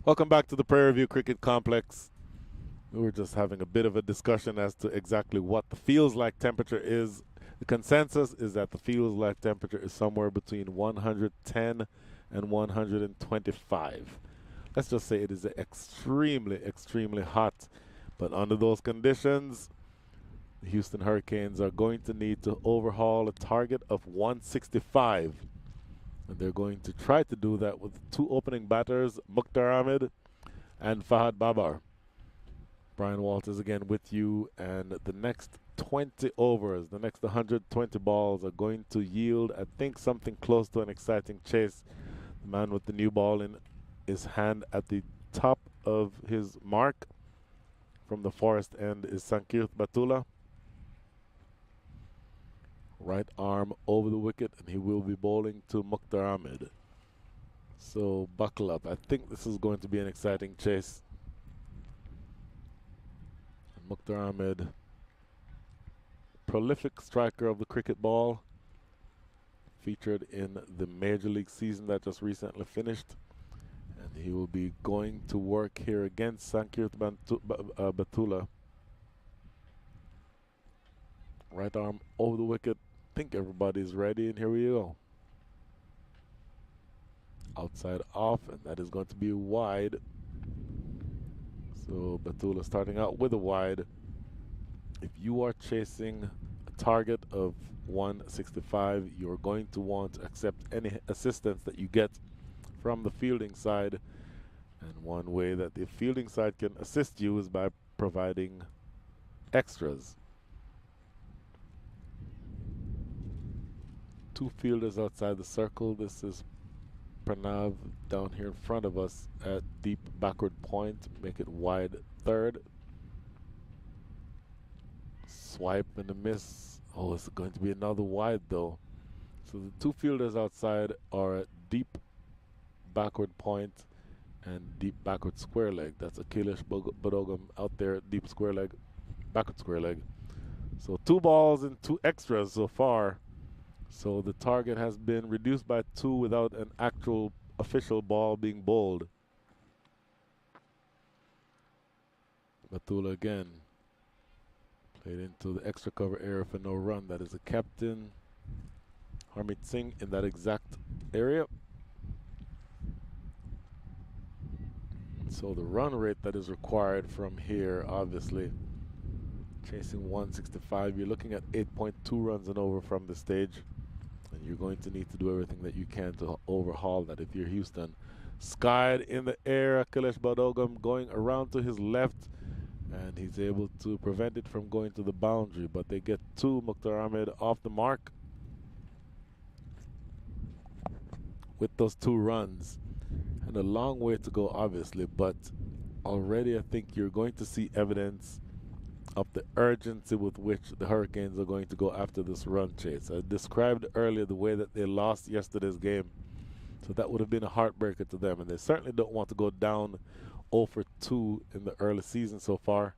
Welcome back to the Prairie View Cricket Complex. We were just having a bit of a discussion as to exactly what the feels like temperature is. The consensus is that the feels like temperature is somewhere between 110 and 125. Let's just say it is extremely, extremely hot. But under those conditions, the Houston Hurricanes are going to need to overhaul a target of 165. And they're going to try to do that with two opening batters, Mukhtar Ahmed and Fahad Babar. Brian Walters again with you, and the next 20 overs, the next 120 balls are going to yield, I think, something close to an exciting chase. The man with the new ball in his hand at the top of his mark from the forest end is Sankirth Batula. Right arm over the wicket, and he will be bowling to Mukhtar Ahmed. So buckle up. I think this is going to be an exciting chase. And Mukhtar Ahmed, prolific striker of the cricket ball, featured in the Major League season that just recently finished. And he will be going to work here against Sankirth Batula. Right arm over the wicket. I think everybody's ready, and here we go. Outside off, and that is going to be wide. So Batula starting out with a wide. If you are chasing a target of 165, you're going to want to accept any assistance that you get from the fielding side. And one way that the fielding side can assist you is by providing extras. Two fielders outside the circle. This is Pranav down here in front of us at deep backward point. Make it wide third. Swipe and a miss. Oh, it's going to be another wide though. So the two fielders outside are at deep backward point and deep backward square leg. That's Akhilesh Bodogam out there at deep square leg, backward square leg. So 2 balls and 2 extras so far. So the target has been reduced by 2 without an actual official ball being bowled. Batula again. Played into the extra cover area for no run. That is the captain, Harmeet Singh, in that exact area. So the run rate that is required from here, obviously, chasing 165, you're looking at 8.2 runs and over from the stage. And you're going to need to do everything that you can to overhaul that if you're Houston. Skied in the air, Akhilesh Bodogam going around to his left, and he's able to prevent it from going to the boundary. But they get 2, Mukhtar Ahmed off the mark with those 2 runs. And a long way to go, obviously, but already I think you're going to see evidence of the urgency with which the Hurricanes are going to go after this run chase. I described earlier the way that they lost yesterday's game, so that would have been a heartbreaker to them, and they certainly don't want to go down 0 for 2 in the early season so far.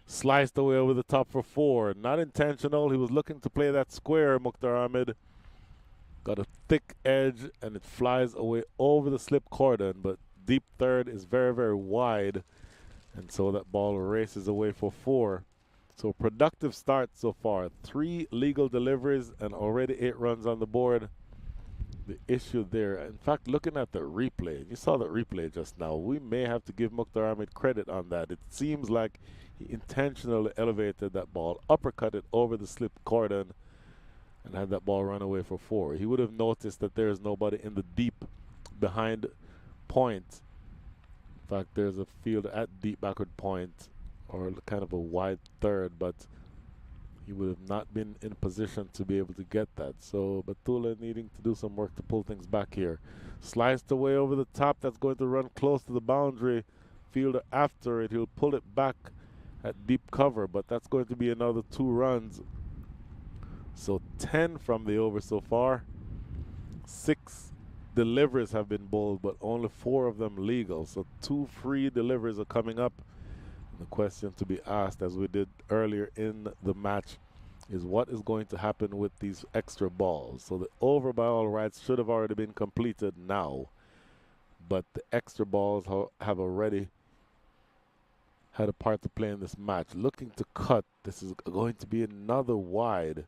Sliced away over the top for 4. Not intentional. He was looking to play that square, Mukhtar Ahmed. Got a thick edge, and it flies away over the slip cordon, but deep third is very, very wide. And so that ball races away for 4. So productive start so far. 3 legal deliveries and already 8 runs on the board. The issue there, in fact, looking at the replay, you saw that replay just now, we may have to give Mukhtar Ahmed credit on that. It seems like he intentionally elevated that ball, uppercut it over the slip cordon, and had that ball run away for 4. He would have noticed that there is nobody in the deep behind point. In fact, there's a field at deep backward point, or kind of a wide third, but he would have not been in position to be able to get that. So Batula needing to do some work to pull things back here. Sliced away over the top. That's going to run close to the boundary. Fielder after it. He'll pull it back at deep cover, but that's going to be another 2 runs. So 10 from the over so far. 6 deliveries have been bowled, but only 4 of them legal. So 2 free deliveries are coming up. And the question to be asked, as we did earlier in the match, is what is going to happen with these extra balls? So the over by all rights should have already been completed now. but the extra balls have already had a part to play in this match. Looking to cut. This is going to be another wide.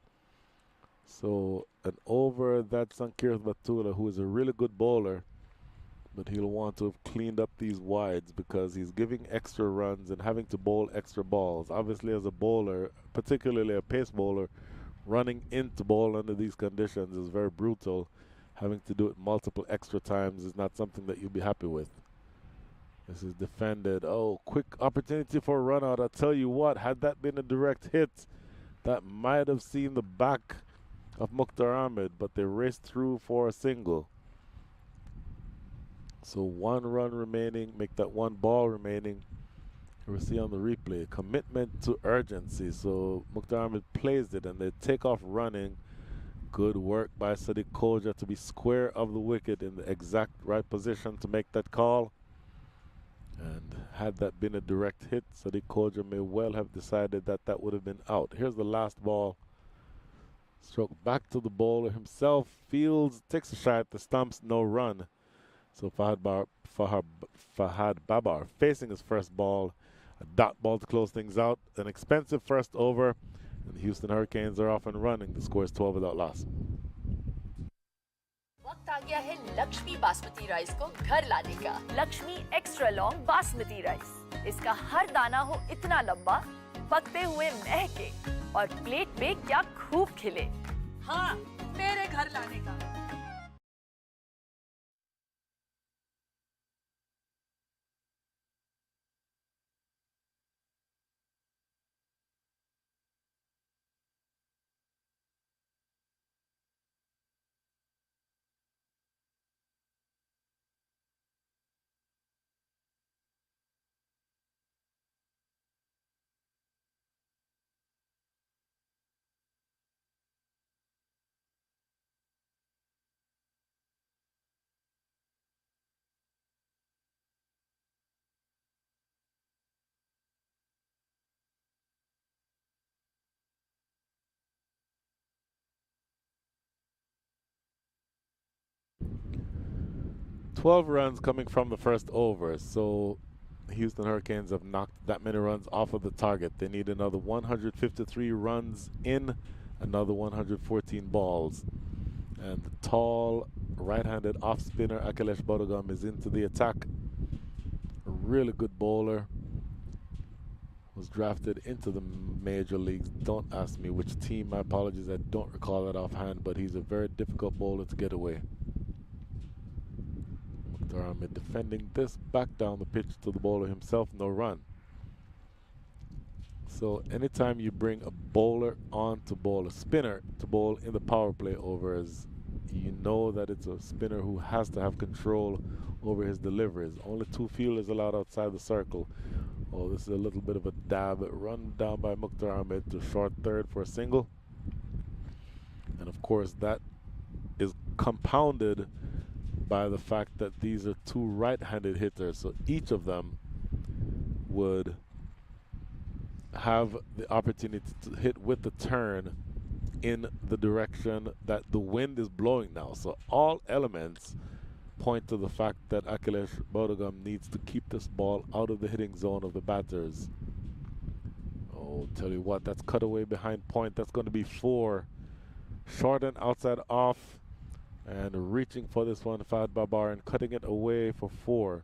So an over, that's Sankirth Batula, who is a really good bowler, but he'll want to have cleaned up these wides because he's giving extra runs and having to bowl extra balls. Obviously, as a bowler, particularly a pace bowler, running into ball under these conditions is very brutal. Having to do it multiple extra times is not something that you'll be happy with. This is defended. Oh, quick opportunity for a run out. I'll tell you what, had that been a direct hit, that might have seen the back of Mukhtar Ahmed, but they raced through for a single. So 1 run remaining, make that 1 ball remaining. We'll see on the replay. Commitment to urgency. So Mukhtar Ahmed plays it and they take off running. Good work by Sadiq Khoja to be square of the wicket in the exact right position to make that call. And had that been a direct hit, Sadiq Khoja may well have decided that that would have been out. Here's the last ball. Stroke back to the bowler himself. Fields, takes a shot at the stumps, no run. So Fahad Babar facing his first ball. A dot ball to close things out. An expensive first over. And the Houston Hurricanes are off and running. The score is 12 without loss. वक्त आ गया है Lakshmi basmati rice को घर लाने का। Lakshmi extra long basmati rice. इसका हर दाना हो इतना लंबा, पकते हुए महके और प्लेट पे क्या खूब खिले। हाँ, मेरे घर लाने का। "12 runs coming from the first over, so Houston Hurricanes have knocked that many runs off of the target. They need another 153 runs in another 114 balls. And the tall right-handed off-spinner Akhilesh Bodogam is into the attack. A really good bowler. Was drafted into the major leagues. Don't ask me which team. My apologies, I don't recall that offhand, but he's a very difficult bowler to get away. Mukhtar Ahmed defending this, back down the pitch to the bowler himself, no run. So anytime you bring a bowler on to bowl, a spinner to bowl in the power play overs, you know that it's a spinner who has to have control over his deliveries. Only 2 fielders allowed outside the circle. Oh, this is a little bit of a dab. Run down by Mukhtar Ahmed to short third for a single. And of course that is compounded by the fact that these are 2 right-handed hitters. So each of them would have the opportunity to hit with the turn in the direction that the wind is blowing now. So all elements point to the fact that Akhilesh Bodogam needs to keep this ball out of the hitting zone of the batters. Oh, tell you what, that's cut away behind point. That's going to be 4. Short and outside off. And reaching for this one, Fahad Babar, and cutting it away for 4.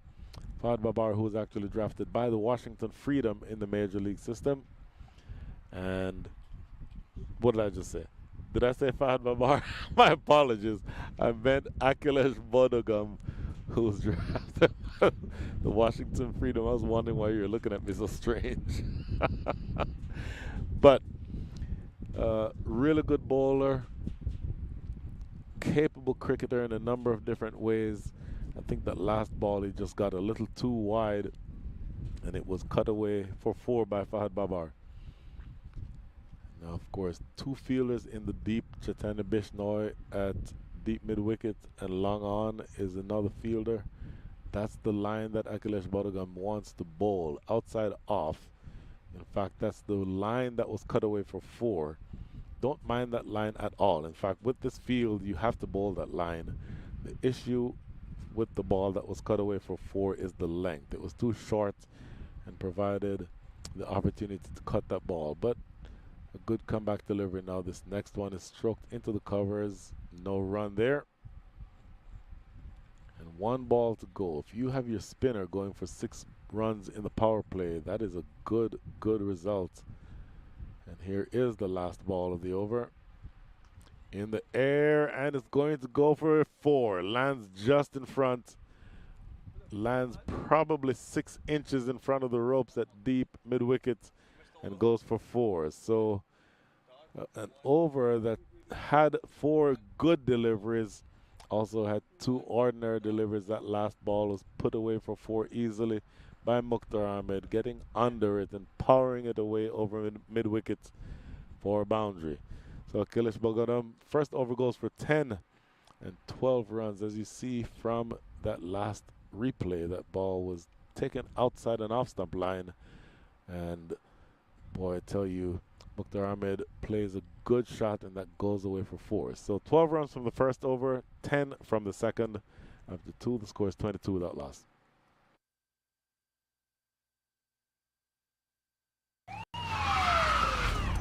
Fahad Babar, who was actually drafted by the Washington Freedom in the Major League system. And what did I just say? Did I say Fahad Babar? My apologies. I meant Akhilesh Bodogam, who was drafted by the Washington Freedom. I was wondering why you were looking at me so strange. But really good bowler, capable cricketer in a number of different ways. I think that last ball he just got a little too wide and it was cut away for 4 by Fahad Babar. Now, of course, 2 fielders in the deep. Chaitanya Bishnoi at deep mid-wicket and long on is another fielder. That's the line that Akhilesh Bodogam wants to bowl, outside off. In fact, that's the line that was cut away for 4. Don't mind that line at all. In fact, with this field, you have to bowl that line. The issue with the ball that was cut away for 4 is the length. It was too short and provided the opportunity to cut that ball. But a good comeback delivery. Now this next one is stroked into the covers. No run there. And 1 ball to go. If you have your spinner going for 6 runs in the power play, that is a good result. And here is the last ball of the over. In the air, and it's going to go for 4. Lands just in front. Lands probably 6 inches in front of the ropes at deep mid-wicket and goes for 4. So an over that had 4 good deliveries, also had 2 ordinary deliveries. That last ball was put away for 4 easily by Mukhtar Ahmed, getting under it and powering it away over mid-wicket for a boundary. So Akhilesh Bhogaram, first over goes for 10 and 12 runs. As you see from that last replay, that ball was taken outside an off-stump line. And boy, I tell you, Mukhtar Ahmed plays a good shot, and that goes away for 4. So 12 runs from the first over, 10 from the second. After 2, the score is 22 without loss.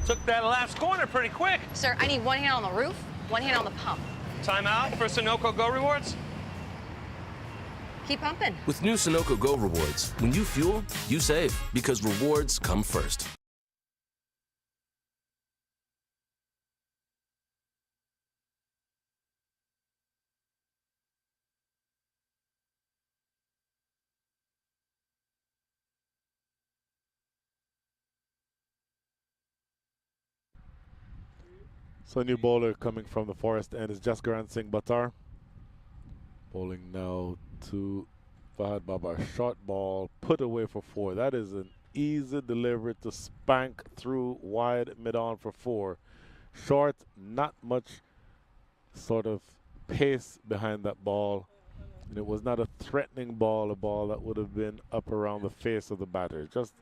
Took that last corner pretty quick. Sir, I need 1 hand on the roof, 1 hand on the pump. Timeout for Sunoco Go Rewards. Keep pumping. With new Sunoco Go rewards, when you fuel, you save because rewards come first. So a new bowler coming from the Forest End is Jaskaran Singh Batar. Bowling now to Fahad Babar. Short ball, put away for 4. That is an easy delivery to spank through wide mid-on for 4. Short, not much sort of pace behind that ball. And it was not a threatening ball, a ball that would have been up around the face of the batter. Just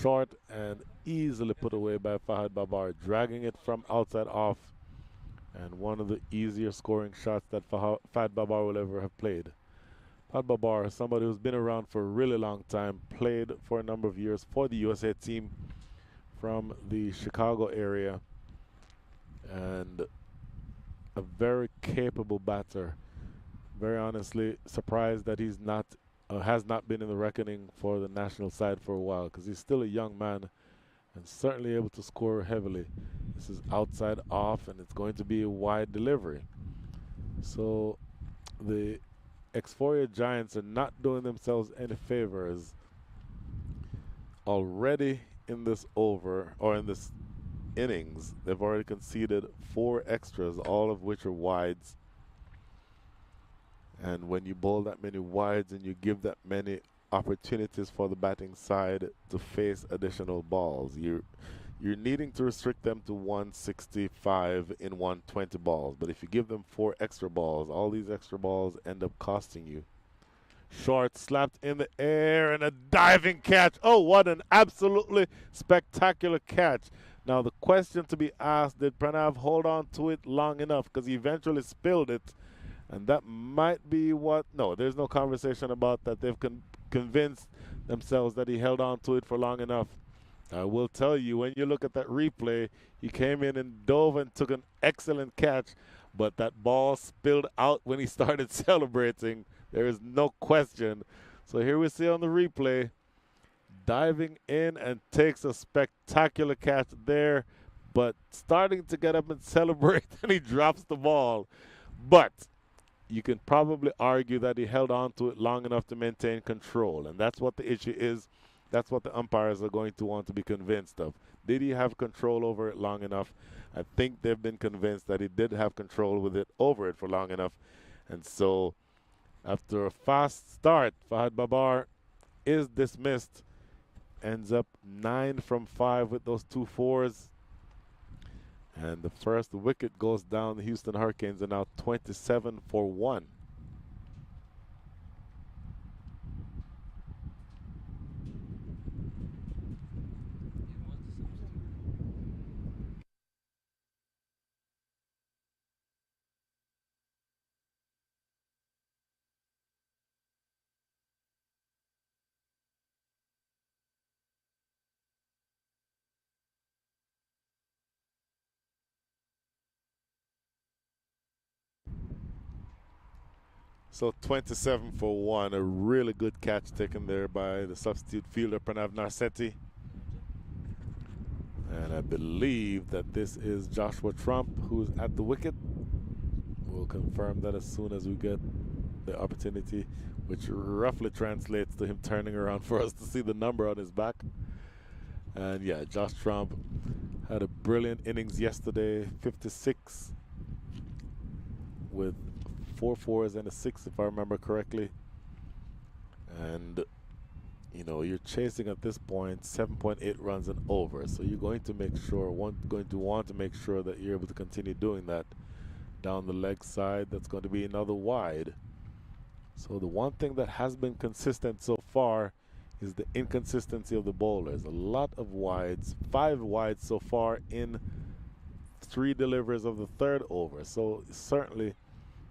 short and easily put away by Fahad Babar, dragging it from outside off, and one of the easier scoring shots that Fahad Babar will ever have played. Fahad Babar, somebody who's been around for a really long time, played for a number of years for the USA team from the Chicago area, and a very capable batter. Very honestly surprised that he's not has not been in the reckoning for the national side for a while, because he's still a young man and certainly able to score heavily. This is outside off, and it's going to be a wide delivery. So the Exforia Giants are not doing themselves any favors. Already in this over, or in this innings, they've already conceded 4 extras, all of which are wides. And when you bowl that many wides and you give that many opportunities for the batting side to face additional balls, you're needing to restrict them to 165 in 120 balls. But if you give them 4 extra balls, all these extra balls end up costing you. Short, slapped in the air, and a diving catch. Oh, what an absolutely spectacular catch. Now the question to be asked, did Pranav hold on to it long enough? Because he eventually spilled it. And that might be what, no, there's no conversation about that. They've convinced themselves that he held on to it for long enough. I will tell you, when you look at that replay, he came in and dove and took an excellent catch, but that ball spilled out when he started celebrating. There is no question. So here we see on the replay, diving in and takes a spectacular catch there, but starting to get up and celebrate, and he drops the ball. But you can probably argue that he held on to it long enough to maintain control, and that's what the issue is. That's what the umpires are going to want to be convinced of. Did he have control over it long enough? I think they've been convinced that he did have control with it over it for long enough. And so after a fast start, Fahad Babar is dismissed, ends up 9 from 5 with those 2 fours. And the first wicket goes down. The Houston Hurricanes are now 27 for 1. So 27 for 1. A really good catch taken there by the substitute fielder, Pranav Narsetti. And I believe that this is Joshua Trump, who's at the wicket. We'll confirm that as soon as we get the opportunity, which roughly translates to him turning around for us to see the number on his back. And yeah, Josh Trump had a brilliant innings yesterday, 56 with 4 fours and a 6, if I remember correctly. And you know, you're chasing at this point 7.8 runs and over, so you're going to make sure, going to want to make sure that you're able to continue doing that. Down the leg side, that's going to be another wide. So the one thing that has been consistent so far is the inconsistency of the bowlers. A lot of wides, 5 wides so far in 3 deliveries of the 3rd over. So certainly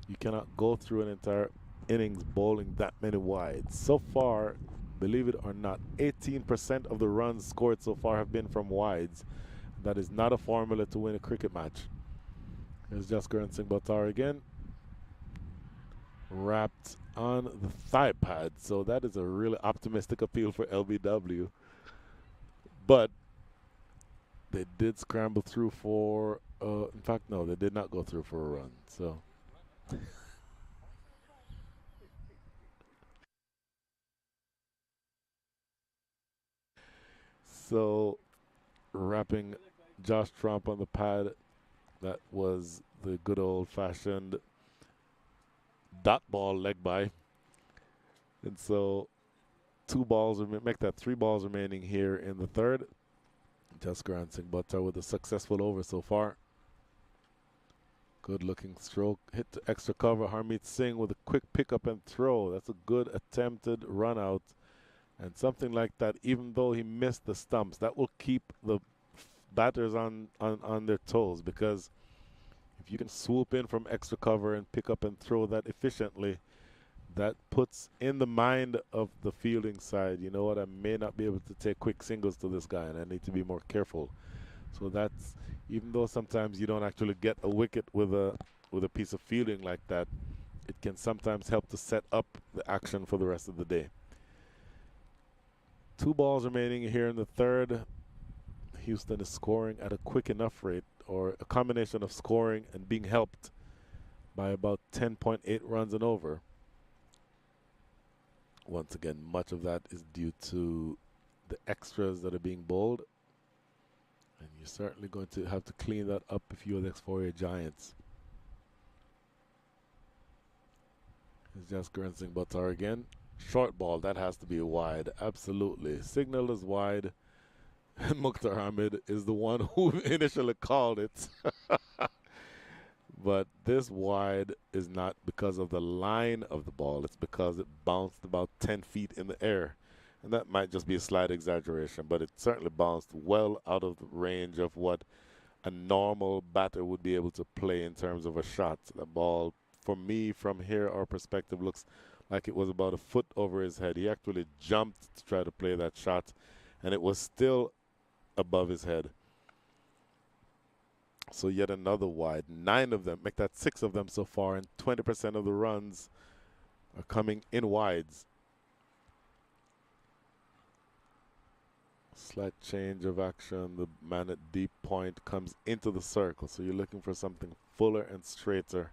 you cannot go through an entire innings bowling that many wides. So far, believe it or not, 18% of the runs scored so far have been from wides. That is not a formula to win a cricket match. Here's Jaskaran Singh Buttar again. Wrapped on the thigh pad. So that is a really optimistic appeal for LBW. But they did scramble through for, in fact, no, they did not go through for a run. So. So, wrapping Josh Trump on the pad, that was the good old-fashioned dot ball leg by. And so, 2 balls, make that 3 balls remaining here in the 3rd. Jaskaran Singh Buttar with a successful over so far. Good looking stroke, hit to extra cover. Harmeet Singh with a quick pickup and throw. That's a good attempted run out. And something like that, even though he missed the stumps, that will keep the batters on their toes, because if you can swoop in from extra cover and pick up and throw that efficiently, that puts in the mind of the fielding side, you know what, I may not be able to take quick singles to this guy and I need to be more careful. So that's, even though sometimes you don't actually get a wicket with a piece of fielding like that, it can sometimes help to set up the action for the rest of the day. 2 balls remaining here in the 3rd. Houston is scoring at a quick enough rate, or a combination of scoring and being helped by about 10.8 runs and over. Once again, much of that is due to the extras that are being bowled. And you're certainly going to have to clean that up if you're the Exforia Giants. It's just Jaskaran Singh Buttar again. Short ball, that has to be a wide, absolutely. Signal is wide. Mukhtar Hamid is the one who initially called it. But this wide is not because of the line of the ball. It's because it bounced about 10 feet in the air. And that might just be a slight exaggeration, but it certainly bounced well out of the range of what a normal batter would be able to play in terms of a shot. The ball, for me, from here, our perspective, looks like it was about a foot over his head. He actually jumped to try to play that shot, and it was still above his head. So yet another wide. 9 of them, make that 6 of them so far, and 20% of the runs are coming in wides. Slight change of action. The man at deep point comes into the circle, so you're looking for something fuller and straighter.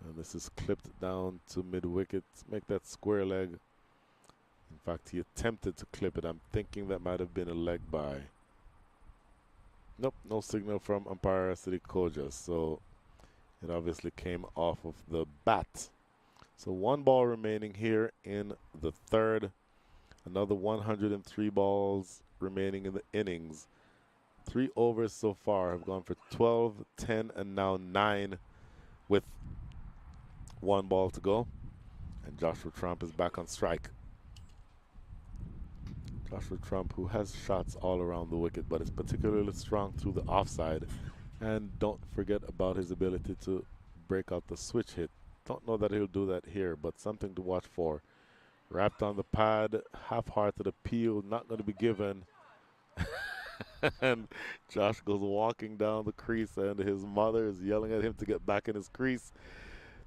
And this is clipped down to mid-wicket. Make that square leg. In fact, he attempted to clip it. I'm thinking that might have been a leg by. Nope, no signal from umpire Siddhi Koja. So it obviously came off of the bat. So 1 ball remaining here in the 3rd. Another 103 balls remaining in the innings. 3 overs so far have gone for 12, 10, and now 9 with 1 ball to go. And Joshua Trump is back on strike. Joshua Trump, who has shots all around the wicket, but is particularly strong through the offside. And don't forget about his ability to break out the switch hit. Don't know that he'll do that here, but something to watch for. Wrapped on the pad, half-hearted appeal, not going to be given. And Josh goes walking down the crease, and his mother is yelling at him to get back in his crease.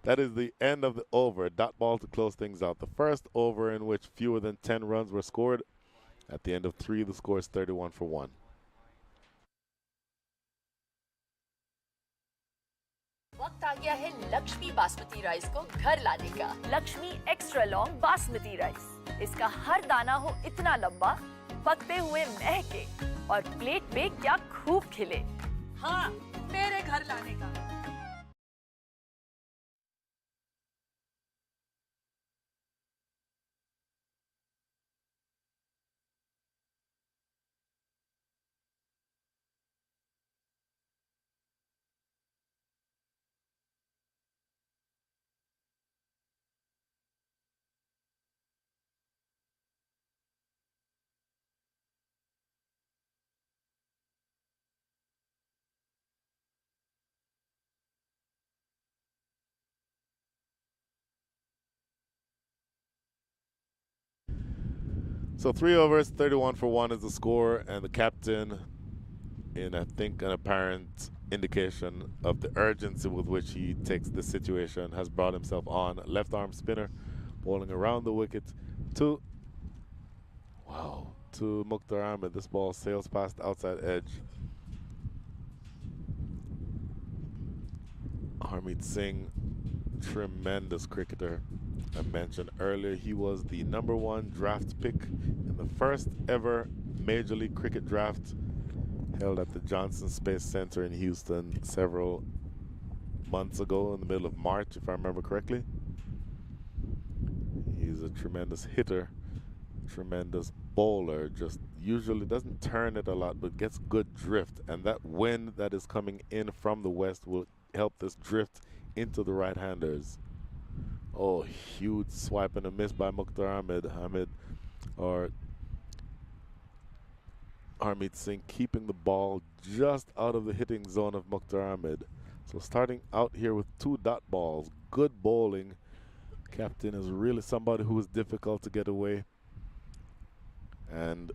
That is the end of the over. Dot ball to close things out. The first over in which fewer than 10 runs were scored. At the end of 3, the score is 31 for 1. वक्त आ गया है Lakshmi basmati rice को घर लाने का। Lakshmi extra long basmati rice, इसका हर दाना हो इतना लंबा, पकते हुए महके और प्लेट पे क्या खूब खिले। हाँ, मेरे घर लाने का। So 3 overs, 31 for 1 is the score, and the captain, in I think an apparent indication of the urgency with which he takes this situation, has brought himself on. Left arm spinner, bowling around the wicket to Mukhtar Ahmed. This ball sails past the outside edge. Harmeet Singh, tremendous cricketer. I mentioned earlier he was the #1 draft pick in the first ever Major League Cricket draft held at the Johnson Space Center in Houston several months ago in the middle of March, if I remember correctly. He's a tremendous hitter, tremendous bowler, just usually doesn't turn it a lot but gets good drift, and that wind that is coming in from the west will help this drift into the right-handers. Oh, huge swipe and a miss by Mukhtar Ahmed. Harmeet Singh keeping the ball just out of the hitting zone of Mukhtar Ahmed. So starting out here with 2 dot balls, good bowling. Captain is really somebody who is difficult to get away. And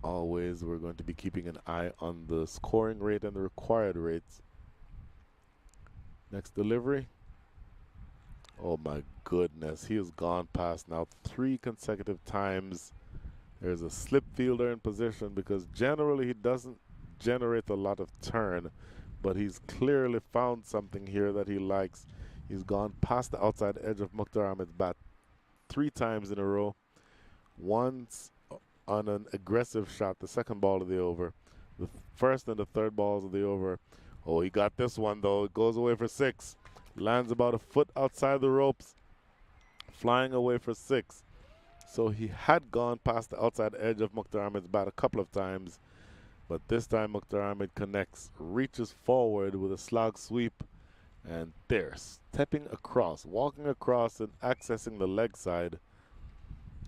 always we're going to be keeping an eye on the scoring rate and the required rates. Next delivery. Oh my goodness, he has gone past now 3 consecutive times. There's a slip fielder in position because generally he doesn't generate a lot of turn, but he's clearly found something here that he likes. He's gone past the outside edge of Mukhtar Ahmed's bat 3 times in a row. Once on an aggressive shot, the second ball of the over. The first and the third balls of the over. Oh, he got this one though. It goes away for 6. Lands about a foot outside the ropes, flying away for 6. So he had gone past the outside edge of Mukhtar Ahmed's bat a couple of times, but this time Mukhtar Ahmed connects, reaches forward with a slog sweep, and there, stepping across, walking across and accessing the leg side,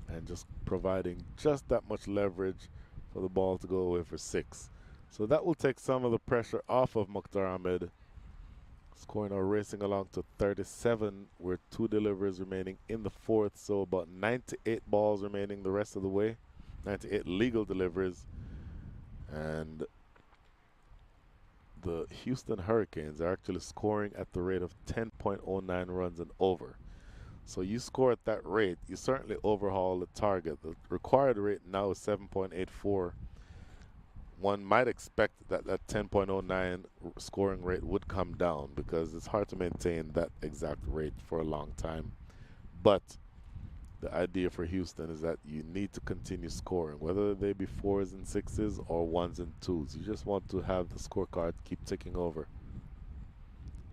and just providing just that much leverage for the ball to go away for 6. So that will take some of the pressure off of Mukhtar Ahmed. Scoring or racing along to 37 with 2 deliveries remaining in the 4th, so about 98 balls remaining the rest of the way, 98 legal deliveries. And the Houston Hurricanes are actually scoring at the rate of 10.09 runs and over. So you score at that rate, you certainly overhaul the target. The required rate now is 7.84. One might expect that that 10.09 scoring rate would come down because it's hard to maintain that exact rate for a long time. But the idea for Houston is that you need to continue scoring, whether they be 4s and 6s or 1s and 2s. You just want to have the scorecard keep ticking over.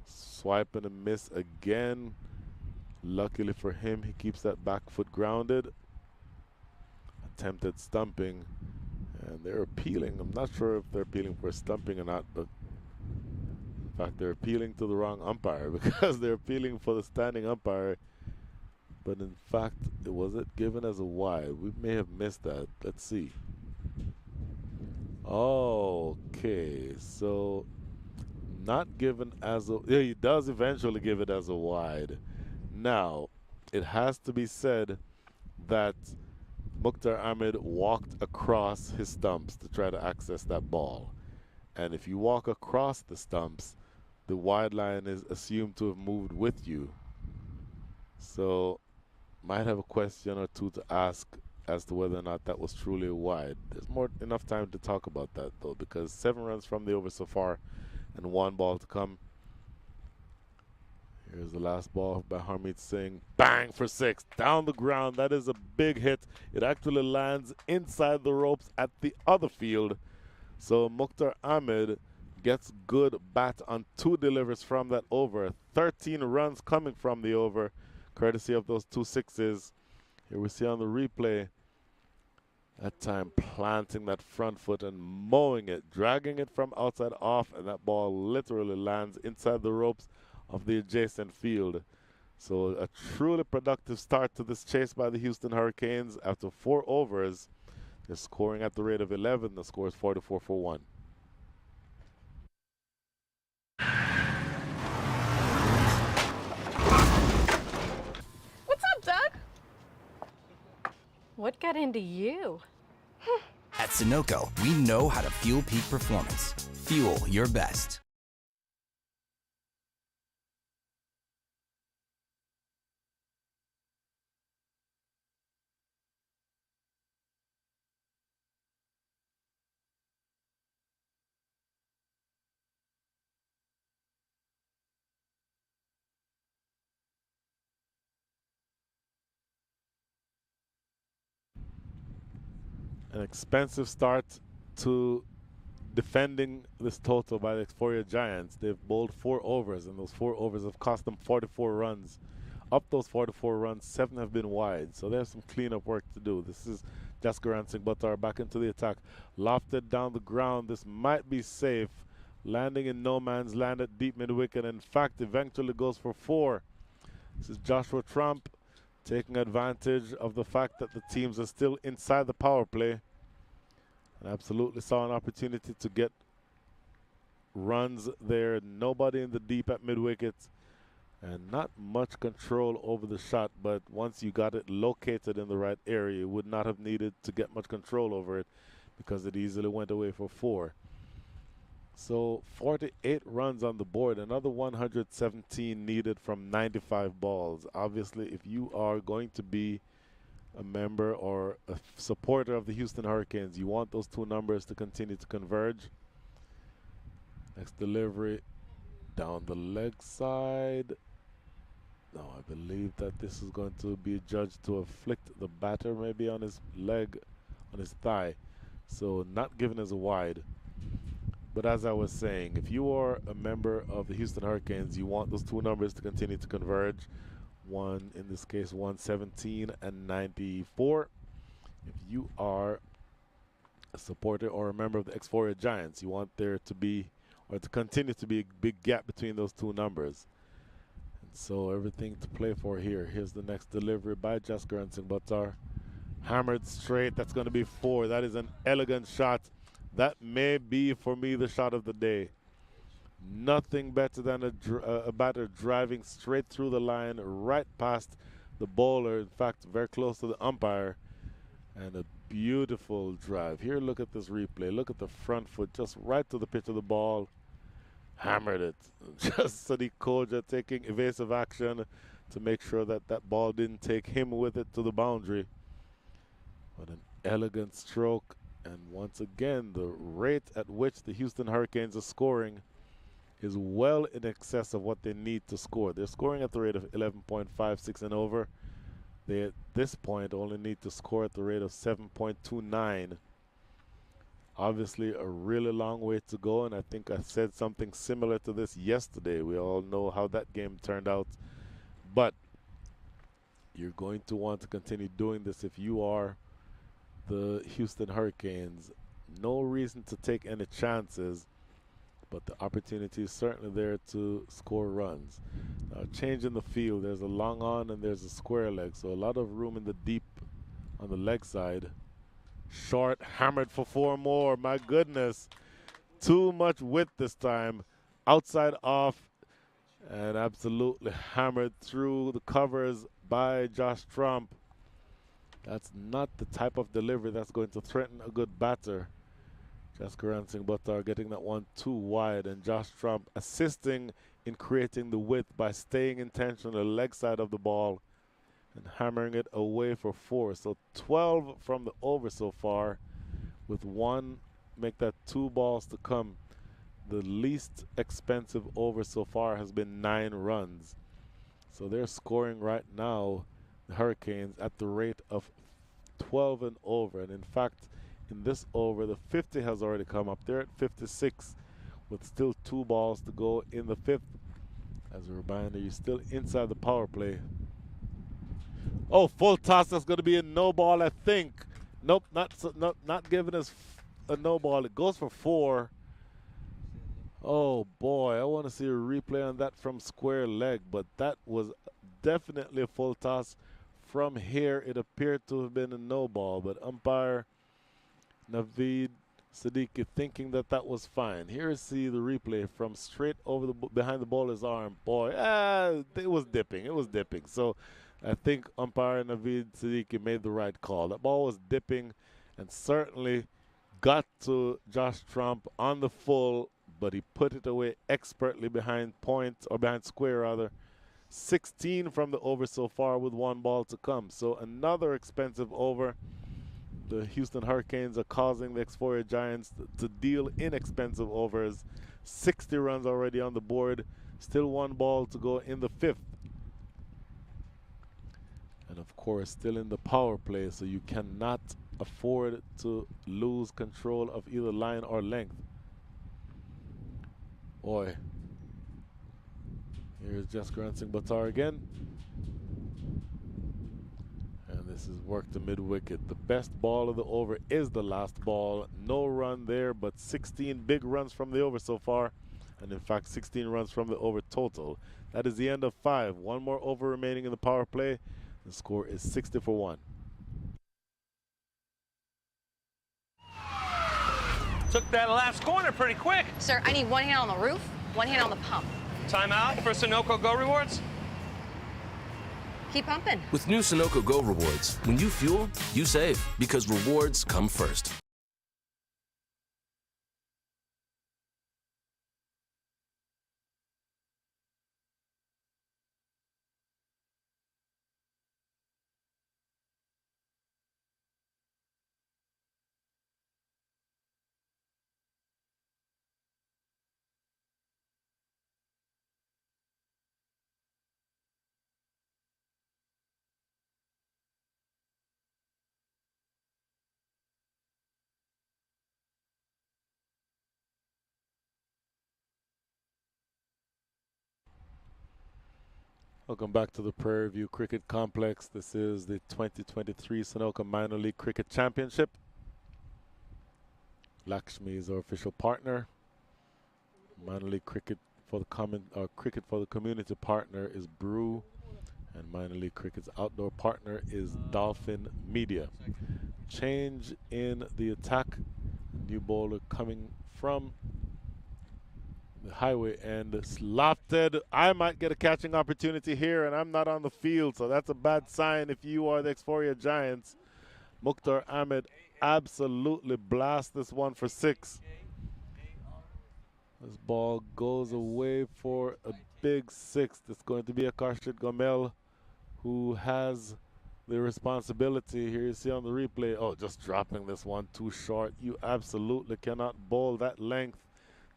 Swipe and a miss again. Luckily for him, he keeps that back foot grounded. Attempted stumping. And they're appealing. I'm not sure if they're appealing for stumping or not, but in fact they're appealing to the wrong umpire because they're appealing for the standing umpire. But in fact, was it given as a wide? We may have missed that. Let's see. Okay, so not given as a, yeah, he does eventually give it as a wide. Now, it has to be said that Mukhtar Ahmed walked across his stumps to try to access that ball. And if you walk across the stumps, the wide line is assumed to have moved with you. So might have a question or two to ask as to whether or not that was truly a wide. There's enough time to talk about that though, because 7 runs from the over so far and 1 ball to come. Here's the last ball by Harmeet Singh. Bang for 6. Down the ground. That is a big hit. It actually lands inside the ropes at the other field. So Mukhtar Ahmed gets good bat on 2 delivers from that over. 13 runs coming from the over, courtesy of those 2 sixes. Here we see on the replay, that time planting that front foot and mowing it, dragging it from outside off, and that ball literally lands inside the ropes of the adjacent field. So a truly productive start to this chase by the Houston Hurricanes. After 4 overs, they're scoring at the rate of 11. The score is 44 for 1. What's up, Doug? What got into you? At Sunoco, we know how to fuel peak performance. Fuel your best. An expensive start to defending this total by the Exploria Giants. They've bowled 4 overs, and those 4 overs have cost them 44 runs. Up those 44 runs, 7 have been wide, so there's some cleanup work to do. This is Jaskaran Singh Buttar back into the attack. Lofted down the ground. This might be safe. Landing in no man's land at deep mid-wicket. In fact, eventually goes for 4. This is Joshua Trump taking advantage of the fact that the teams are still inside the power play. And absolutely saw an opportunity to get runs there. Nobody in the deep at mid-wicket. And not much control over the shot, but once you got it located in the right area, you would not have needed to get much control over it because it easily went away for 4. So 48 runs on the board, another 117 needed from 95 balls. Obviously, if you are going to be a member or a supporter of the Houston Hurricanes, you want those 2 numbers to continue to converge. Next delivery down the leg side. No, I believe that this is going to be judged to have flicked the batter maybe on his leg, on his thigh. So not given as a wide. But as I was saying, if you are a member of the Houston Hurricanes, you want those 2 numbers to continue to converge. One, in this case, 117 and 94. If you are a supporter or a member of the Exploria Giants, you want there to be, or to continue to be, a big gap between those 2 numbers. And so everything to play for here. Here's the next delivery by Jaskaran Singh Buttar. Hammered straight. That's going to be 4. That is an elegant shot. That may be, for me, the shot of the day. Nothing better than a batter driving straight through the line, right past the bowler, in fact, very close to the umpire, and a beautiful drive. Here, look at this replay. Look at the front foot, just right to the pitch of the ball. Hammered it. Just Sadiq Koja taking evasive action to make sure that that ball didn't take him with it to the boundary. What an elegant stroke. And once again, the rate at which the Houston Hurricanes are scoring is well in excess of what they need to score. They're scoring at the rate of 11.56 and over. They, at this point, only need to score at the rate of 7.29. Obviously, a really long way to go, and I think I said something similar to this yesterday. We all know how that game turned out. But you're going to want to continue doing this if you are the Houston Hurricanes. No reason to take any chances, but the opportunity is certainly there to score runs. Now, change in the field. There's a long on and there's a square leg, so a lot of room in the deep on the leg side. Short, hammered for 4 more. My goodness. Too much width this time. Outside off, and absolutely hammered through the covers by Josh Trump. That's not the type of delivery that's going to threaten a good batter. Jessica Ransing-Buttar getting that one too wide, and Josh Trump assisting in creating the width by staying intentional on the leg side of the ball and hammering it away for 4. So 12 from the over so far, with 1, make that 2 balls to come. The least expensive over so far has been 9 runs. So they're scoring right now, the Hurricanes, at the rate of 12 and over. And in fact, in this over, the 50 has already come up. They're at 56 with still 2 balls to go in the 5th. As a reminder, you're still inside the power play. Oh, full toss. That's going to be a no ball, I think. Nope, not giving us a no ball. It goes for 4. Oh boy, I want to see a replay on that from square leg, but that was definitely a full toss. From here, it appeared to have been a no ball, but umpire Naveed Siddiqui thinking that that was fine. Here see the replay from straight over the behind the bowler's arm. Boy, it was dipping. It was dipping. So I think umpire Naveed Siddiqui made the right call. That ball was dipping and certainly got to Josh Trump on the full, but he put it away expertly behind point, or behind square rather. 16 from the over so far with 1 ball to come. So another expensive over. The Houston Hurricanes are causing the X4 Giants to deal inexpensive overs. 60 runs already on the board. Still 1 ball to go in the 5th. And of course, still in the power play, so you cannot afford to lose control of either line or length. Boy. Here's Jessica Ransing-Buttar again. And this is work to mid-wicket. The best ball of the over is the last ball. No run there, but 16 big runs from the over so far. And in fact, 16 runs from the over total. That is the end of 5. 1 more over remaining in the power play. The score is 60 for 1. Took that last corner pretty quick. Sir, I need 1 hand on the roof, 1 hand on the pump. Timeout for Sunoco Go Rewards. Keep pumping. With new Sunoco Go rewards, when you fuel, you save because rewards come first. Welcome back to the Prairie View Cricket Complex. This is the 2023 Sunoco Minor League Cricket Championship. Lakshmi is our official partner. Minor League Cricket for the Cricket for the Community partner is Brew, and Minor League Cricket's outdoor partner is Dolphin Media. Change in the attack. New bowler coming from the highway end, lofted. I might get a catching opportunity here, and I'm not on the field, so that's a bad sign if you are the X4 Giants. Mukhtar Ahmed absolutely blasts this one for 6. This ball goes away for a big 6. It's going to be Akarshit Gomel who has the responsibility. Here you see on the replay, oh, just dropping this one too short. You absolutely cannot bowl that length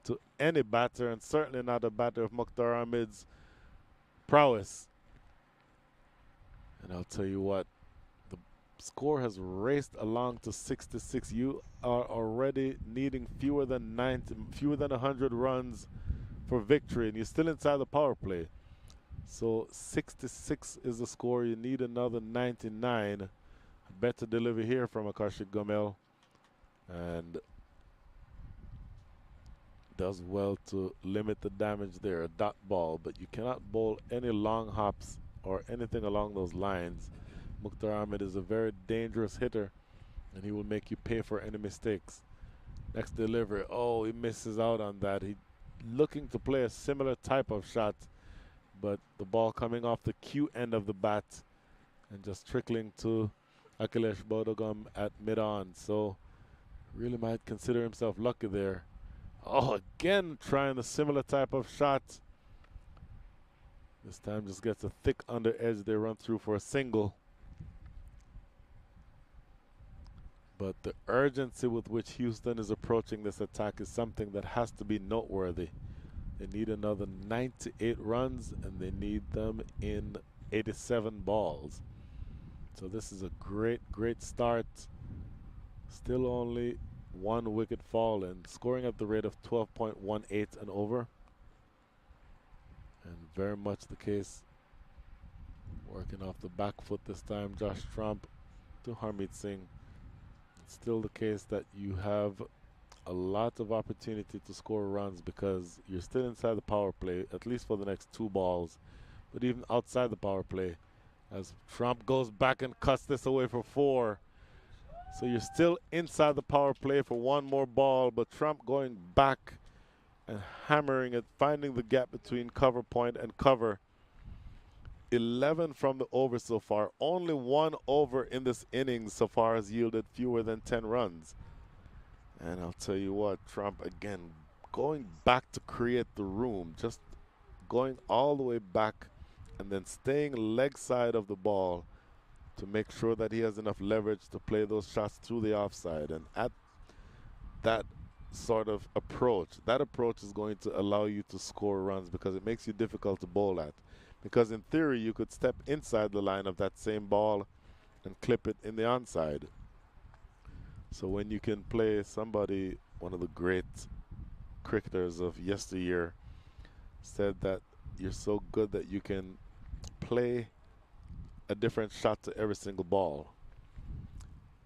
to any batter, and certainly not a batter of Mukhtar Ahmed's prowess. And I'll tell you what, the score has raced along to 66. You are already needing fewer than 100 runs for victory, and you're still inside the power play. So 66 is the score. You need another 99. A better delivery here from Akarshit Gomel, and does well to limit the damage there. A dot ball, but you cannot bowl any long hops or anything along those lines. Mukhtar Ahmed is a very dangerous hitter, and he will make you pay for any mistakes. Next delivery, oh, he misses out on that. He looking to play a similar type of shot, but the ball coming off the Q end of the bat and just trickling to Akhilesh Bodogam at mid-on. So Really might consider himself lucky there. Oh, again trying a similar type of shot. This time just gets a thick under edge. They run through for a single. But the urgency with which Houston is approaching this attack is something that has to be noteworthy. They need another 98 runs, and they need them in 87 balls. So this is a great, great start. Still only one wicket fallen, scoring at the rate of 12.18 and over. And very much the case. Working off the back foot this time, Josh Trump to Harmeet Singh. It's still the case that you have a lot of opportunity to score runs because you're still inside the power play, at least for the next 2 balls. But even outside the power play, as Trump goes back and cuts this away for 4. So you're still inside the power play for 1 more ball, but Trump going back and hammering it, finding the gap between cover point and cover. 11 from the over so far. Only 1 over in this innings so far has yielded fewer than 10 runs. And I'll tell you what, Trump again going back to create the room, just going all the way back and then staying leg side of the ball to make sure that he has enough leverage to play those shots through the offside. And at that sort of approach, that approach is going to allow you to score runs because it makes you difficult to bowl at. Because in theory, you could step inside the line of that same ball and clip it in the onside. So when you can play somebody, one of the great cricketers of yesteryear said that you're so good that you can play a different shot to every single ball.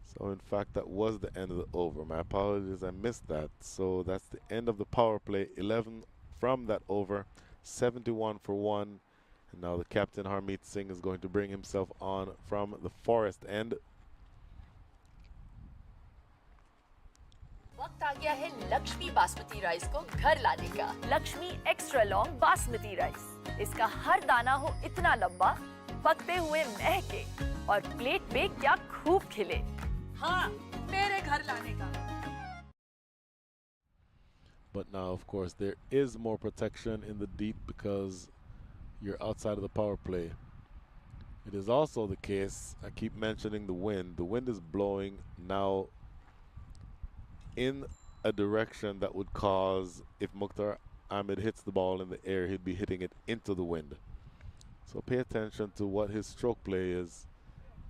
So in fact, that was the end of the over. My apologies, I missed that. So that's the end of the power play. 11 from that over, 71 for 1. And now the captain Harmeet Singh is going to bring himself on from the forest end. वक्त आ गया है Lakshmi basmati rice को घर लाने का। Lakshmi extra long basmati rice. इसका हर दाना हो इतना लंबा, पकते हुए महके और प्लेट पे क्या खूब खिले। हाँ, मेरे घर लाने का। But now, of course, there is more protection in the deep because you're outside of the power play. It is also the case, I keep mentioning the wind. The wind is blowing now in a direction that would cause, if Mukhtar Ahmed hits the ball in the air, he'd be hitting it into the wind. So pay attention to what his stroke play is,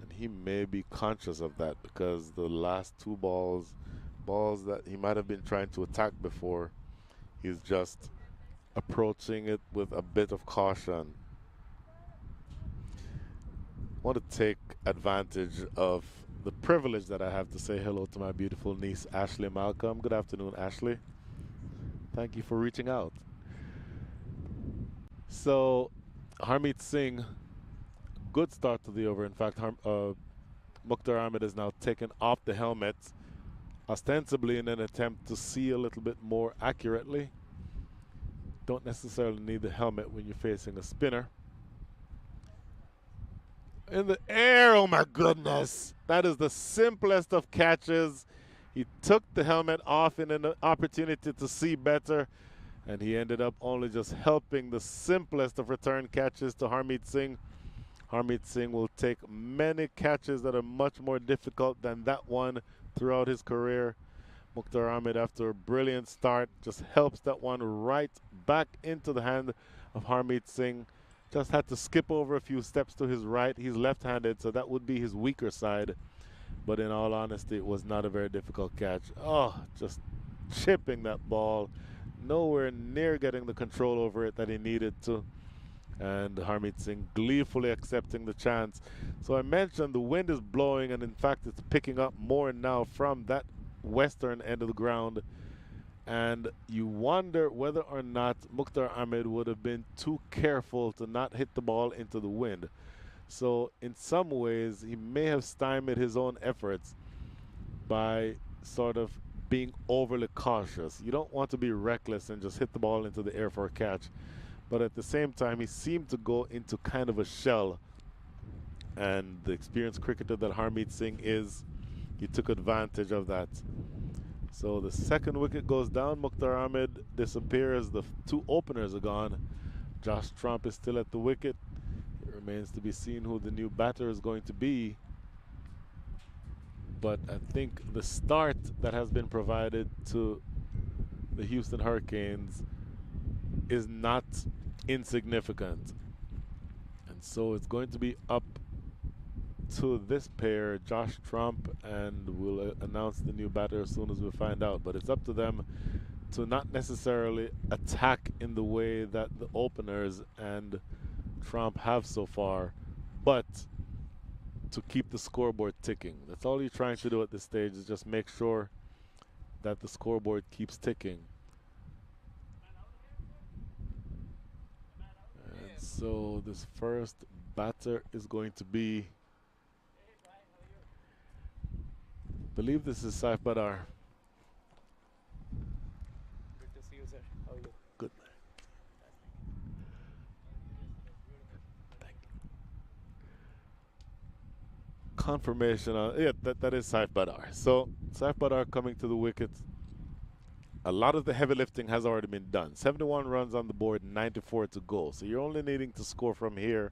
and he may be conscious of that because the last 2 balls that he might have been trying to attack before, he's just approaching it with a bit of caution. I want to take advantage of the privilege that I have to say hello to my beautiful niece, Ashley Malcolm. Good afternoon, Ashley. Thank you for reaching out. So, Harmeet Singh, good start to the over. In fact, Mukhtar Ahmed is now taken off the helmet, ostensibly in an attempt to see a little bit more accurately. Don't necessarily need the helmet when you're facing a spinner. In the air, oh my goodness. That is the simplest of catches. He took the helmet off in an opportunity to see better, and he ended up only just helping the simplest of return catches to Harmeet Singh. Harmeet Singh will take many catches that are much more difficult than that one throughout his career. Mukhtar Ahmed, after a brilliant start, just helps that one right back into the hand of Harmeet Singh. Just had to skip over a few steps to his right. He's left-handed, so that would be his weaker side. But in all honesty, it was not a very difficult catch. Oh, just chipping that ball. Nowhere near getting the control over it that he needed to. And Harmeet Singh gleefully accepting the chance. So I mentioned the wind is blowing, and in fact it's picking up more now from that western end of the ground. And you wonder whether or not Mukhtar Ahmed would have been too careful to not hit the ball into the wind. So in some ways, he may have stymied his own efforts by sort of being overly cautious. You don't want to be reckless and just hit the ball into the air for a catch. But at the same time, he seemed to go into kind of a shell. And the experienced cricketer that Harmeet Singh is, he took advantage of that. So the second wicket goes down. Mukhtar Ahmed disappears. The two openers are gone. Josh Trump is still at the wicket. It remains to be seen who the new batter is going to be. But I think the start that has been provided to the Houston Hurricanes is not insignificant. And so it's going to be up to this pair, Josh Trump, and we'll announce the new batter as soon as we find out. But it's up to them to not necessarily attack in the way that the openers and Trump have so far, but to keep the scoreboard ticking. That's all you're trying to do at this stage, is just make sure that the scoreboard keeps ticking. And so this first batter is going to be, I believe this is Saif Badar. Good to see you, sir. How are you? Good. Thank you. Confirmation on, yeah, that is Saif Badar. So Saif Badar coming to the wicket. A lot of the heavy lifting has already been done. 71 runs on the board, 94 to go. So you're only needing to score from here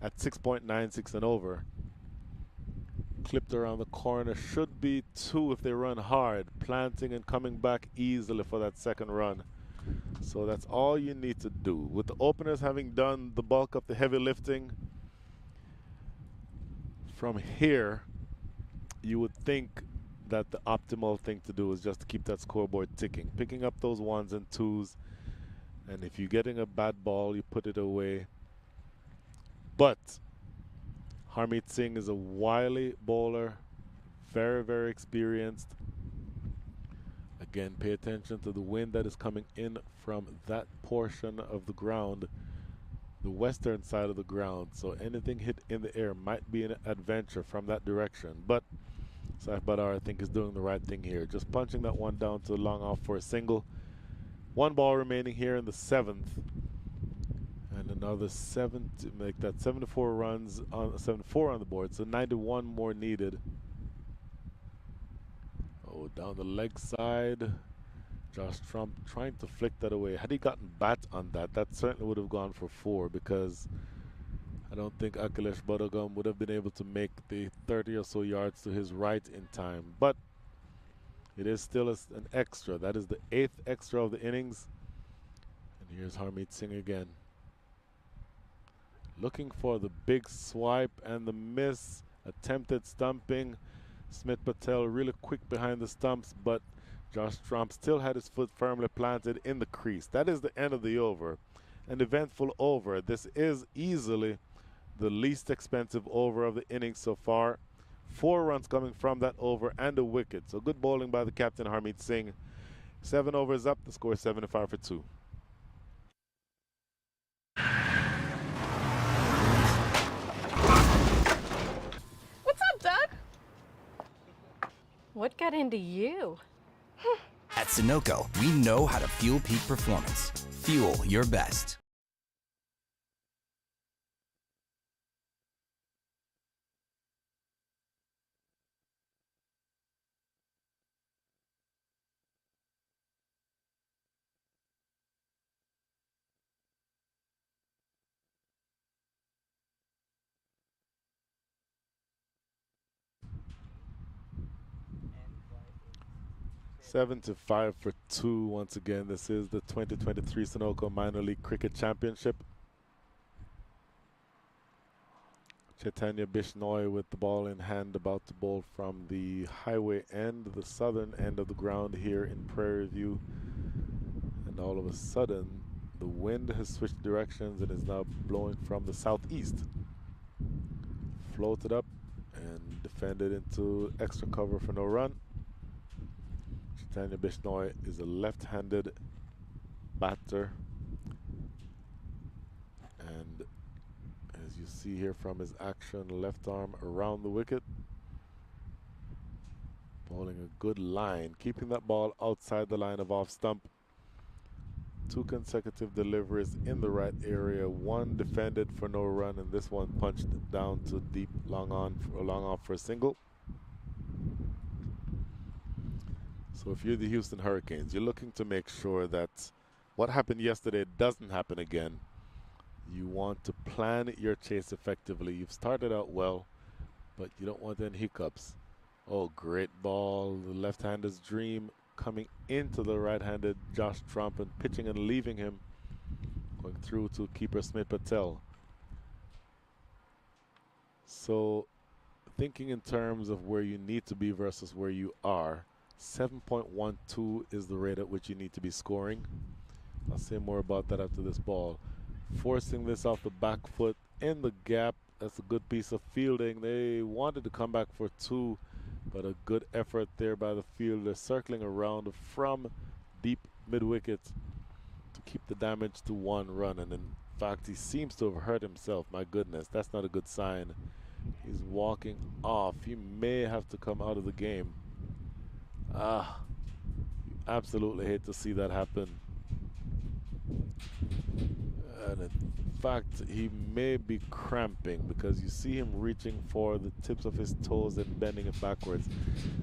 at 6.96 and over. Clipped around the corner, should be 2 if they run hard, planting and coming back easily for that second run. So that's all you need to do. With the openers having done the bulk of the heavy lifting, from here you would think that the optimal thing to do is just to keep that scoreboard ticking, picking up those 1s and 2s, and if you're getting a bad ball, you put it away. But Harmeet Singh is a wily bowler, very, very experienced. Again, pay attention to the wind that is coming in from that portion of the ground, the western side of the ground. So anything hit in the air might be an adventure from that direction. But Saif Badar, I think, is doing the right thing here. Just punching that one down to long off for a single. 1 ball remaining here in the 7th. And another 7 to make that 74 runs on 74 on the board. So 91 more needed. Oh, down the leg side. Josh Trump trying to flick that away. Had he gotten bat on that, that certainly would have gone for 4, because I don't think Akhilesh Bodogam would have been able to make the 30 or so yards to his right in time. But it is still an extra. That is the 8th extra of the innings. And here's Harmeet Singh again, looking for the big swipe and the miss. Attempted stumping. Smith Patel really quick behind the stumps, but Josh Trump still had his foot firmly planted in the crease. That is the end of the over. An eventful over. This is easily the least expensive over of the innings so far. 4 runs coming from that over and a wicket. So good bowling by the captain, Harmeet Singh. 7 overs up. The score is 75 for 2. What's up, Doug? What got into you? At Sunoco, we know how to fuel peak performance. Fuel your best. Seven to 5 for 2 once again. This is the 2023 Sunoco Minor League Cricket Championship. Chaitanya Bishnoi with the ball in hand, about to bowl from the highway end, the southern end of the ground here in Prairie View. And all of a sudden, the wind has switched directions and is now blowing from the southeast. Floated up and defended into extra cover for no run. Chaitanya Bishnoi is a left-handed batter, and as you see here from his action, left arm around the wicket, bowling a good line, keeping that ball outside the line of off stump. 2 consecutive deliveries in the right area, 1 defended for no run, and this one punched down to deep, long off for a single. So if you're the Houston Hurricanes, you're looking to make sure that what happened yesterday doesn't happen again. You want to plan your chase effectively. You've started out well, but you don't want any hiccups. Oh, great ball. The left-hander's dream coming into the right-handed Josh Trump and pitching and leaving him. Going through to keeper Smith Patel. So thinking in terms of where you need to be versus where you are, 7.12 is the rate at which you need to be scoring. I'll say more about that after this ball. Forcing this off the back foot in the gap. That's a good piece of fielding. They wanted to come back for 2, but a good effort there by the fielder, circling around from deep mid-wicket to keep the damage to 1 run. And in fact, he seems to have hurt himself. My goodness, that's not a good sign. He's walking off. He may have to come out of the game. You absolutely hate to see that happen. And in fact, he may be cramping because you see him reaching for the tips of his toes and bending it backwards.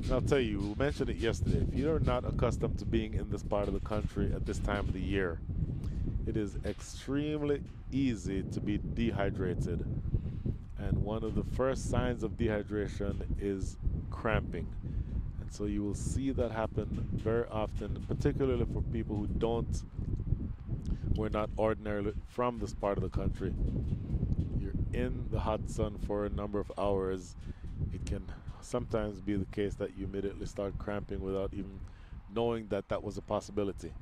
And I'll tell you, we mentioned it yesterday, if you're not accustomed to being in this part of the country at this time of the year, it is extremely easy to be dehydrated. And one of the first signs of dehydration is cramping. And so you will see that happen very often, particularly for people who we're not ordinarily from this part of the country. You're in the hot sun for a number of hours. It can sometimes be the case that you immediately start cramping without even knowing that that was a possibility.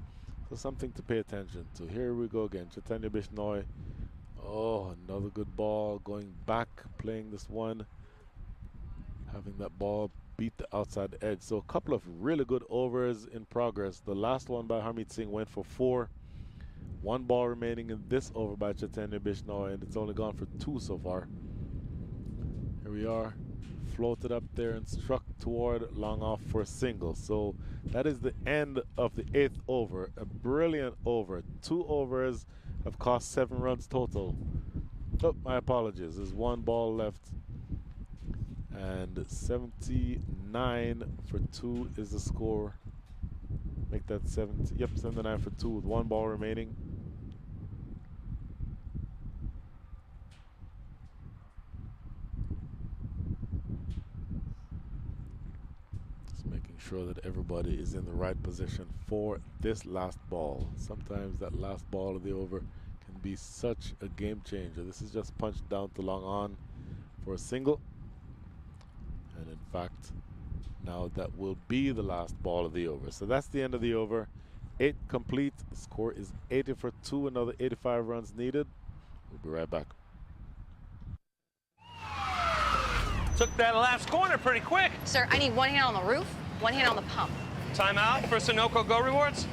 So something to pay attention to. Here we go again. Chaitanya Bishnoi. Oh, another good ball. Going back, playing this one. Having that ball beat the outside edge. So a couple of really good overs in progress. The last one by Harmeet Singh went for 4. 1 ball remaining in this over by Chaitanya Bishnoi, and it's only gone for 2 so far. Here we are, floated up there and struck toward long off for a single. So that is the end of the 8th over. A brilliant over. 2 overs have cost 7 runs total. Oh, my apologies. There's 1 ball left. And 79 for 2 is the score. Make that 70. Yep, 79 for 2 with 1 ball remaining. Just making sure that everybody is in the right position for this last ball. Sometimes that last ball of the over can be such a game changer. This is just punched down to long on for a single. And in fact, now that will be the last ball of the over. So that's the end of the over. 8 complete. The score is 80 for 2. Another 85 runs needed. We'll be right back. Took that last corner pretty quick. Sir, I need 1 hand on the roof, 1 hand on the pump. Timeout for Sunoco Go Rewards.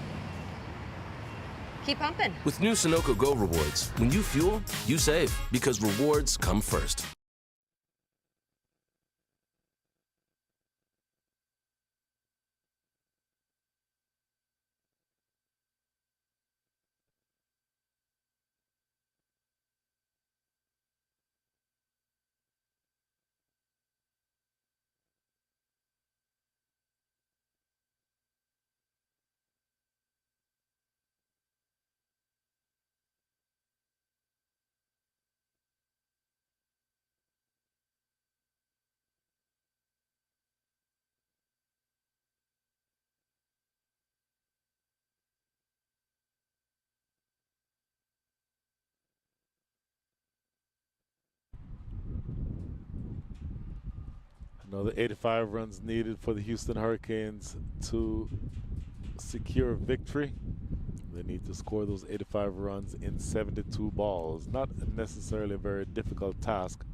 Keep pumping. With new Sunoco Go rewards, when you fuel, you save because rewards come first. Another 85 runs needed for the Houston Hurricanes to secure victory. They need to score those 85 runs in 72 balls. Not necessarily a very difficult task,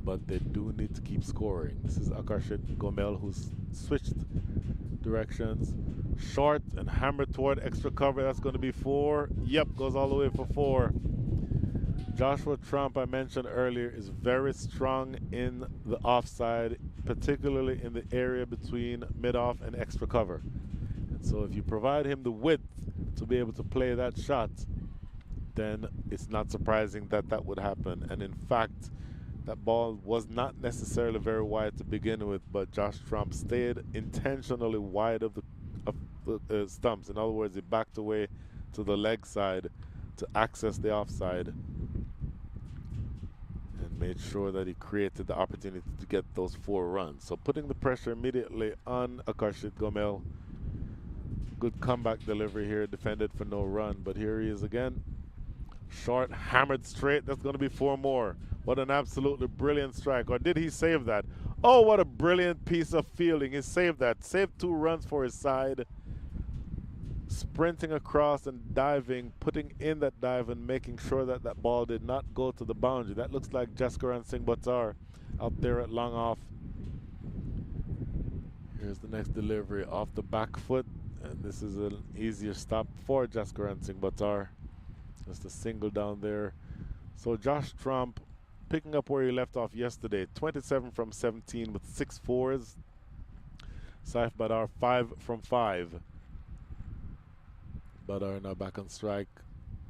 but they do need to keep scoring. This is Akarshit Gomel, who's switched directions. Short and hammered toward extra cover. That's going to be 4. Yep, goes all the way for 4. Joshua Trump, I mentioned earlier, is very strong in the offside, particularly in the area between mid-off and extra cover. And so if you provide him the width to be able to play that shot, then it's not surprising that that would happen. And in fact, That ball was not necessarily very wide to begin with, but Josh Trump stayed intentionally wide of the stumps. In other words, he backed away to the leg side to access the offside and made sure that he created the opportunity to get those 4 runs. So putting the pressure immediately on Akarshit Gomel. Good comeback delivery here, defended for no run, but here he is again. Short, hammered straight. That's going to be 4 more. What an absolutely brilliant strike. Or did he save that? Oh, what a brilliant piece of fielding. He saved that. Saved 2 runs for his side. Sprinting across and diving, putting in that dive and making sure that that ball did not go to the boundary. That looks like Jaskaran Singh Buttar out there at long off. Here's the next delivery off the back foot. And this is an easier stop for Jaskaran Singh Buttar. Just a single down there. So Josh Trump picking up where he left off yesterday. 27 from 17 with 6 fours. Saif Badar 5 from 5. Badar now back on strike.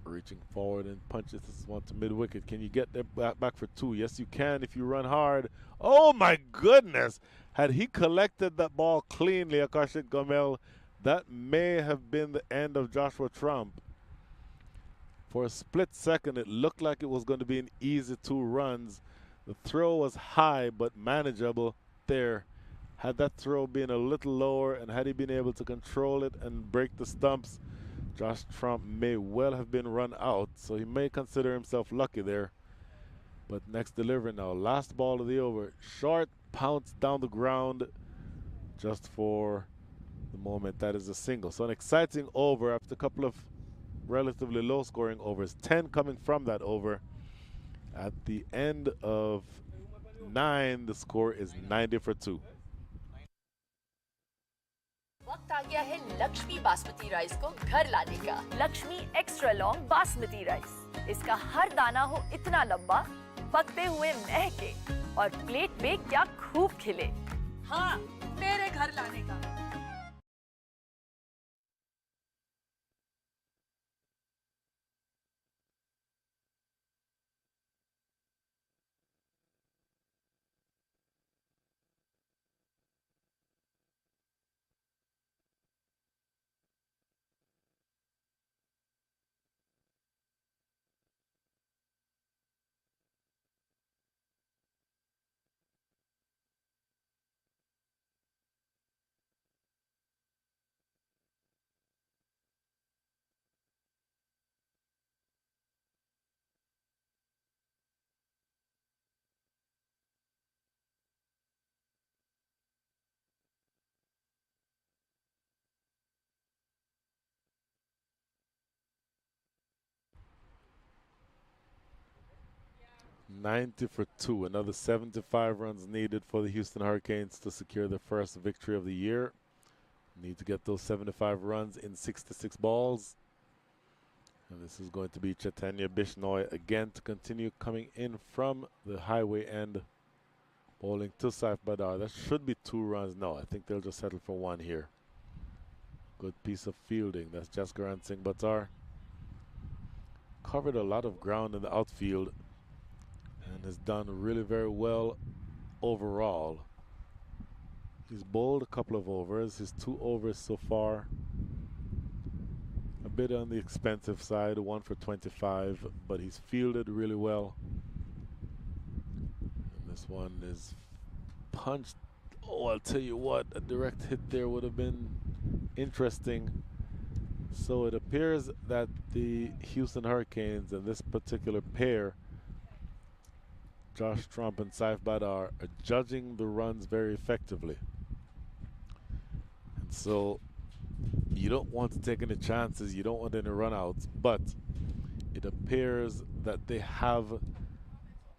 Reaching forward and punches this one to mid-wicket. Can you get there back for 2? Yes, you can if you run hard. Oh my goodness! Had he collected that ball cleanly, Akarshit Gomel, that may have been the end of Joshua Trump. For a split second, it looked like it was going to be an easy 2 runs. The throw was high but manageable there. Had that throw been a little lower and had he been able to control it and break the stumps, Josh Trump may well have been run out, so he may consider himself lucky there. But next delivery now, last ball of the over. Short, pounce down the ground just for the moment. That is a single. So an exciting over after a couple of relatively low scoring overs. 10 coming from that over. At the end of 9, the score is 90 for 2. वक्त आ गया है Lakshmi basmati rice को घर लाने का। Lakshmi extra long basmati rice. इसका हर दाना हो इतना लंबा, पकते हुए महके और प्लेट पे क्या खूब खिले। हाँ, मेरे घर लाने का। $90 for 2. Another 75 runs needed for the Houston Hurricanes to secure their first victory of the year. Need to get those 75 runs in 66 balls. And this is going to be Chaitanya Bishnoi again to continue coming in from the highway end, bowling to Saif Badar. That should be 2 runs. No, I think they'll just settle for 1 here. Good piece of fielding. That's Jaskaran Singh Buttar. Covered a lot of ground in the outfield and has done really very well overall. He's bowled a couple of overs. His 2 overs so far, a bit on the expensive side, 1 for 25, but he's fielded really well. And this one is punched. Oh, I'll tell you what, a direct hit there would have been interesting. So it appears that the Houston Hurricanes and this particular pair, Josh Trump and Saif Badar, are judging the runs very effectively. And so you don't want to take any chances, you don't want any runouts, but it appears that they have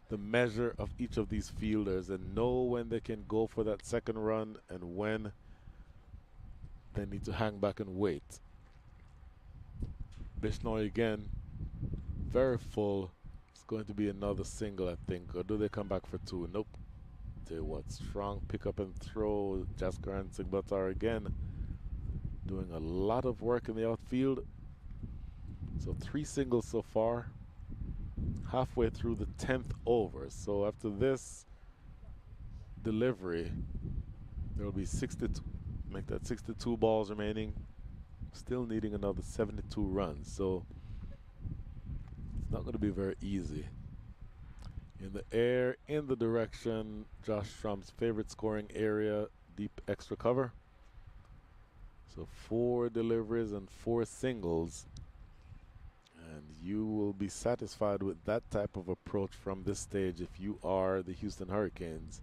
the measure of each of these fielders and know when they can go for that second run and when they need to hang back and wait. Bishnoi again, very full. It's going to be another single, I think. Or do they come back for 2? Nope. Tell you what, strong pick up and throw. Jaskaran Singh Buttar again doing a lot of work in the outfield. So 3 singles so far. halfway through the 10th over. So after this delivery, there will be 62, make that 62 balls remaining. Still needing another 72 runs. So it's not going to be very easy. In the air, in the direction, Josh Trump's favorite scoring area, deep extra cover. So 4 deliveries and 4 singles. And you will be satisfied with that type of approach from this stage if you are the Houston Hurricanes.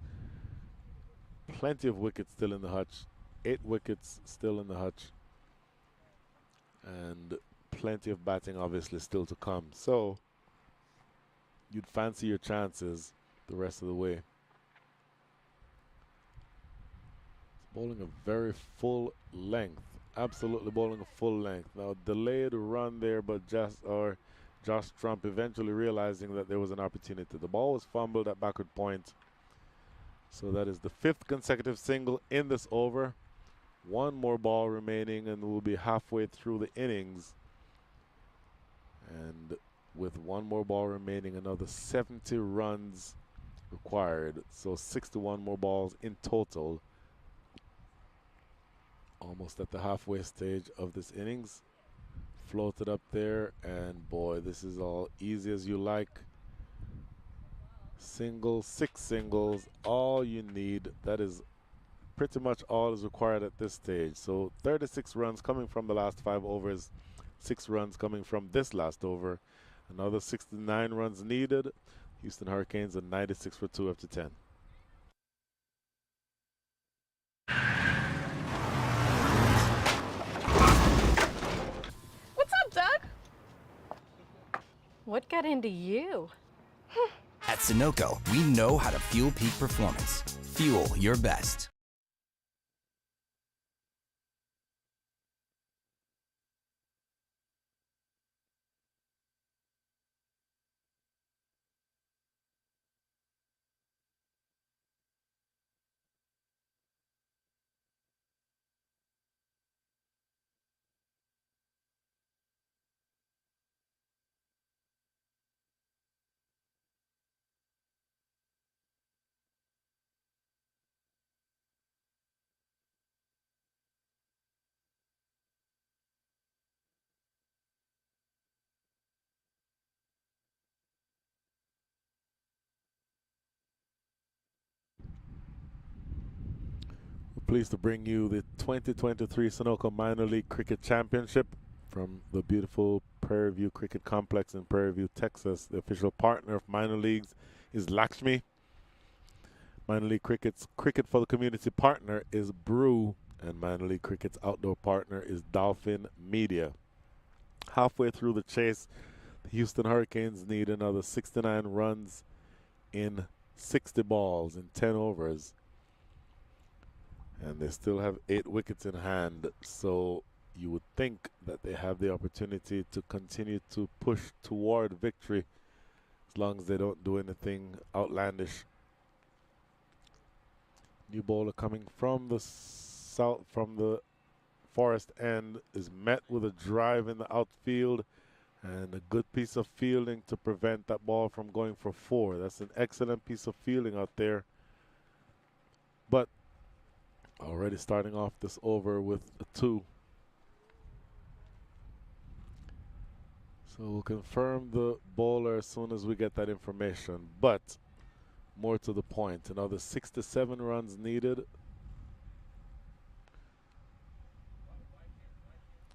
Plenty of wickets still in the hutch. 8 wickets still in the hutch. And plenty of batting obviously still to come. So you'd fancy your chances the rest of the way. It's bowling a very full length. Absolutely bowling a full length. Now delayed run there, but Josh Trump eventually realizing that there was an opportunity. The ball was fumbled at backward point. So that is the 5th consecutive single in this over. 1 more ball remaining and we'll be halfway through the innings. And with 1 more ball remaining, another 70 runs required. So 61 more balls in total. Almost at the halfway stage of this innings. Floated up there, and boy, this is all easy as you like. Single, 6 singles, all you need. That is pretty much all is required at this stage. So 36 runs coming from the last 5 overs, 6 runs coming from this last over. Another 69 runs needed. Houston Hurricanes are 96 for 2 after 10. What's up, Doug? What got into you? At Sunoco, we know how to fuel peak performance. Fuel your best. Pleased to bring you the 2023 Sunoco Minor League Cricket Championship from the beautiful Prairie View Cricket Complex in Prairie View, Texas. The official partner of minor leagues is Lakshmi. Minor League Cricket's Cricket for the Community partner is Brew, and Minor League Cricket's outdoor partner is Dolphin Media. Halfway through the chase, the Houston Hurricanes need another 69 runs in 60 balls in 10 overs. And they still have 8 wickets in hand, so you would think that they have the opportunity to continue to push toward victory as long as they don't do anything outlandish. New bowler coming from the south, from the Forest End, is met with a drive in the outfield and a good piece of fielding to prevent that ball from going for 4. That's an excellent piece of fielding out there. But already starting off this over with a 2. So we'll confirm the bowler as soon as we get that information. But more to the point, another 67 runs needed.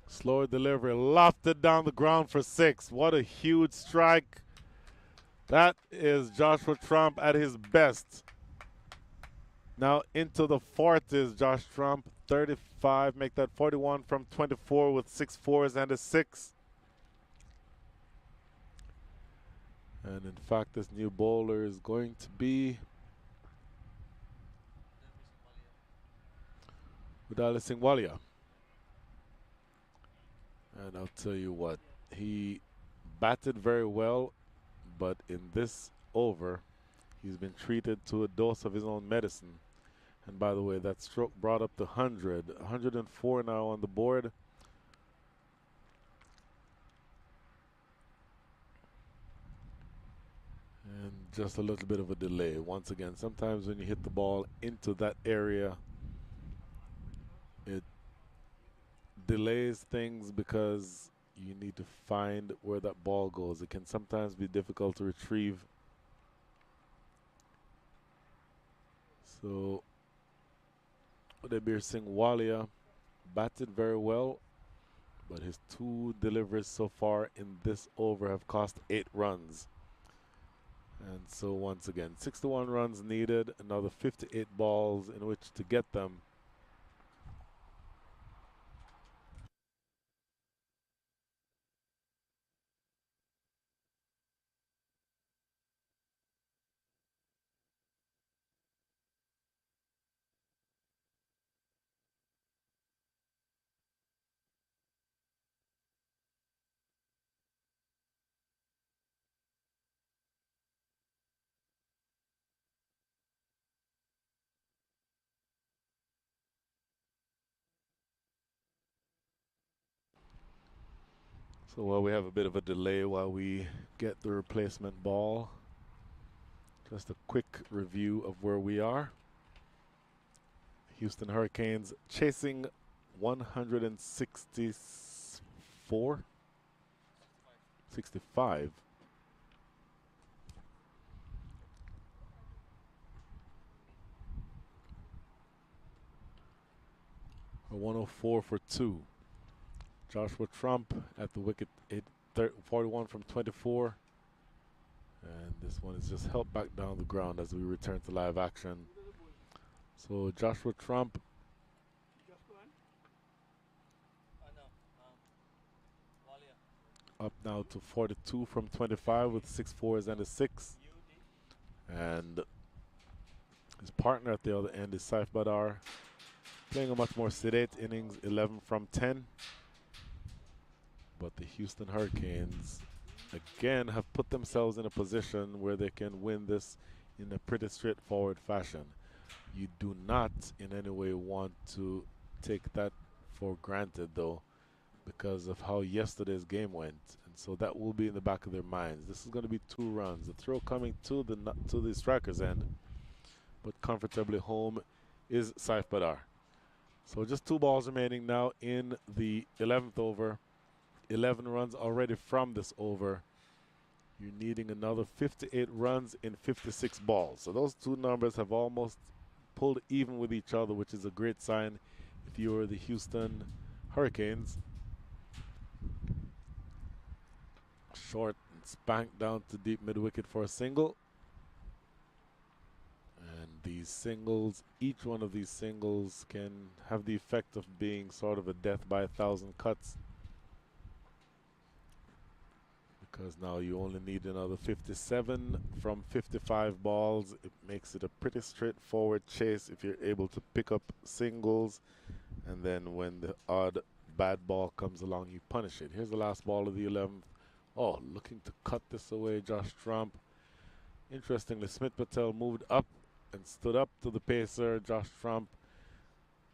Slower delivery, lofted down the ground for 6. What a huge strike. That is Joshua Trump at his best. Now into the 40s, Josh Trump, 35, make that 41 from 24 with 6 fours and a 6. And in fact, this new bowler is going to be Udali Singwalia. And I'll tell you what, he batted very well, but in this over, he's been treated to a dose of his own medicine. And by the way, that stroke brought up the 100. 104 now on the board. just a little bit of a delay. Once again, sometimes when you hit the ball into that area, it delays things because you need to find where that ball goes. It can sometimes be difficult to retrieve. So Udebir Singh Walia batted very well, but his 2 deliveries so far in this over have cost 8 runs. And so once again, 61 runs needed, another 58 balls in which to get them. So while we have a bit of a delay while we get the replacement ball, just a quick review of where we are. Houston Hurricanes chasing 164, 65. A 104 for 2. Joshua Trump at the wicket, 41 from 24. And this one is just helped back down the ground as we return to live action. So Joshua Trump up now to 42 from 25 with 6 fours and a 6. And his partner at the other end is Saif Badar, playing a much more sedate innings, 11 from 10. But the Houston Hurricanes again have put themselves in a position where they can win this in a pretty straightforward fashion. You do not in any way want to take that for granted, though, because of how yesterday's game went. And so that will be in the back of their minds. This is going to be 2 runs. The throw coming to the striker's end, but comfortably home is Saif Badar. So just 2 balls remaining now in the 11th over. 11 runs already from this over. You're needing another 58 runs in 56 balls. So those 2 numbers have almost pulled even with each other, which is a great sign if you are the Houston Hurricanes. Short and spanked down to deep mid-wicket for a single. And these singles, each one of these singles can have the effect of being sort of a death by 1,000 cuts. Because now you only need another 57 from 55 balls. It makes it a pretty straightforward chase if you're able to pick up singles. And then when the odd bad ball comes along, you punish it. Here's the last ball of the 11th. Oh, looking to cut this away, Josh Trump. Interestingly, Smith Patel moved up and stood up to the pacer. Josh Trump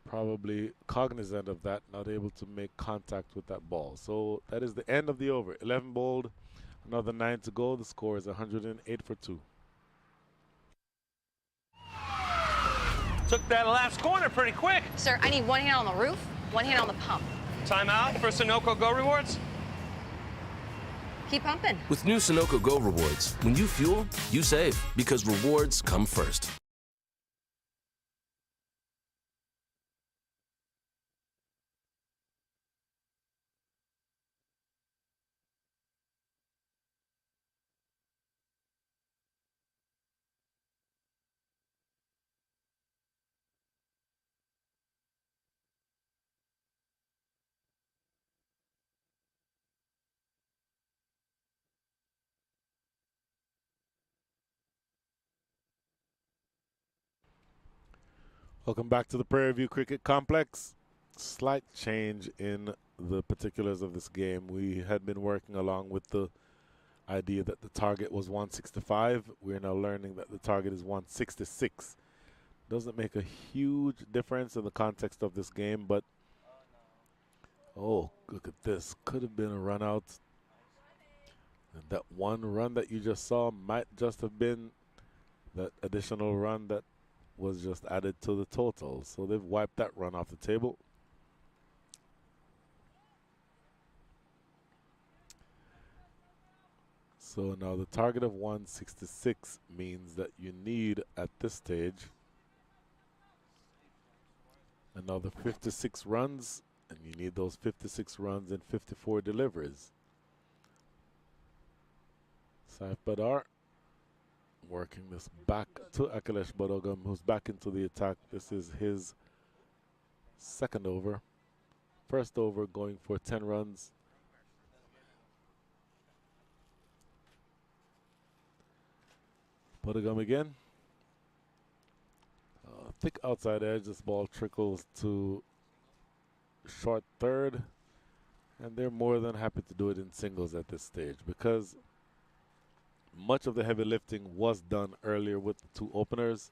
probably cognizant of that, not able to make contact with that ball. So that is the end of the over. 11 bowled. Another 9 to go. The score is 108 for 2. Took that last corner pretty quick. Sir, I need 1 hand on the roof, 1 hand on the pump. Timeout for Sunoco Go Rewards. Keep pumping. With new Sunoco Go rewards, when you fuel, you save because rewards come first. Welcome back to the Prairie View Cricket Complex. Slight change in the particulars of this game. We had been working along with the idea that the target was 165. We're now learning that the target is 166. Doesn't make a huge difference in the context of this game, but oh, look at this. Could have been a run out. And that one run that you just saw might just have been that additional run that was just added to the total. So they've wiped that run off the table. So now the target of 166 means that you need at this stage another 56 runs, and you need those 56 runs and 54 deliveries. Saif Badar working this back to Akhilesh Bodogam, who's back into the attack. This is his second over. First over going for 10 runs. Bodogam again. Thick outside edge. This ball trickles to short third. And they're more than happy to do it in singles at this stage because much of the heavy lifting was done earlier with the two openers.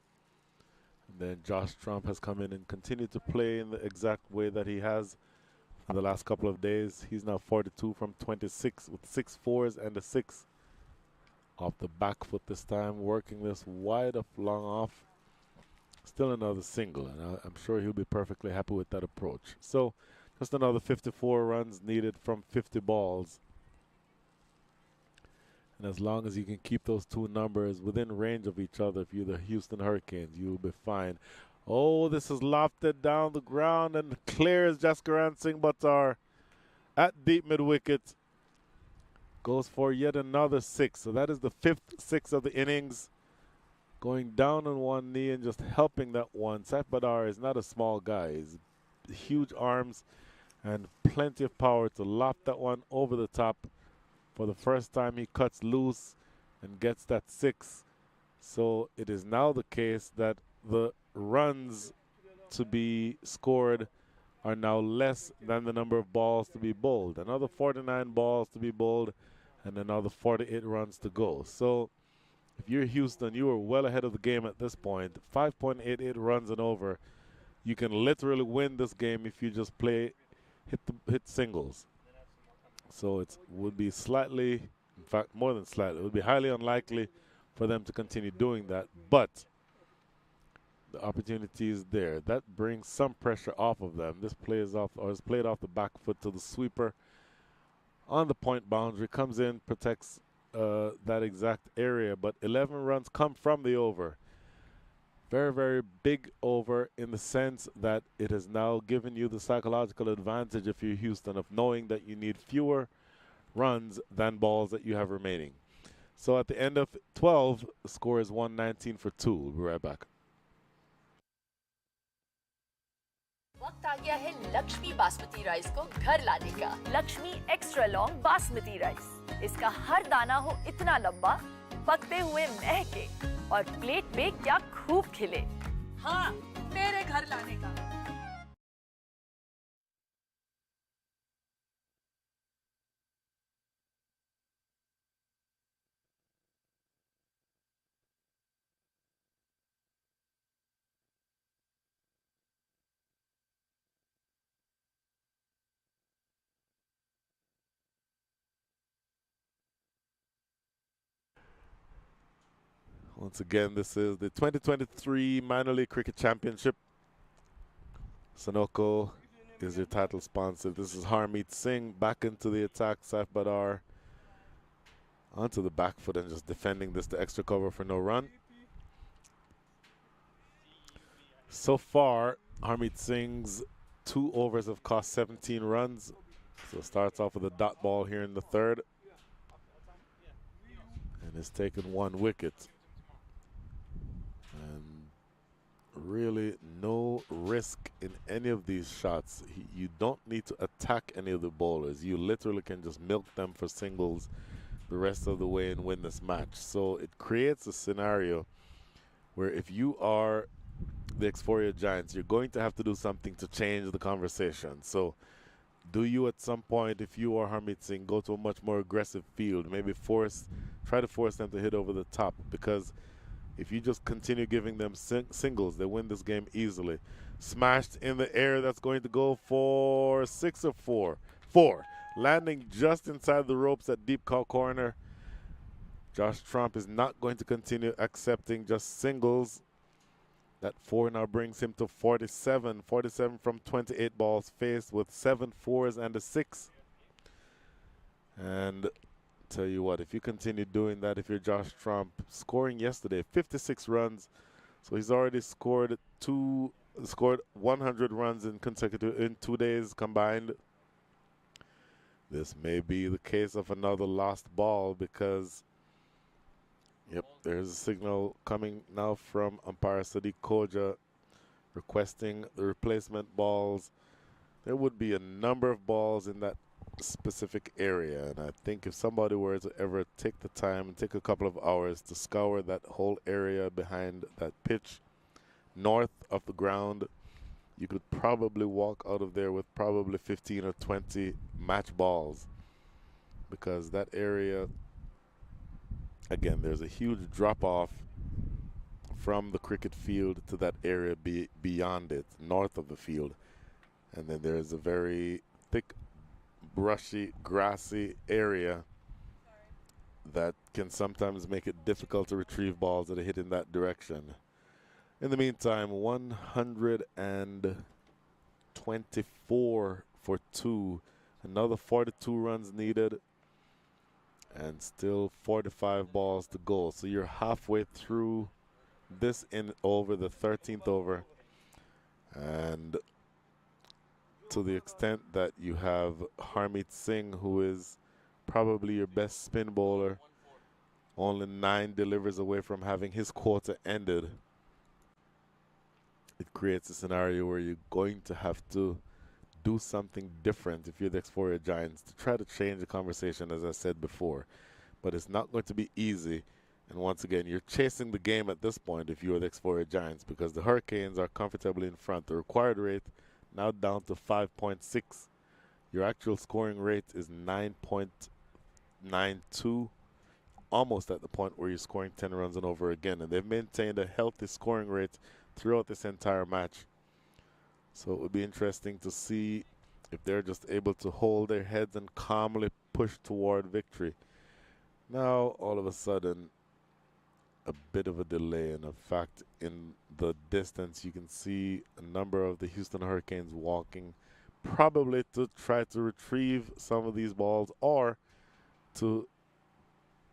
And then Josh Trump has come in and continued to play in the exact way that he has in the last couple of days. He's now 42 from 26 with 6 fours and a 6 off the back foot this time, working this wide up long off. Still another single, and I'm sure he'll be perfectly happy with that approach. So just another 54 runs needed from 50 balls. And as long as you can keep those two numbers within range of each other, if you're the Houston Hurricanes, you'll be fine. Oh, this is lofted down the ground and clears Jaskaran Singh Buttar at deep mid wicket. Goes for yet another 6. So that is the 5th 6 of the innings. Going down on one knee and just helping that one. Saif Badar is not a small guy. He's huge arms and plenty of power to lop that one over the top. For the first time, he cuts loose and gets that 6. So it is now the case that the runs to be scored are now less than the number of balls to be bowled. Another 49 balls to be bowled and another 48 runs to go. So if you're Houston, you are well ahead of the game at this point. 5.88 runs and over. You can literally win this game if you just hit singles. So it would be slightly, in fact, more than slightly, it would be highly unlikely for them to continue doing that. But the opportunity is there. That brings some pressure off of them. This plays off, or is played off the back foot to the sweeper on the point boundary. Comes in, protects that exact area. But 11 runs come from the over. Very, very big over in the sense that it has now given you the psychological advantage if you're Houston of knowing that you need fewer runs than balls that you have remaining. So at the end of 12, the score is 119 for 2. We'll be right back. वक्त आ गया है Lakshmi basmati rice को घर लाने का। Lakshmi extra long basmati rice. इसका हर दाना हो इतना लंबा, पकते हुए महके और प्लेट पे क्या खूब खिले। हाँ, मेरे घर लाने का। Once again, this is the 2023 Minor League Cricket Championship. Sunoco is your title sponsor. This is Harmeet Singh back into the attack. Saif Badar onto the back foot and just defending this to extra cover for no run. So far, Harmeet Singh's 2 overs have cost 17 runs. So starts off with a dot ball here in the third. And has taken 1 wicket. And really no risk in any of these shots. You don't need to attack any of the bowlers. You literally can just milk them for singles the rest of the way and win this match. So it creates a scenario where if you are the Exforia Giants, you're going to have to do something to change the conversation. So do you at some point, if you are Harmeet Singh, go to a much more aggressive field, maybe try to force them to hit over the top, because if you just continue giving them singles, they win this game easily. Smashed in the air, that's going to go for 6 or 4. 4. Landing just inside the ropes at deep corner. Josh Trump is not going to continue accepting just singles. That 4 now brings him to 47. 47 from 28 balls faced with 7 4s and a 6. And tell you what, if you continue doing that, if you're Josh Trump, scoring yesterday 56 runs, so he's already scored 100 runs in 2 days combined. This may be the case of another lost ball because, yep, there's a signal coming now from umpire Sadiq Koja requesting the replacement balls. There would be a number of balls in that specific area, and I think if somebody were to ever take the time and take a couple of hours to scour that whole area behind that pitch north of the ground, you could probably walk out of there with probably 15 or 20 match balls, because that area, again, there's a huge drop off from the cricket field to that area beyond it, north of the field, and then there's a very thick, brushy, grassy area that can sometimes make it difficult to retrieve balls that are hit in that direction. In the meantime, 124 for 2. Another 42 runs needed. And still 45 balls to go. So you're halfway through this over the 13th over. And to the extent that you have Harmeet Singh, who is probably your best spin bowler, only 9 delivers away from having his quota ended, it creates a scenario where you're going to have to do something different if you're the Explorer Giants to try to change the conversation, as I said before. But it's not going to be easy. And once again, you're chasing the game at this point if you're the Explorer Giants, because the Hurricanes are comfortably in front. The required rate now down to 5.6. Your actual scoring rate is 9.92, almost at the point where you're scoring 10 runs and over again. And they've maintained a healthy scoring rate throughout this entire match. So it would be interesting to see if they're just able to hold their heads and calmly push toward victory. Now, all of a sudden, a bit of a delay. And in fact, in the distance, you can see a number of the Houston Hurricanes walking, probably to try to retrieve some of these balls or to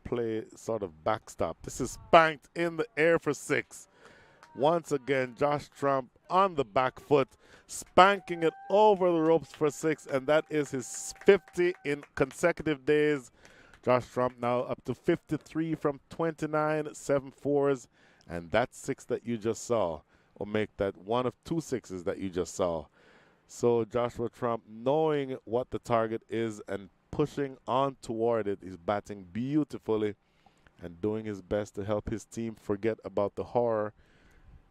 play sort of backstop. This is spanked in the air for 6. Once again, Josh Trump on the back foot, spanking it over the ropes for 6, and that is his 50 in consecutive days. Josh Trump now up to 53 from 29, 7 4s, and that 6 that you just saw will make that one of 2 6s that you just saw. So Joshua Trump, knowing what the target is and pushing on toward it, is batting beautifully and doing his best to help his team forget about the horror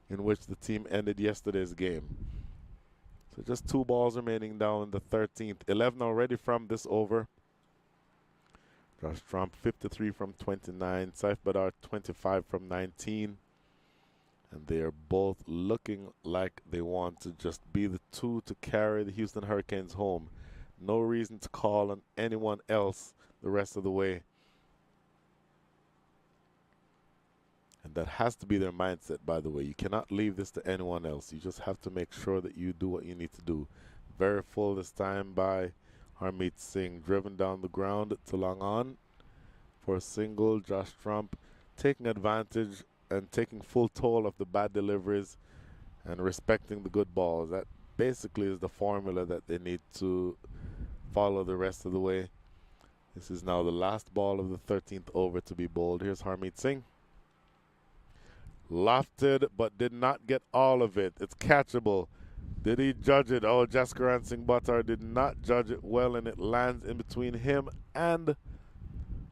in which the team ended yesterday's game. So just 2 balls remaining down in the 13th. 11 already from this over. Josh Trump 53 from 29. Saif Badar 25 from 19. And they are both looking like they want to just be the 2 to carry the Houston Hurricanes home. No reason to call on anyone else the rest of the way. And that has to be their mindset, by the way. You cannot leave this to anyone else. You just have to make sure that you do what you need to do. Very full this time by Harmeet Singh. Driven down the ground to long on for a single. Josh Trump taking advantage and taking full toll of the bad deliveries and respecting the good balls. That basically is the formula that they need to follow the rest of the way. This is now the last ball of the 13th over to be bowled. Here's Harmeet Singh. Lofted, but did not get all of it. It's catchable. Did he judge it? Oh, Jaskaran Singh Buttar did not judge it well, and it lands in between him and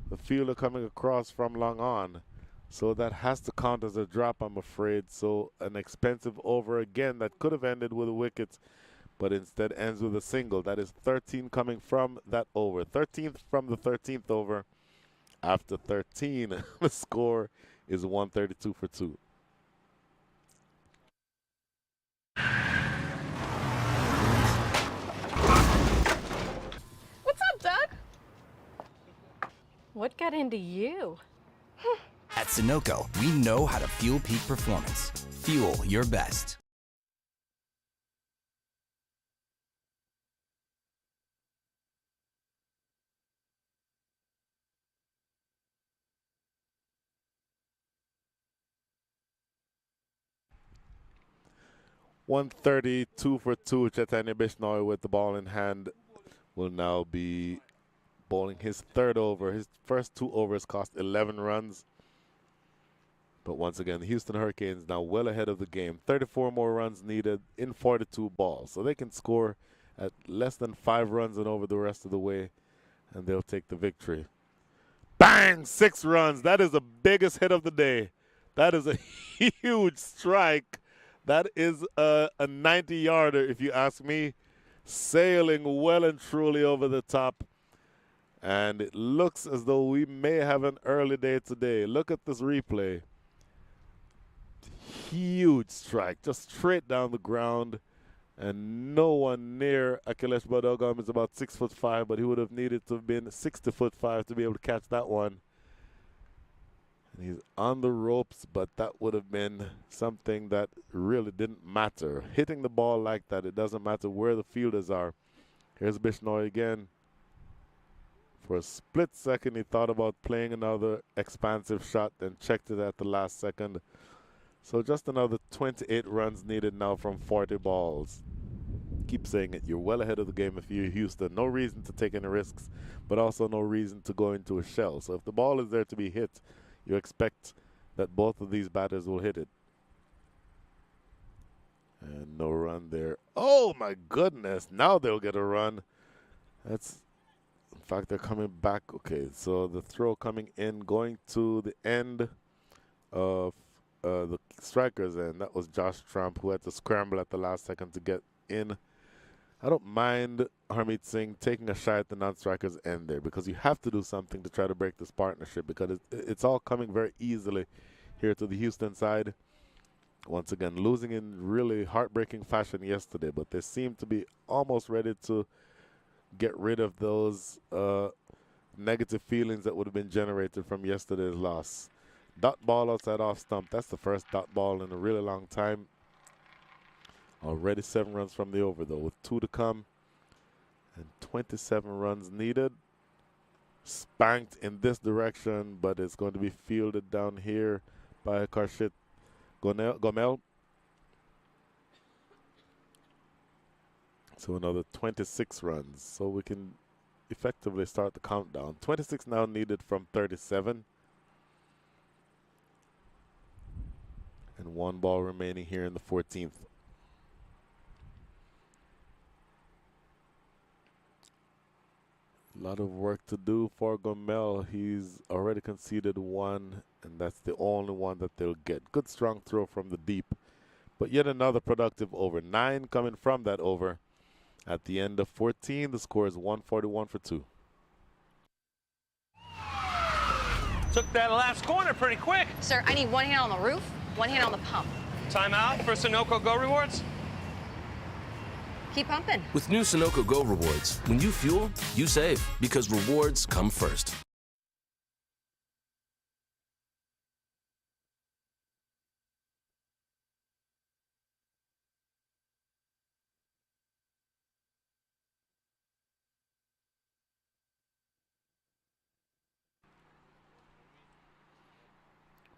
the fielder coming across from long on. So that has to count as a drop, I'm afraid. So an expensive over again that could have ended with a wicket, but instead ends with a single. That is 13 coming from that over. 13th from the 13th over. After 13, the score is 132 for 2. What got into you? At Sunoco, we know how to fuel peak performance. Fuel your best. .132 for 2. Chaitanya Bishnoi with the ball in hand will now be bowling his third over. His first 2 overs cost 11 runs. But once again, the Houston Hurricanes now well ahead of the game. 34 more runs needed in 42 balls. So they can score at less than 5 runs and over the rest of the way, and they'll take the victory. Bang! 6 runs. That is the biggest hit of the day. That is a huge strike. That is a 90-yarder, if you ask me, sailing well and truly over the top. And it looks as though we may have an early day today. Look at this replay. Huge strike, just straight down the ground. And no one near Akhilesh Badogam is about 6'5", but he would have needed to have been 60'5" to be able to catch that one. And he's on the ropes, but that would have been something that really didn't matter. Hitting the ball like that, it doesn't matter where the fielders are. Here's Bishnoi again. For a split second, he thought about playing another expansive shot, then checked it at the last second. So just another 28 runs needed now from 40 balls. Keep saying it, you're well ahead of the game if you're Houston. No reason to take any risks, but also no reason to go into a shell. So if the ball is there to be hit, you expect that both of these batters will hit it. And no run there. Oh my goodness, now they'll get a run. That's, in fact, they're coming back. Okay, so the throw coming in, going to the end of the striker's end. That was Josh Trump, who had to scramble at the last second to get in. I don't mind Harmeet Singh taking a shot at the non-striker's end there, because you have to do something to try to break this partnership, because it's all coming very easily here to the Houston side. Once again, losing in really heartbreaking fashion yesterday, but they seem to be almost ready to get rid of those negative feelings that would have been generated from yesterday's loss. Dot ball outside off stump. That's the first dot ball in a really long time. Already 7 runs from the over, though, with 2 to come and 27 runs needed. Spanked in this direction, but it's going to be fielded down here by Karshit Gomel. So another 26 runs. So we can effectively start the countdown. 26 now needed from 37. And 1 ball remaining here in the 14th. A lot of work to do for Gomel. He's already conceded 1, and that's the only one that they'll get. Good strong throw from the deep. But yet another productive over. 9 coming from that over. At the end of 14, the score is 141 for 2. Took that last corner pretty quick. Sir, I need 1 hand on the roof, 1 hand on the pump. Timeout for Sunoco Go Rewards. Keep pumping. With new Sunoco Go Rewards, when you fuel, you save, because rewards come first.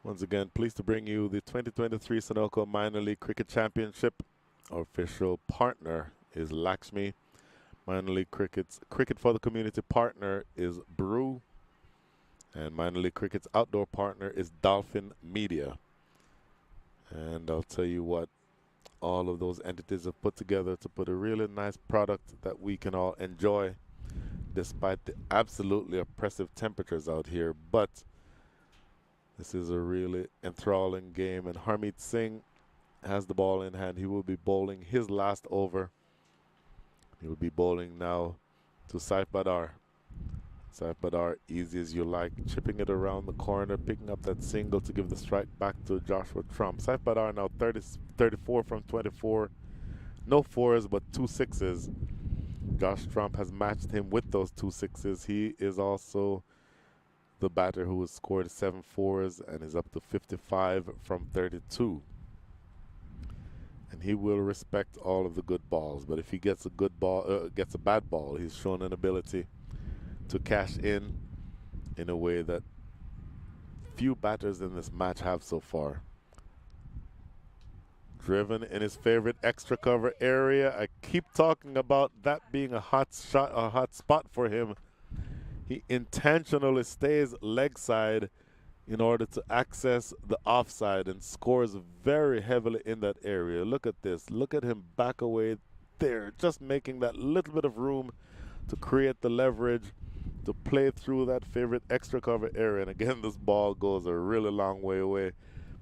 Once again, pleased to bring you the 2023 Sunoco Minor League Cricket Championship. Our official partner is Lakshmi. Minor League Cricket for the Community partner is Brew. And Minor League Cricket's outdoor partner is Dolphin Media. And I'll tell you what, all of those entities have put together to put a really nice product that we can all enjoy despite the absolutely oppressive temperatures out here. But this is a really enthralling game, and Harmeet Singh has the ball in hand. He will be bowling his last over. He will be bowling now to Saif Badar. Saif Badar, easy as you like, chipping it around the corner, picking up that single to give the strike back to Joshua Trump. Saif Badar now 34 from 24. No 4s, but 2 6s. Josh Trump has matched him with those 2 6s. He is also the batter who has scored 7 fours and is up to 55 from 32. And he will respect all of the good balls, but if he gets a good ball, gets a bad ball, he's shown an ability to cash in a way that few batters in this match have so far. Driven in his favorite extra cover area. I keep talking about that being a hot shot, a hot spot for him. He intentionally stays leg side in order to access the offside and scores very heavily in that area. Look at this. Look at him back away there, just making that little bit of room to create the leverage to play through that favorite extra cover area. And again, this ball goes a really long way away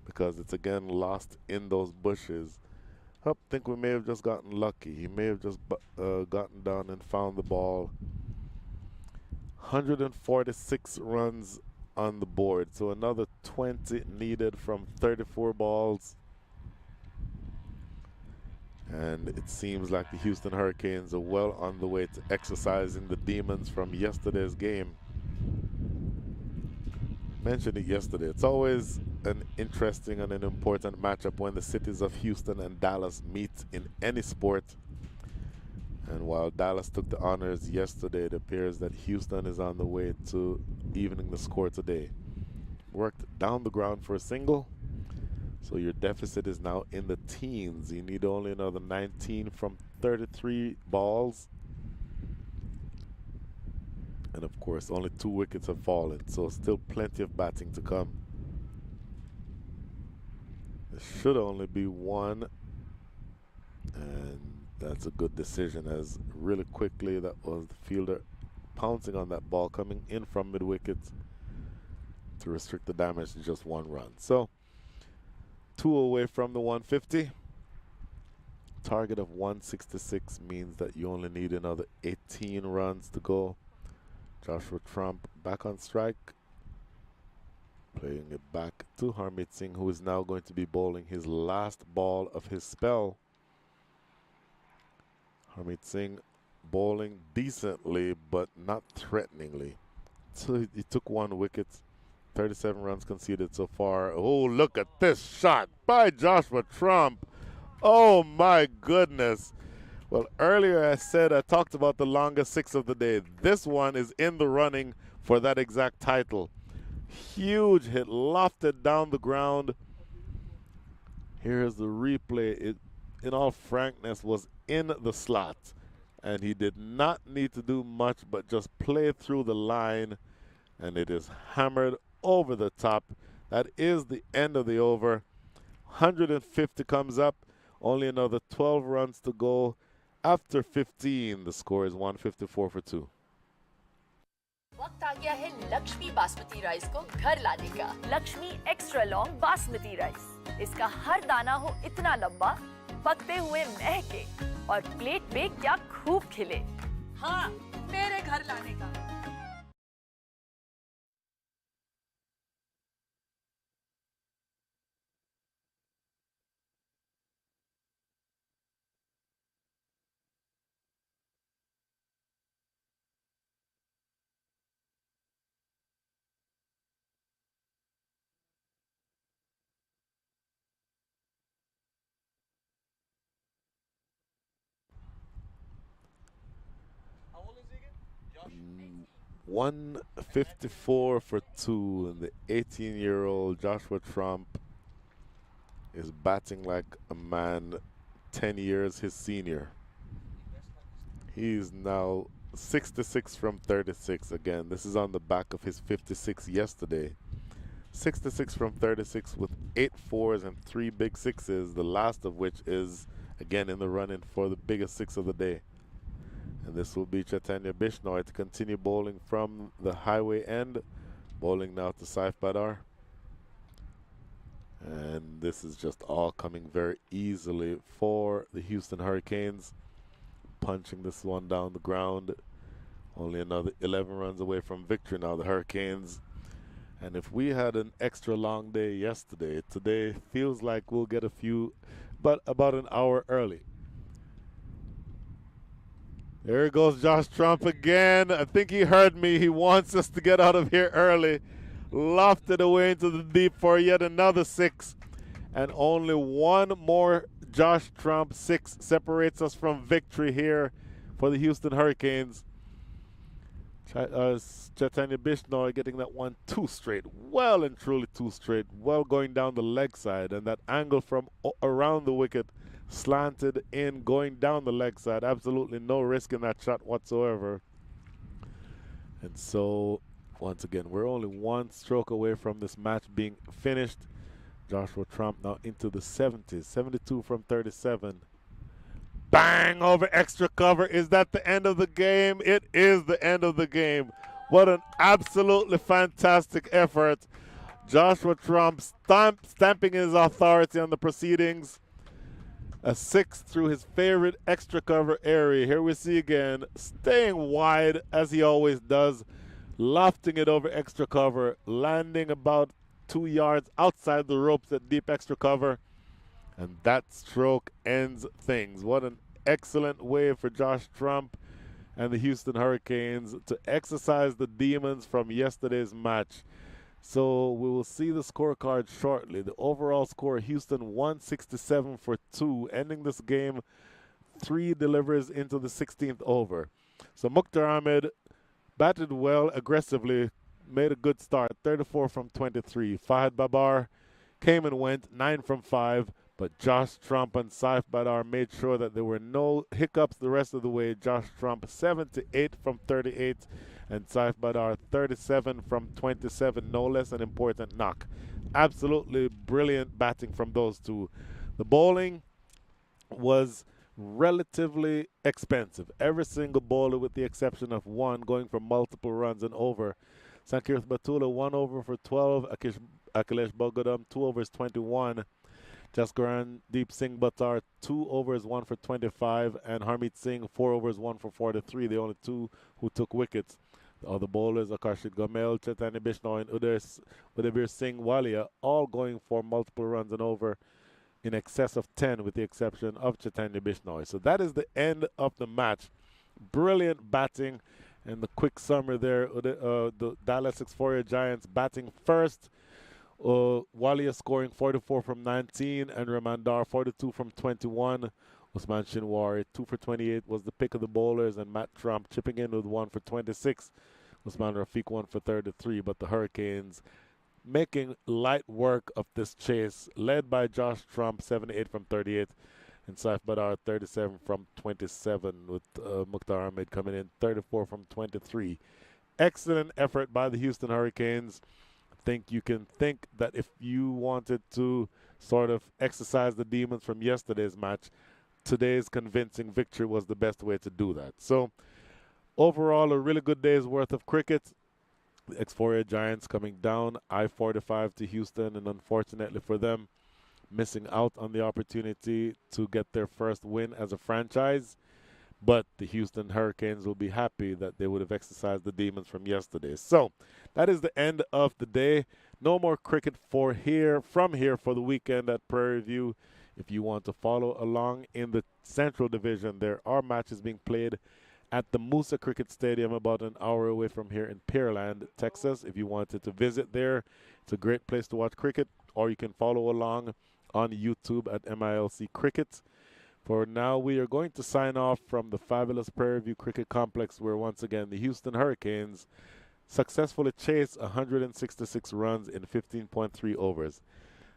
because it's again lost in those bushes. I think we may have just gotten lucky. He may have just gotten down and found the ball. 146 runs on the board, so another 20 needed from 34 balls. And it seems like the Houston Hurricanes are well on the way to exercising the demons from yesterday's game. Mentioned it yesterday. It's always an interesting and an important matchup when the cities of Houston and Dallas meet in any sport. And while Dallas took the honors yesterday, it appears that Houston is on the way to evening the score today. Worked down the ground for a single, so your deficit is now in the teens. You need only another 19 from 33 balls. And of course, only 2 wickets have fallen, so still plenty of batting to come. There should only be 1, and that's a good decision, as really quickly that was the fielder pouncing on that ball coming in from mid-wicket to restrict the damage to just 1 run. So 2 away from the 150. Target of 166 means that you only need another 18 runs to go. Joshua Trump back on strike, playing it back to Harmeet Singh, who is now going to be bowling his last ball of his spell. Harmeet Singh bowling decently, but not threateningly. So he took 1 wicket, 37 runs conceded so far. Oh, look at this shot by Joshua Trump. Oh my goodness. Well, earlier I talked about the longest 6 of the day. This one is in the running for that exact title. Huge hit, lofted down the ground. Here's the replay. It, in all frankness, was in the slot, and he did not need to do much but just play through the line, and it is hammered over the top. That is the end of the over. 150 comes up, only another 12 runs to go. After 15, the score is 154 for 2. वक्त आ गया है Lakshmi basmati rice को घर लाने का। Lakshmi extra long basmati rice. इसका हर दाना हो इतना लंबा, पकते हुए महके और प्लेट पे क्या खूब खिले। हाँ, मेरे घर लाने का। How old is he again? Josh? 154 for 2, and the 18-year-old Joshua Trump is batting like a man 10 years his senior. He's now 66 from 36. Again, this is on the back of his 56 yesterday. 66 from 36 with 8 fours and 3 big sixes, the last of which is again in the run-in for the biggest 6 of the day. And this will be Chaitanya Bishnoi to continue bowling from the highway end. Bowling now to Saif Badar. And this is just all coming very easily for the Houston Hurricanes. Punching this one down the ground. Only another 11 runs away from victory now, the Hurricanes. And if we had an extra long day yesterday, today feels like we'll get a few, but about an hour early. There goes Josh Trump again. I think he heard me. He wants us to get out of here early. Lofted away into the deep for yet another 6. And only one more Josh Trump 6 separates us from victory here for the Houston Hurricanes. Chaitanya Bishnoi getting that one 2 straight. Well and truly 2 straight. Well going down the leg side. And that angle from around the wicket slanted in, going down the leg side. Absolutely no risk in that shot whatsoever. And so, once again, we're only 1 stroke away from this match being finished. Joshua Trump now into the 70s. 72 from 37. Bang! Over extra cover. Is that the end of the game? It is the end of the game. What an absolutely fantastic effort. Joshua Trump stamping his authority on the proceedings. A 6 through his favorite extra cover area. Here we see again, staying wide as he always does, lofting it over extra cover, landing about 2 yards outside the ropes at deep extra cover. And that stroke ends things. What an excellent way for Josh Trump and the Houston Hurricanes to exercise the demons from yesterday's match. So we will see the scorecard shortly. The overall score, Houston 167 for 2, ending this game 3 deliveries into the 16th over. So Mukhtar Ahmed batted well, aggressively, made a good start, 34 from 23. Fahad Babar came and went, 9 from 5. But Josh Trump and Saif Badar made sure that there were no hiccups the rest of the way. Josh Trump 78 from 38 and Saif Badar 37 from 27. No less an important knock. Absolutely brilliant batting from those two. The bowling was relatively expensive. Every single bowler with the exception of one going for multiple runs and over. Sankirth Batula 1 over for 12. Akhilesh Bogadam 2 overs 21. Jaskaran Deep Singh Buttar 2 overs 1 for 25, and Harmeet Singh 4 overs 1 for 43. The only two who took wickets. The other bowlers, Akarshit Gamel, Chaitanya Bishnoi, and Udavir Singh Walia, all going for multiple runs and over in excess of 10, with the exception of Chaitanya Bishnoi. So that is the end of the match. Brilliant batting, and the quick summary there. The Dallas Exforia Giants batting first. Walia scoring 44 from 19, and Ramandar 42 from 21. Usman Shinwari 2 for 28 was the pick of the bowlers, and Matt Trump chipping in with 1 for 26. Usman Rafiq 1 for 33, but the Hurricanes making light work of this chase, led by Josh Trump 78 from 38, and Saif Badar 37 from 27, with Mukhtar Ahmed coming in 34 from 23. Excellent effort by the Houston Hurricanes. Think you can think that if you wanted to sort of exercise the demons from yesterday's match, today's convincing victory was the best way to do that. So overall, a really good day's worth of cricket. The Exforia Giants coming down I-45 to Houston, and unfortunately for them, missing out on the opportunity to get their first win as a franchise. But the Houston Hurricanes will be happy that they would have exercised the demons from yesterday. So that is the end of the day. No more cricket from here for the weekend at Prairie View. If you want to follow along in the Central Division, there are matches being played at the Moosa Cricket Stadium about an hour away from here in Pearland, Texas. If you wanted to visit there, it's a great place to watch cricket, or you can follow along on YouTube at MILC Cricket. For now, we are going to sign off from the fabulous Prairie View Cricket Complex, where once again the Houston Hurricanes successfully chased 166 runs in 15.3 overs.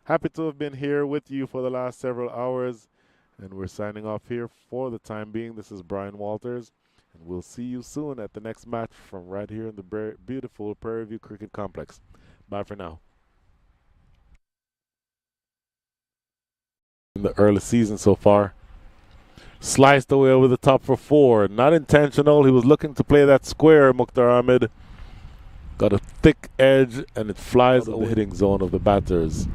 Happy to have been here with you for the last several hours, and we're signing off here for the time being. This is Brian Walters, and we'll see you soon at the next match from right here in the beautiful Prairie View Cricket Complex. Bye for now. In the early season so far, sliced away over the top for 4. Not intentional. He was looking to play that square, Mukhtar Ahmed. Got a thick edge, and it flies over the hitting zone of the batters.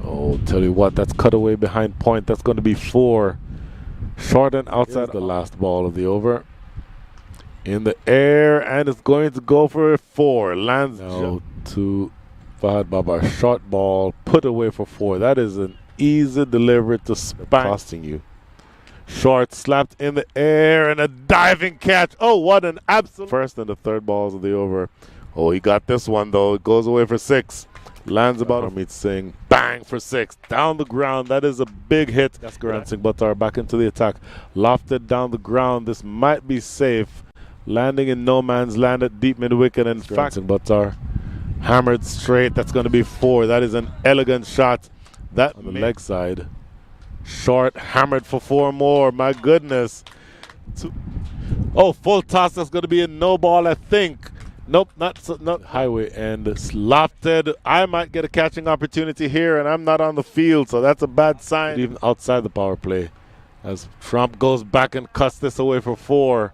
Oh, tell you what, that's cut away behind point. That's going to be 4. Short and outside the last ball of the over. In the air, and it's going to go for 4. Lands now to Fahad Babar. Short ball, put away for 4. That is an easy delivery to spank, costing you. Short slapped in the air and a diving catch. Oh, what an absolute. First and the third balls of the over. Oh, he got this one though. It goes away for 6. Lands about Harmeet Singh. Bang for 6. Down the ground. That is a big hit. That's Jaskaran Singh Buttar back into the attack. Lofted down the ground. This might be safe. Landing in no man's land at deep mid wicket. In fact, Singh Buttar hammered straight. That's going to be 4. That is an elegant shot. That on the leg side. Short, hammered for 4 more. My goodness. Oh, full toss. That's going to be a no ball, I think. Nope, not highway and lofted. I might get a catching opportunity here, and I'm not on the field, so that's a bad sign. Even outside the power play, as Trump goes back and cuts this away for 4.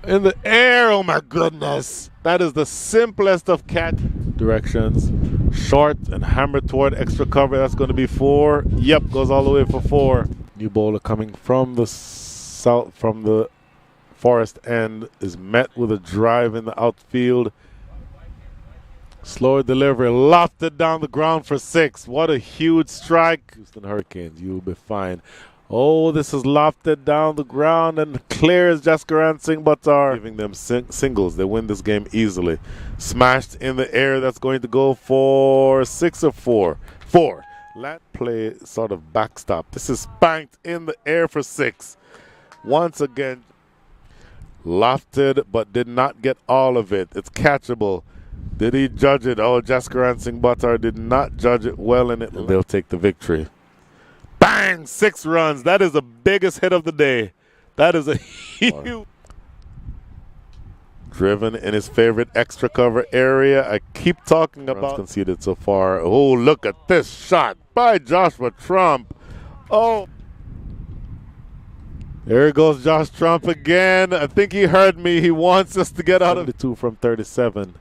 In the air, oh my goodness. That is the simplest of catch directions. Short and hammered toward extra cover. That's going to be 4. Yep, goes all the way for 4. New bowler coming from the south, from the Forest end, is met with a drive in the outfield. Slower delivery, lofted down the ground for 6. What a huge strike. Houston Hurricanes, you'll be fine. Oh, this is lofted down the ground and clears Jaskaran Singh Buttar, giving them singles. They win this game easily. Smashed in the air. That's going to go for 6 or 4. 4. Let play sort of backstop. This is spanked in the air for 6. Once again, lofted but did not get all of it. It's catchable. Did he judge it? Oh, Jaskaran Singh Buttar did not judge it well in it. And they'll take the victory. Bang! 6 runs. That is the biggest hit of the day. That is a huge. Driven in his favorite extra cover area. I keep talking about conceded so far. Oh, look at this shot by Joshua Trump. Oh. There goes Josh Trump again. I think he heard me. He wants us to get out of 72 from 37.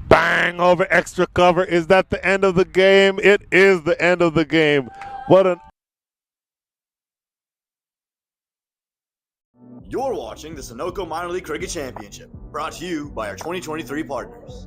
Bang over extra cover. Is that the end of the game? It is the end of the game. What an... You're watching the Sunoco Minor League Cricket Championship, brought to you by our 2023 partners.